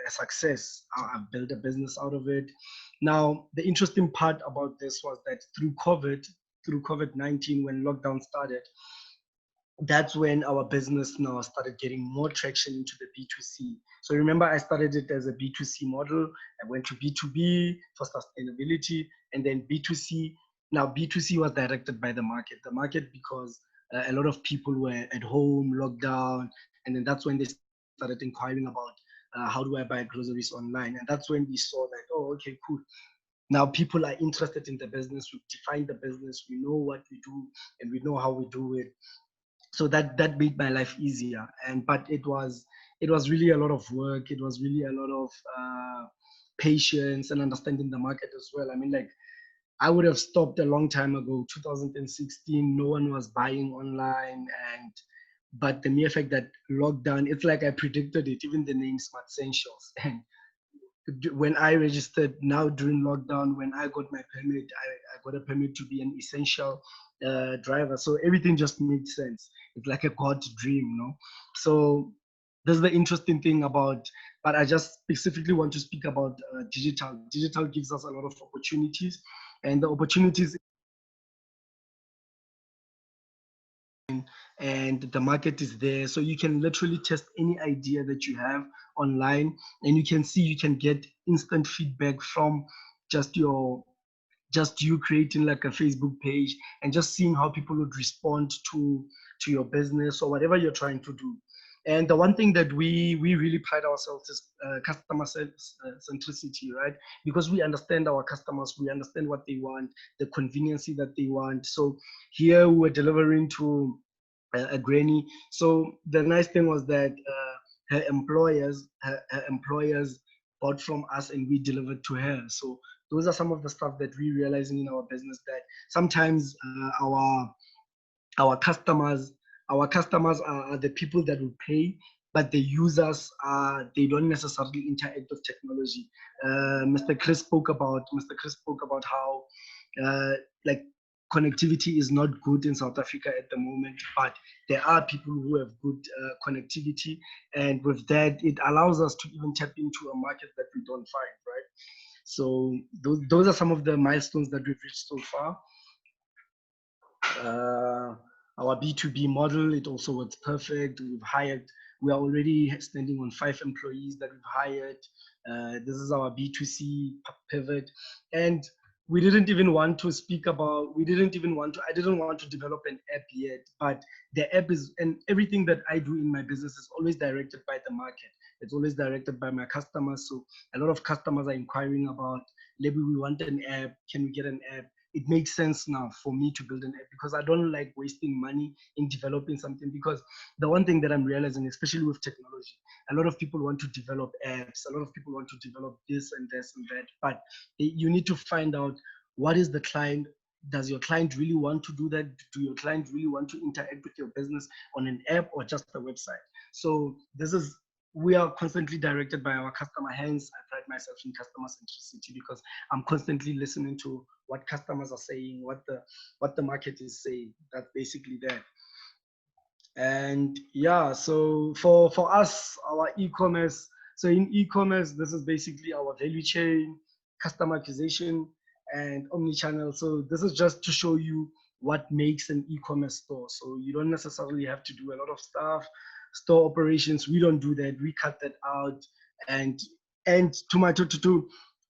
a success. I built a business out of it. Now, the interesting part about this was that through COVID-19, when lockdown started, that's when our business now started getting more traction into the B2C. So remember, I started it as a B2C model. I went to B2B for sustainability, and then B2C. Now B2C was directed by the market. The market, because a lot of people were at home, locked down, and then that's when they started inquiring about how do I buy groceries online. And that's when we saw that, oh, okay, cool. Now people are interested in the business. We've defined the business. We know what we do, and we know how we do it. So that made my life easier. But it was really a lot of work. It was really a lot of patience and understanding the market as well. I mean, like, I would have stopped a long time ago. 2016, no one was buying online, but the mere fact that lockdown, it's like I predicted it. Even the name Smart Essentials. And when I registered now during lockdown, when I got my permit, I got a permit to be an essential driver. So everything just made sense. It's like a God's dream, you know? So this is the interesting thing about, but I just specifically want to speak about digital. Digital gives us a lot of opportunities, and the opportunities, and the market is there. So you can literally test any idea that you have online, and you can see, you can get instant feedback from just you creating like a Facebook page and just seeing how people would respond to your business or whatever you're trying to do. And the one thing that we really pride ourselves is customer centricity, right? Because we understand our customers, we understand what they want, the conveniency that they want. So here we were delivering to a granny. So the nice thing was that her employers bought from us and we delivered to her. So those are some of the stuff that we realizing in our business, that sometimes our customers are the people that will pay, but the users they don't necessarily interact with technology. Mr. Chris spoke about how like connectivity is not good in South Africa at the moment, but there are people who have good connectivity, and with that, it allows us to even tap into a market that we don't find, right? So those are some of the milestones that we've reached so far. Our B2B model, it also works perfect. We are already standing on 5 employees that we've hired. This is our B2C pivot. And we didn't even want to speak about, I didn't want to develop an app yet, but the app is, and everything that I do in my business is always directed by the market. It's always directed by my customers. So a lot of customers are inquiring about, maybe we want an app, can we get an app? It makes sense now for me to build an app because I don't like wasting money in developing something, because the one thing that I'm realizing, especially with technology, a lot of people want to develop apps, a lot of people want to develop this and this and that, but you need to find out what is the client. Does your client really want to do that? Do your client really want to interact with your business on an app or just a website? So we are constantly directed by our customer. Hence, I pride myself in customer centricity because I'm constantly listening to what customers are saying, what the market is saying. That's basically that. And yeah, so for us, our e-commerce, so in e-commerce, this is basically our value chain, customer acquisition, and omni-channel. So this is just to show you what makes an e-commerce store. So you don't necessarily have to do a lot of stuff. Store operations, we don't do that. We cut that out. And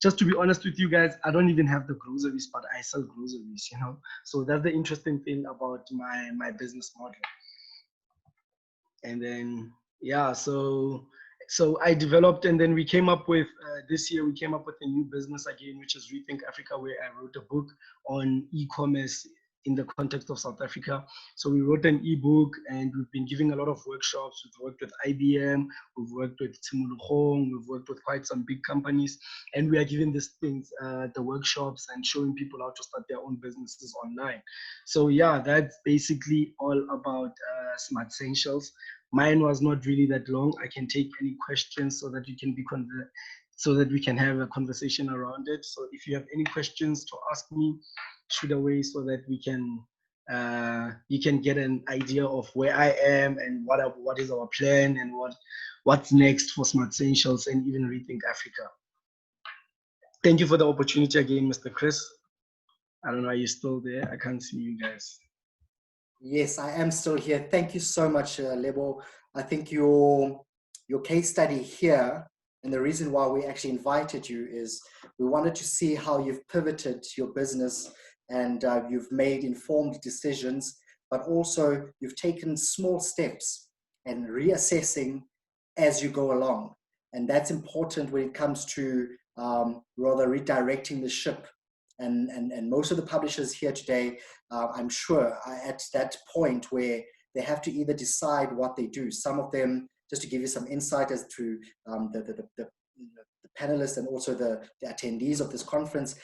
just to be honest with you guys, I don't even have the groceries, but I sell groceries, you know. So that's the interesting thing about my business model. And then yeah, so I developed, and then we came up with this year we came up with a new business again, which is Rethink Africa, where I wrote a book on e-commerce in the context of South Africa. So we wrote an ebook, and we've been giving a lot of workshops. We've worked with IBM, we've worked with Mmutlane, we've worked with quite some big companies, and we are giving these things, the workshops, and showing people how to start their own businesses online. So yeah, that's basically all about Smart Essentials. Mine was not really that long. I can take any questions so that you can so that we can have a conversation around it. So if you have any questions to ask me, shoot away so that we can you can get an idea of where I am and what is our plan and what's next for Smart Essentials and even Rethink Africa. Thank you for the opportunity again, Mr. Chris. I don't know, are you still there? I can't see you guys. Yes, I am still here. Thank you so much, Lebo. I think your case study here, and the reason why we actually invited you is we wanted to see how you've pivoted your business and you've made informed decisions, but also you've taken small steps and reassessing as you go along. And that's important when it comes to rather redirecting the ship. And most of the publishers here today, I'm sure, are at that point where they have to either decide what they do. Some of them, just to give you some insight as to the panelists and also the attendees of this conference,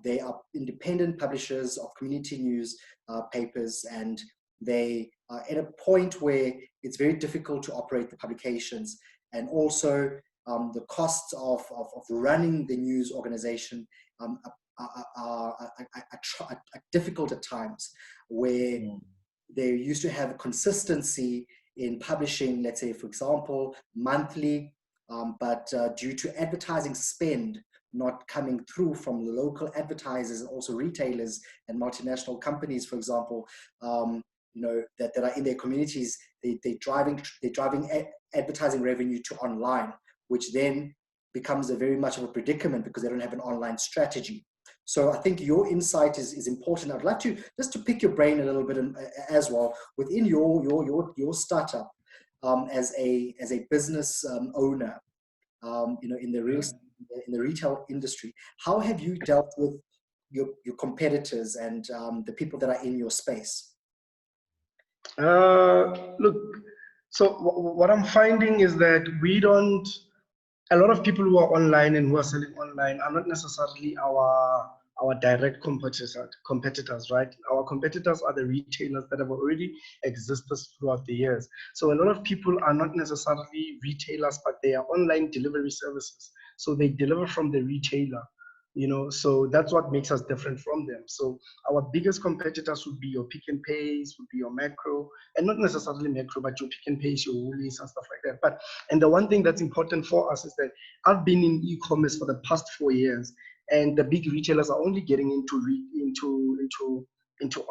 they are independent publishers of community news papers, and they are at a point where it's very difficult to operate the publications. And also the costs of running the news organization are difficult at times, where they used to have consistency in publishing, let's say, for example, monthly, but due to advertising spend not coming through from the local advertisers and also retailers and multinational companies, for example, you know, that are in their communities, they're driving advertising revenue to online, which then becomes a very much of a predicament because they don't have an online strategy. So I think your insight is important. I'd like to just to pick your brain a little bit as well within your startup as a business owner, you know, in the retail industry. How have you dealt with your competitors and the people that are in your space? Look, so what I'm finding is that a lot of people who are online and who are selling online are not necessarily our direct competitors, right? Our competitors are the retailers that have already existed throughout the years. So a lot of people are not necessarily retailers, but they are online delivery services. So they deliver from the retailer, you know, so that's what makes us different from them. So our biggest competitors would be your Pick n Pays, would be your Macro, and not necessarily Macro, but your Pick n Pays, your Woolies and stuff like that. And the one thing that's important for us is that I've been in e-commerce for the past 4 years, and the big retailers are only getting into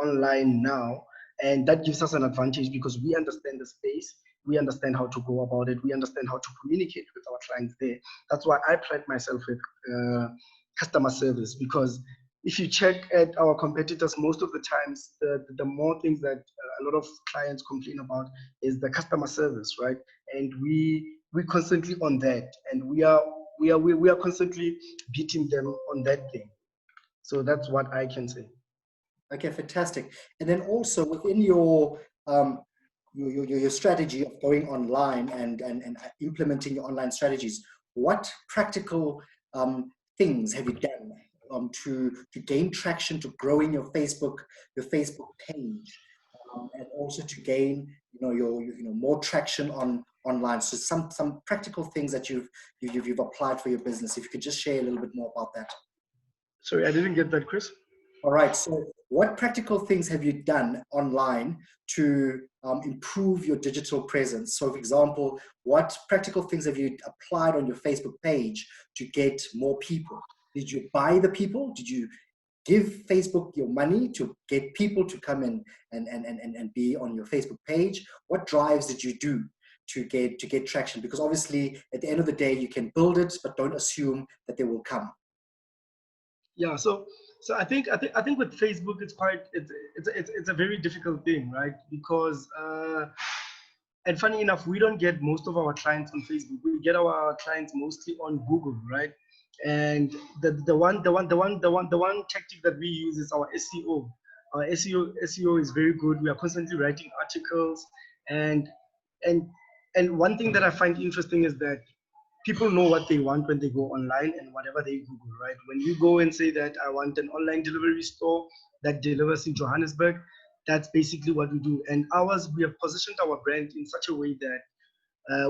online now, and that gives us an advantage because we understand the space, we understand how to go about it, we understand how to communicate with our clients there. That's why I pride myself with customer service, because if you check at our competitors, most of the times, the more things that a lot of clients complain about is the customer service, right? And we're constantly on that, and we are constantly beating them on that thing. So that's what I can say. Okay, fantastic. And then also within your strategy of going online and implementing your online strategies, what practical things have you done to gain traction, to growing your Facebook page, and also to gain more traction online? So some practical things that you've applied for your business. If you could just share a little bit more about that. Sorry, I didn't get that, Chris. All right. So what practical things have you done online to improve your digital presence? So for example, what practical things have you applied on your Facebook page to get more people? Did you buy the people? Did you give Facebook your money to get people to come in and be on your Facebook page? What drives did you do to get traction? Because obviously at the end of the day, you can build it, but don't assume that they will come. Yeah, so I think with Facebook, it's a very difficult thing, right? Because and funny enough, we don't get most of our clients on Facebook. We get our clients mostly on Google, right? And the one tactic that we use is our SEO. Our SEO is very good. We are constantly writing articles, and one thing that I find interesting is that people know what they want when they go online and whatever they Google, right? When you go and say that I want an online delivery store that delivers in Johannesburg, that's basically what we do. And ours, we have positioned our brand in such a way that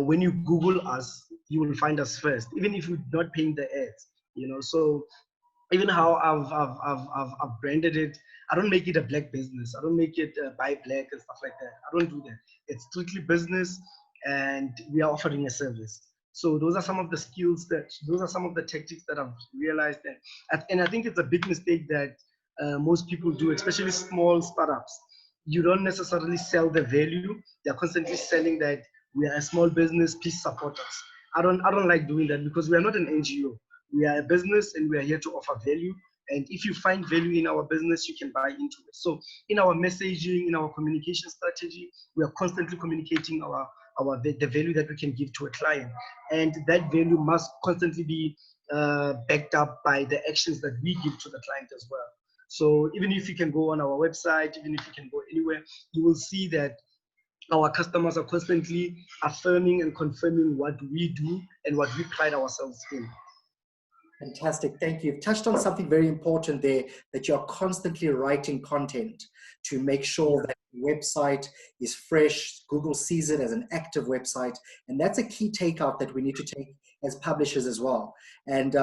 when you Google us, you will find us first, even if you're not paying the ads, So even how I've branded it, I don't make it a black business. I don't make it buy black and stuff like that. I don't do that. It's strictly business, and we are offering a service. So those are some of the those are some of the tactics that I've realized. And I think it's a big mistake that most people do, especially small startups. You don't necessarily sell the value. They're constantly selling that we are a small business, please support us. I don't like doing that, because we are not an NGO. We are a business, and we are here to offer value. And if you find value in our business, you can buy into it. So in our messaging, in our communication strategy, we are constantly communicating the value that we can give to a client. And that value must constantly be backed up by the actions that we give to the client as well. So even if you can go on our website, even if you can go anywhere, you will see that our customers are constantly affirming and confirming what we do and what we pride ourselves in. Fantastic, thank you. You've touched on something very important there, that you're constantly writing content to make sure that the website is fresh. Google sees it as an active website, and that's a key takeout that we need to take as publishers as well. And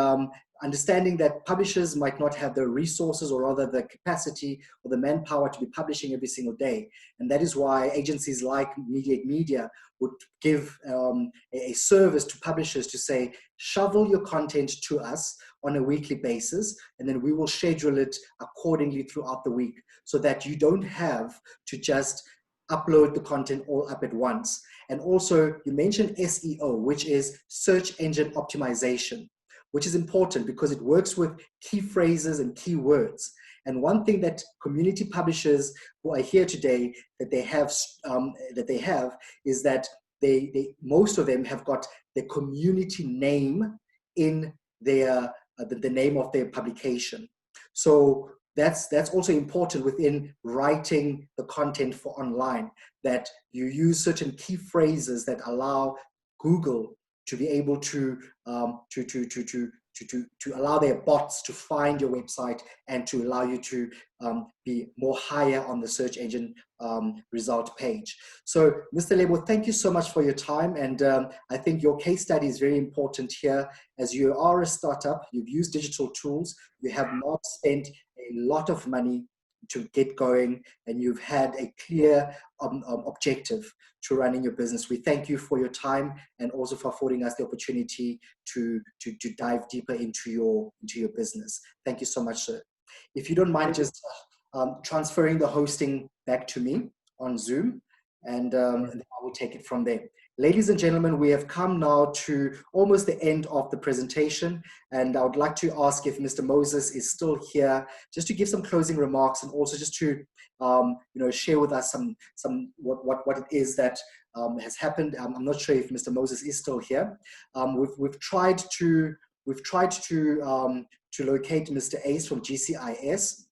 understanding that publishers might not have the resources, or rather the capacity or the manpower, to be publishing every single day. And that is why agencies like Mediate Media would give a service to publishers to say, shovel your content to us on a weekly basis, and then we will schedule it accordingly throughout the week, so that you don't have to just upload the content all up at once. And also, you mentioned SEO, which is search engine optimization, which is important because it works with key phrases and keywords. And one thing that community publishers who are here today that they have is that most of them have got the community name in their the name of their publication. So that's also important within writing the content for online, that you use certain key phrases that allow Google to be able to allow their bots to find your website and to allow you to be more higher on the search engine result page. So, Mr. Lebo, thank you so much for your time. And I think your case study is very important here. As you are a startup, you've used digital tools, you have not spent a lot of money to get going, and you've had a clear objective to running your business. We thank you for your time, and also for affording us the opportunity to dive deeper into your business. Thank you so much, sir. If you don't mind just transferring the hosting back to me on Zoom, and I will take it from there. Ladies and gentlemen, we have come now to almost the end of the presentation, and I would like to ask if Mr. Moses is still here, just to give some closing remarks, and also just to share with us some what it is that has happened. I'm not sure if Mr. Moses is still here. We've tried to locate Mr. Ace from GCIS.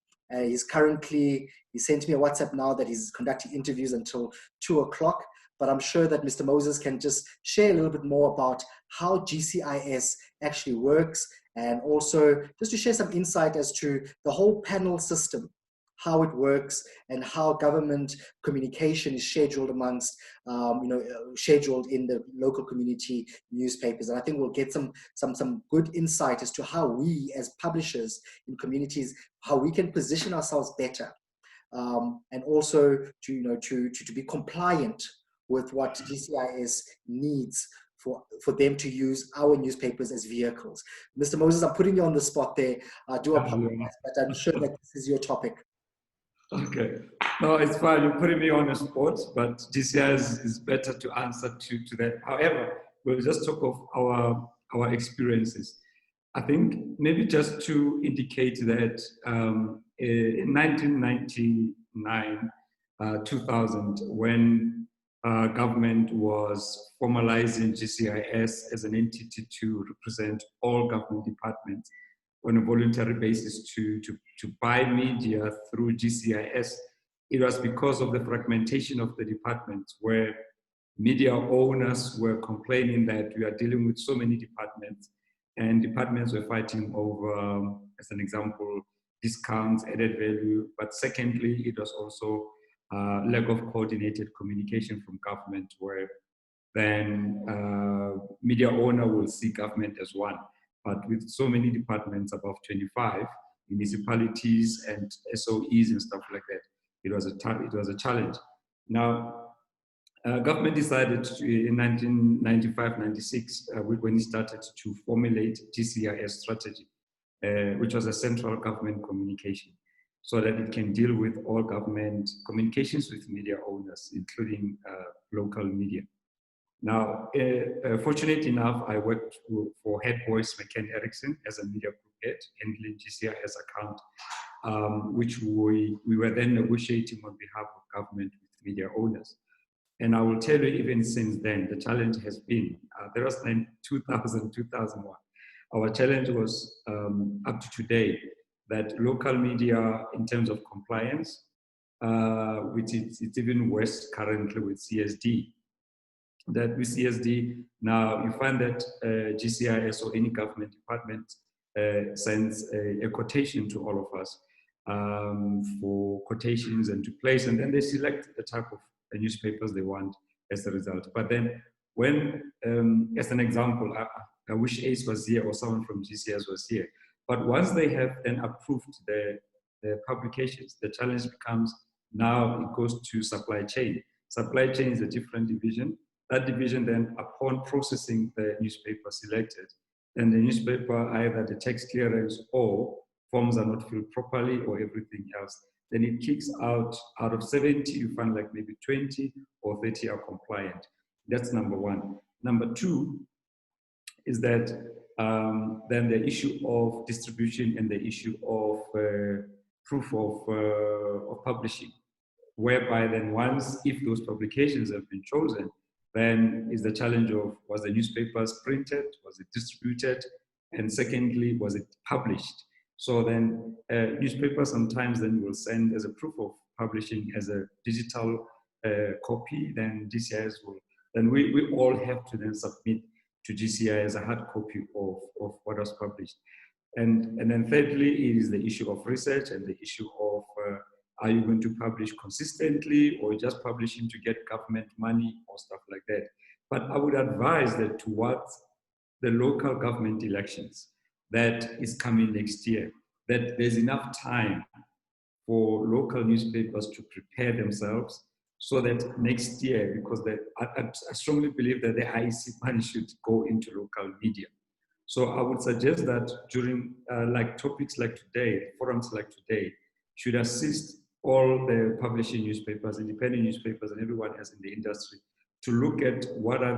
He sent me a WhatsApp now that he's conducting interviews until 2 o'clock. But I'm sure that Mr. Moses can just share a little bit more about how GCIS actually works, and also just to share some insight as to the whole panel system, how it works, and how government communication is scheduled amongst, scheduled in the local community newspapers. And I think we'll get some good insight as to how we as publishers in communities, how we can position ourselves better, and also to be compliant with what GCIS needs for them to use our newspapers as vehicles. Mr. Moses, I'm putting you on the spot there. I do apologize, but I'm sure that this is your topic. Okay. No, it's fine. You're putting me on the spot, but GCIS is better to answer to that. However, we'll just talk of our experiences. I think maybe just to indicate that in 1999, 2000, when government was formalizing GCIS as an entity to represent all government departments on a voluntary basis to buy media through GCIS. It was because of the fragmentation of the departments, where media owners were complaining that we are dealing with so many departments, and departments were fighting over, as an example, discounts, added value. But secondly, it was also lack of coordinated communication from government, where then media owner will see government as one. But with so many departments, above 25, municipalities and SOEs and stuff like that, it was a challenge. Now, government decided in 1995-96, when it started to formulate GCIS strategy, which was a central government communication, so that it can deal with all government communications with media owners, including local media. Now, fortunate enough, I worked for head voice McCann Erickson as a media group head, handling GCIS account, which we were then negotiating on behalf of government with media owners. And I will tell you, even since then, the challenge has been, there was 2000, 2001. Our challenge was up to today, that local media, in terms of compliance, which it's even worse currently with CSD. That with CSD, now you find that GCIS or any government department sends a quotation to all of us for quotations and to place, and then they select the type of newspapers they want as a result. But then when, as an example, I wish Ace was here or someone from GCIS was here, but once they have then approved the publications, the challenge becomes, now it goes to supply chain. Supply chain is a different division. That division then, upon processing the newspaper selected, then the newspaper, either the tax clearance or forms are not filled properly or everything else, then it kicks out of 70, you find like maybe 20 or 30 are compliant. That's number one. Number two is that then the issue of distribution and the issue of proof of publishing, whereby then once, if those publications have been chosen, then is the challenge of, was the newspapers printed, was it distributed, and secondly, was it published? So then newspapers sometimes then will send as a proof of publishing as a digital copy, then GCIS will, then we all have to then submit to GCI as a hard copy of what was published. And then thirdly, it is the issue of research and the issue of are you going to publish consistently or just publishing to get government money or stuff like that. But I would advise that towards the local government elections that is coming next year, that there's enough time for local newspapers to prepare themselves so that next year, because I strongly believe that the IEC money should go into local media. So I would suggest that during like topics like today, forums like today, should assist all the publishing newspapers, independent newspapers, and everyone else in the industry to look at what are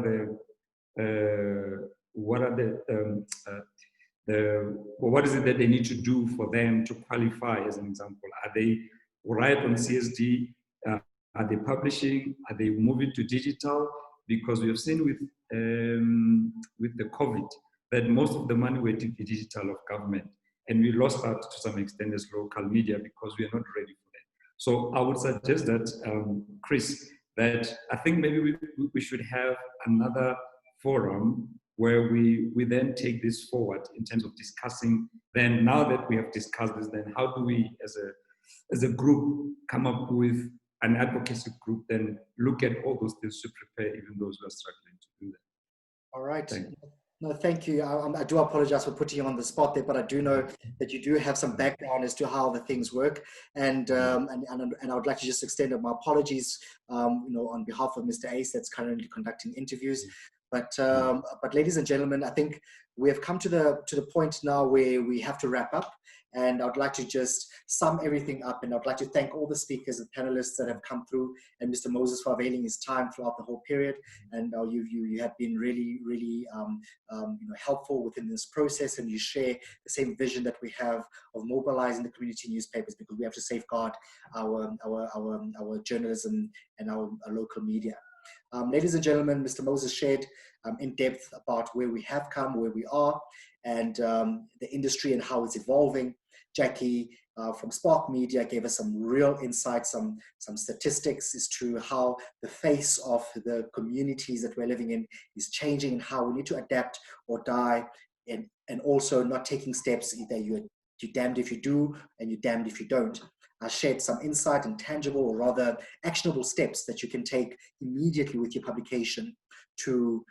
what is it that they need to do for them to qualify, as an example. Are they right on CSD? Are they publishing? Are they moving to digital? Because we have seen with the COVID that most of the money went to the digital of government, and we lost out to some extent as local media because we are not ready for that. So I would suggest that, Chris, that I think maybe we should have another forum where we then take this forward in terms of discussing. Then now that we have discussed this, then how do we as a group come up with an advocacy group, then look at all those things to prepare even those who are struggling to do that. All right. Thank you. No, thank you. I do apologize for putting you on the spot there, but I do know that you do have some background as to how the things work, and I would like to just extend my apologies, on behalf of Mr. Ace, that's currently conducting interviews. But ladies and gentlemen, I think we have come to the point now where we have to wrap up. And I'd like to just sum everything up, and I'd like to thank all the speakers and panelists that have come through, and Mr. Moses for availing his time throughout the whole period. And you have been really, really helpful within this process, and you share the same vision that we have of mobilizing the community newspapers, because we have to safeguard our journalism and our local media. Ladies and gentlemen, Mr. Moses shared in depth about where we have come, where we are, and the industry and how it's evolving. JACQUI from Spark Media gave us some real insights, some statistics as to how the face of the communities that we're living in is changing, and how we need to adapt or die, and also not taking steps. Either you're damned if you do and you're damned if you don't. I shared some insight and tangible, or rather actionable steps that you can take immediately with your publication to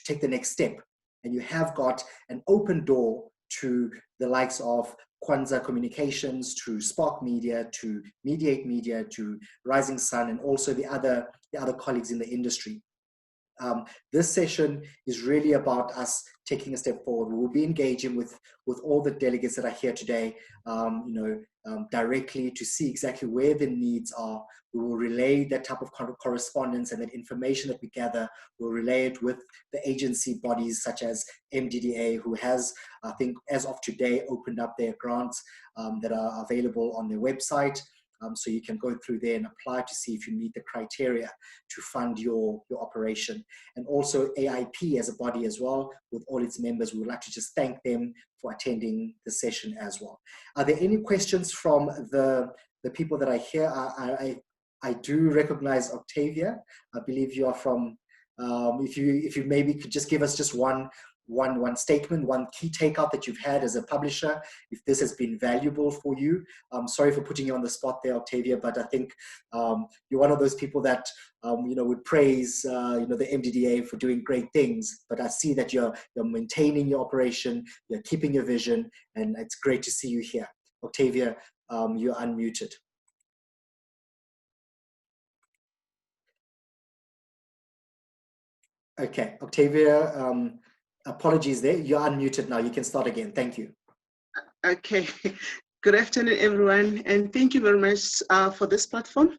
take the next step. And you have got an open door to the likes of KWANZA Communications, to Spark Media, to Mediate Media, to Rising Sun, and also the other colleagues in the industry. This session is really about us taking a step forward. We will be engaging with all the delegates that are here today, directly to see exactly where the needs are. We will relay that type of correspondence, and that information that we gather, we'll relay it with the agency bodies such as MDDA, who has, I think, as of today, opened up their grants that are available on their website. So you can go through there and apply to see if you meet the criteria to fund your operation. And also AIP as a body as well, with all its members. We would like to just thank them for attending the session as well. Are there any questions from the people that are here? I do recognize Octavia. I believe you are from, if you maybe could just give us just one statement, one key takeout that you've had as a publisher, if this has been valuable for you. I'm sorry for putting you on the spot there, Octavia, but I think you're one of those people that would praise the MDDA for doing great things. But I see that you're maintaining your operation, you're keeping your vision, and it's great to see you here. Octavia, you're unmuted. Okay, Octavia, apologies there. You're unmuted now. You can start again. Thank you. Okay. Good afternoon, everyone, and thank you very much for this platform.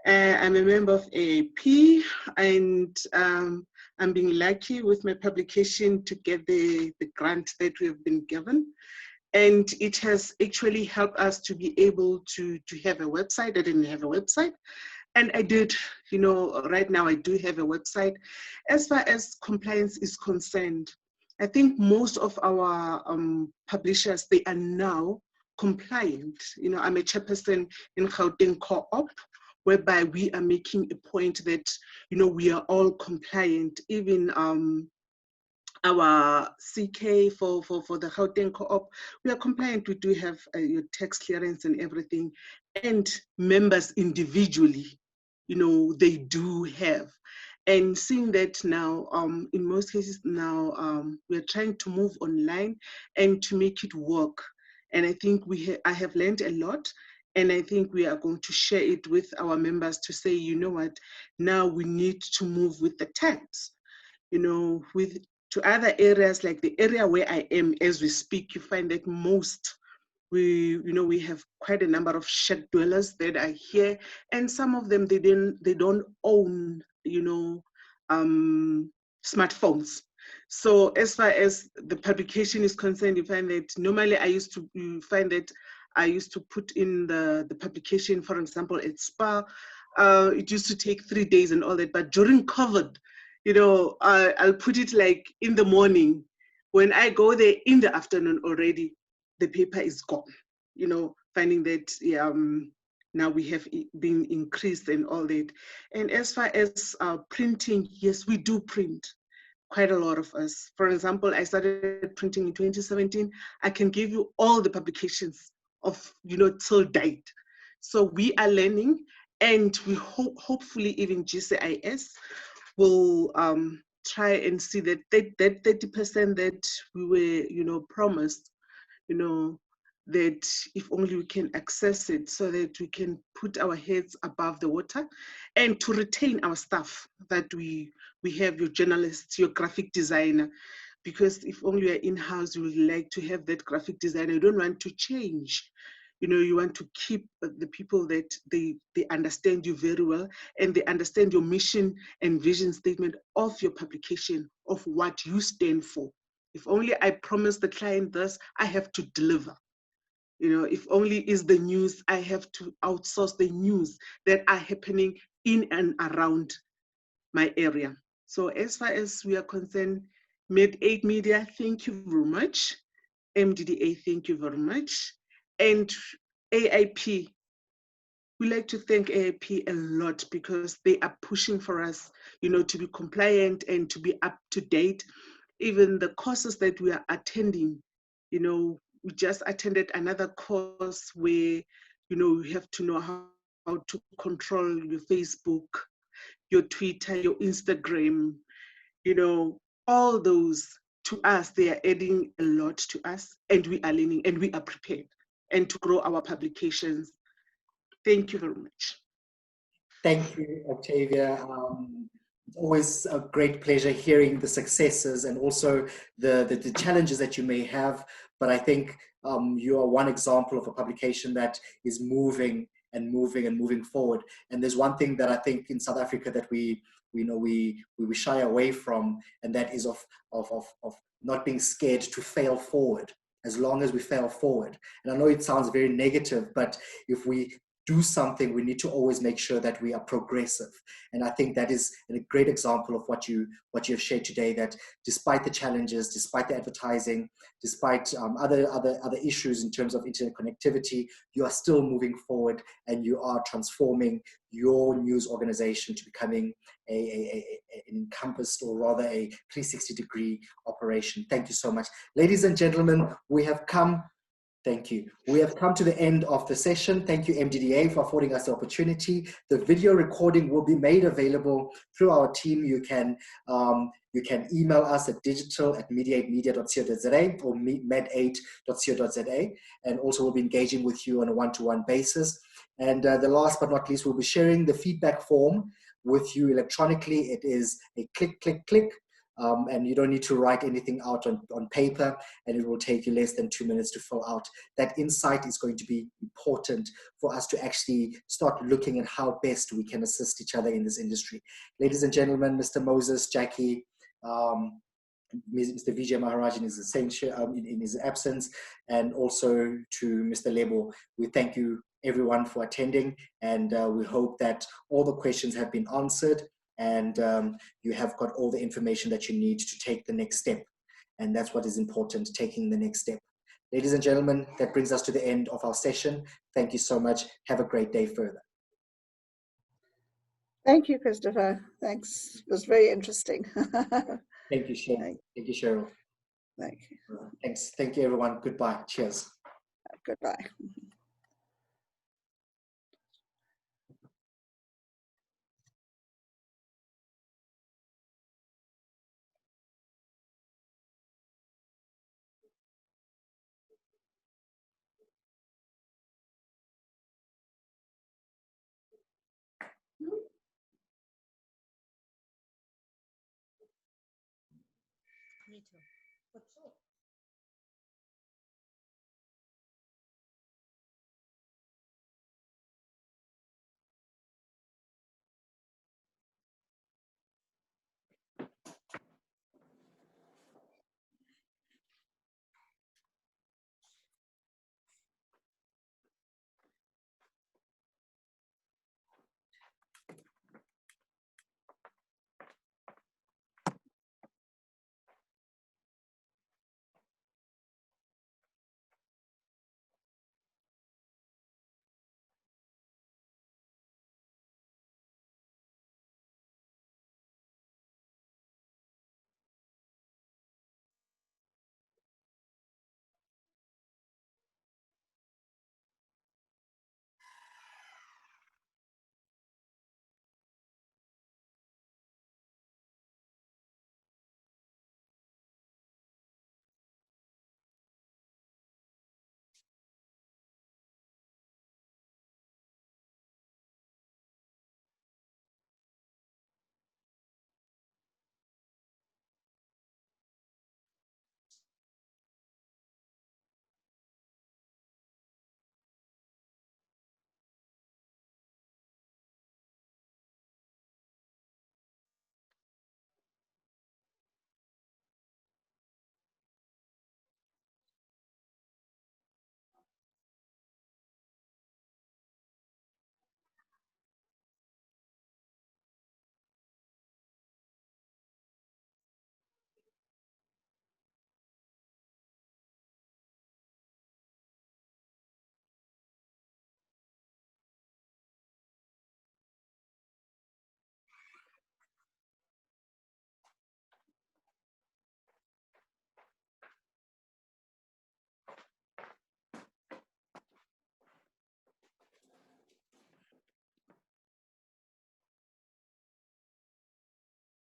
I'm a member of AAP, and I'm being lucky with my publication to get the grant that we've been given. And it has actually helped us to be able to have a website. I didn't have a website. And I did, right now I do have a website. As far as compliance is concerned, I think most of our publishers, they are now compliant. I'm a chairperson in Gauteng Co-op, whereby we are making a point that, we are all compliant. Even our CK for the Gauteng Co-op, we are compliant. We do have your tax clearance and everything. And members individually, they do have. And seeing that now, in most cases now, we're trying to move online and to make it work. And I think I have learned a lot, and I think we are going to share it with our members to say, you know what, now we need to move with the times, to other areas, like the area where I am as we speak. You find that most we have quite a number of shack dwellers that are here, and some of them, they don't own, smartphones. So as far as the publication is concerned, you find that normally I used to put in the publication, for example, at SPA. It used to take 3 days and all that, but during COVID, I'll put it like in the morning. When I go there in the afternoon already, the paper is gone, finding that now we have been increased and all that. And as far as printing, yes, we do print, quite a lot of us. For example, I started printing in 2017. I can give you all the publications of, till date. So we are learning, and we hopefully even GCIS will try and see that that 30% that we were, promised, that if only we can access it so that we can put our heads above the water, and to retain our staff that we have, your journalists, your graphic designer, because if only we're in-house, you would like to have that graphic designer. You don't want to change. You want to keep the people that they understand you very well, and they understand your mission and vision statement of your publication, of what you stand for. If only I promise the client this, I have to deliver. If only is the news, I have to outsource the news that are happening in and around my area. So as far as we are concerned, Med8 Media, thank you very much. MDDA, thank you very much. And AIP, we like to thank AIP a lot, because they are pushing for us, to be compliant and to be up to date. Even the courses that we are attending, we just attended another course where, you have to know how to control your Facebook, your Twitter, your Instagram, all those. To us, they are adding a lot to us, and we are learning, and we are prepared, and to grow our publications. Thank you very much. Thank you, Octavia. It's always a great pleasure hearing the successes and also the challenges that you may have. But I think you are one example of a publication that is moving forward. And there's one thing that I think in South Africa that we shy away from, and that is of not being scared to fail forward. As long as we fail forward. And I know it sounds very negative, but if we do something, we need to always make sure that we are progressive. And I think that is a great example of what you have shared today, that despite the challenges, despite the advertising, despite other issues in terms of internet connectivity, you are still moving forward, and you are transforming your news organization to becoming an encompassed, or rather a 360-degree operation. Thank you so much. Ladies and gentlemen, we have come to the end of the session. Thank you, MDDA, for affording us the opportunity. The video recording will be made available through our team. You can email us at digital@mediatemedia.co.za or med8.co.za, and also we'll be engaging with you on a one-to-one basis. And the last but not least, we'll be sharing the feedback form with you electronically. It is a click, click, click. And you don't need to write anything out on paper, and it will take you less than 2 minutes to fill out. That insight is going to be important for us to actually start looking at how best we can assist each other in this industry. Ladies and gentlemen, Mr. Moses, JACQUI, Mr. VIJAY Maharaj in his absence, and also to Mr. Lebo, we thank you everyone for attending, and we hope that all the questions have been answered, and you have got all the information that you need to take the next step. And that's what is important, taking the next step. Ladies and gentlemen, that brings us to the end of our session. Thank you so much. Have a great day further. Thank you, Christopher. Thanks. It was very interesting. Thank you, Cheryl. Thank you, Cheryl. Thank you. Thanks. Thank you, everyone. Goodbye. Cheers. Goodbye. Me too.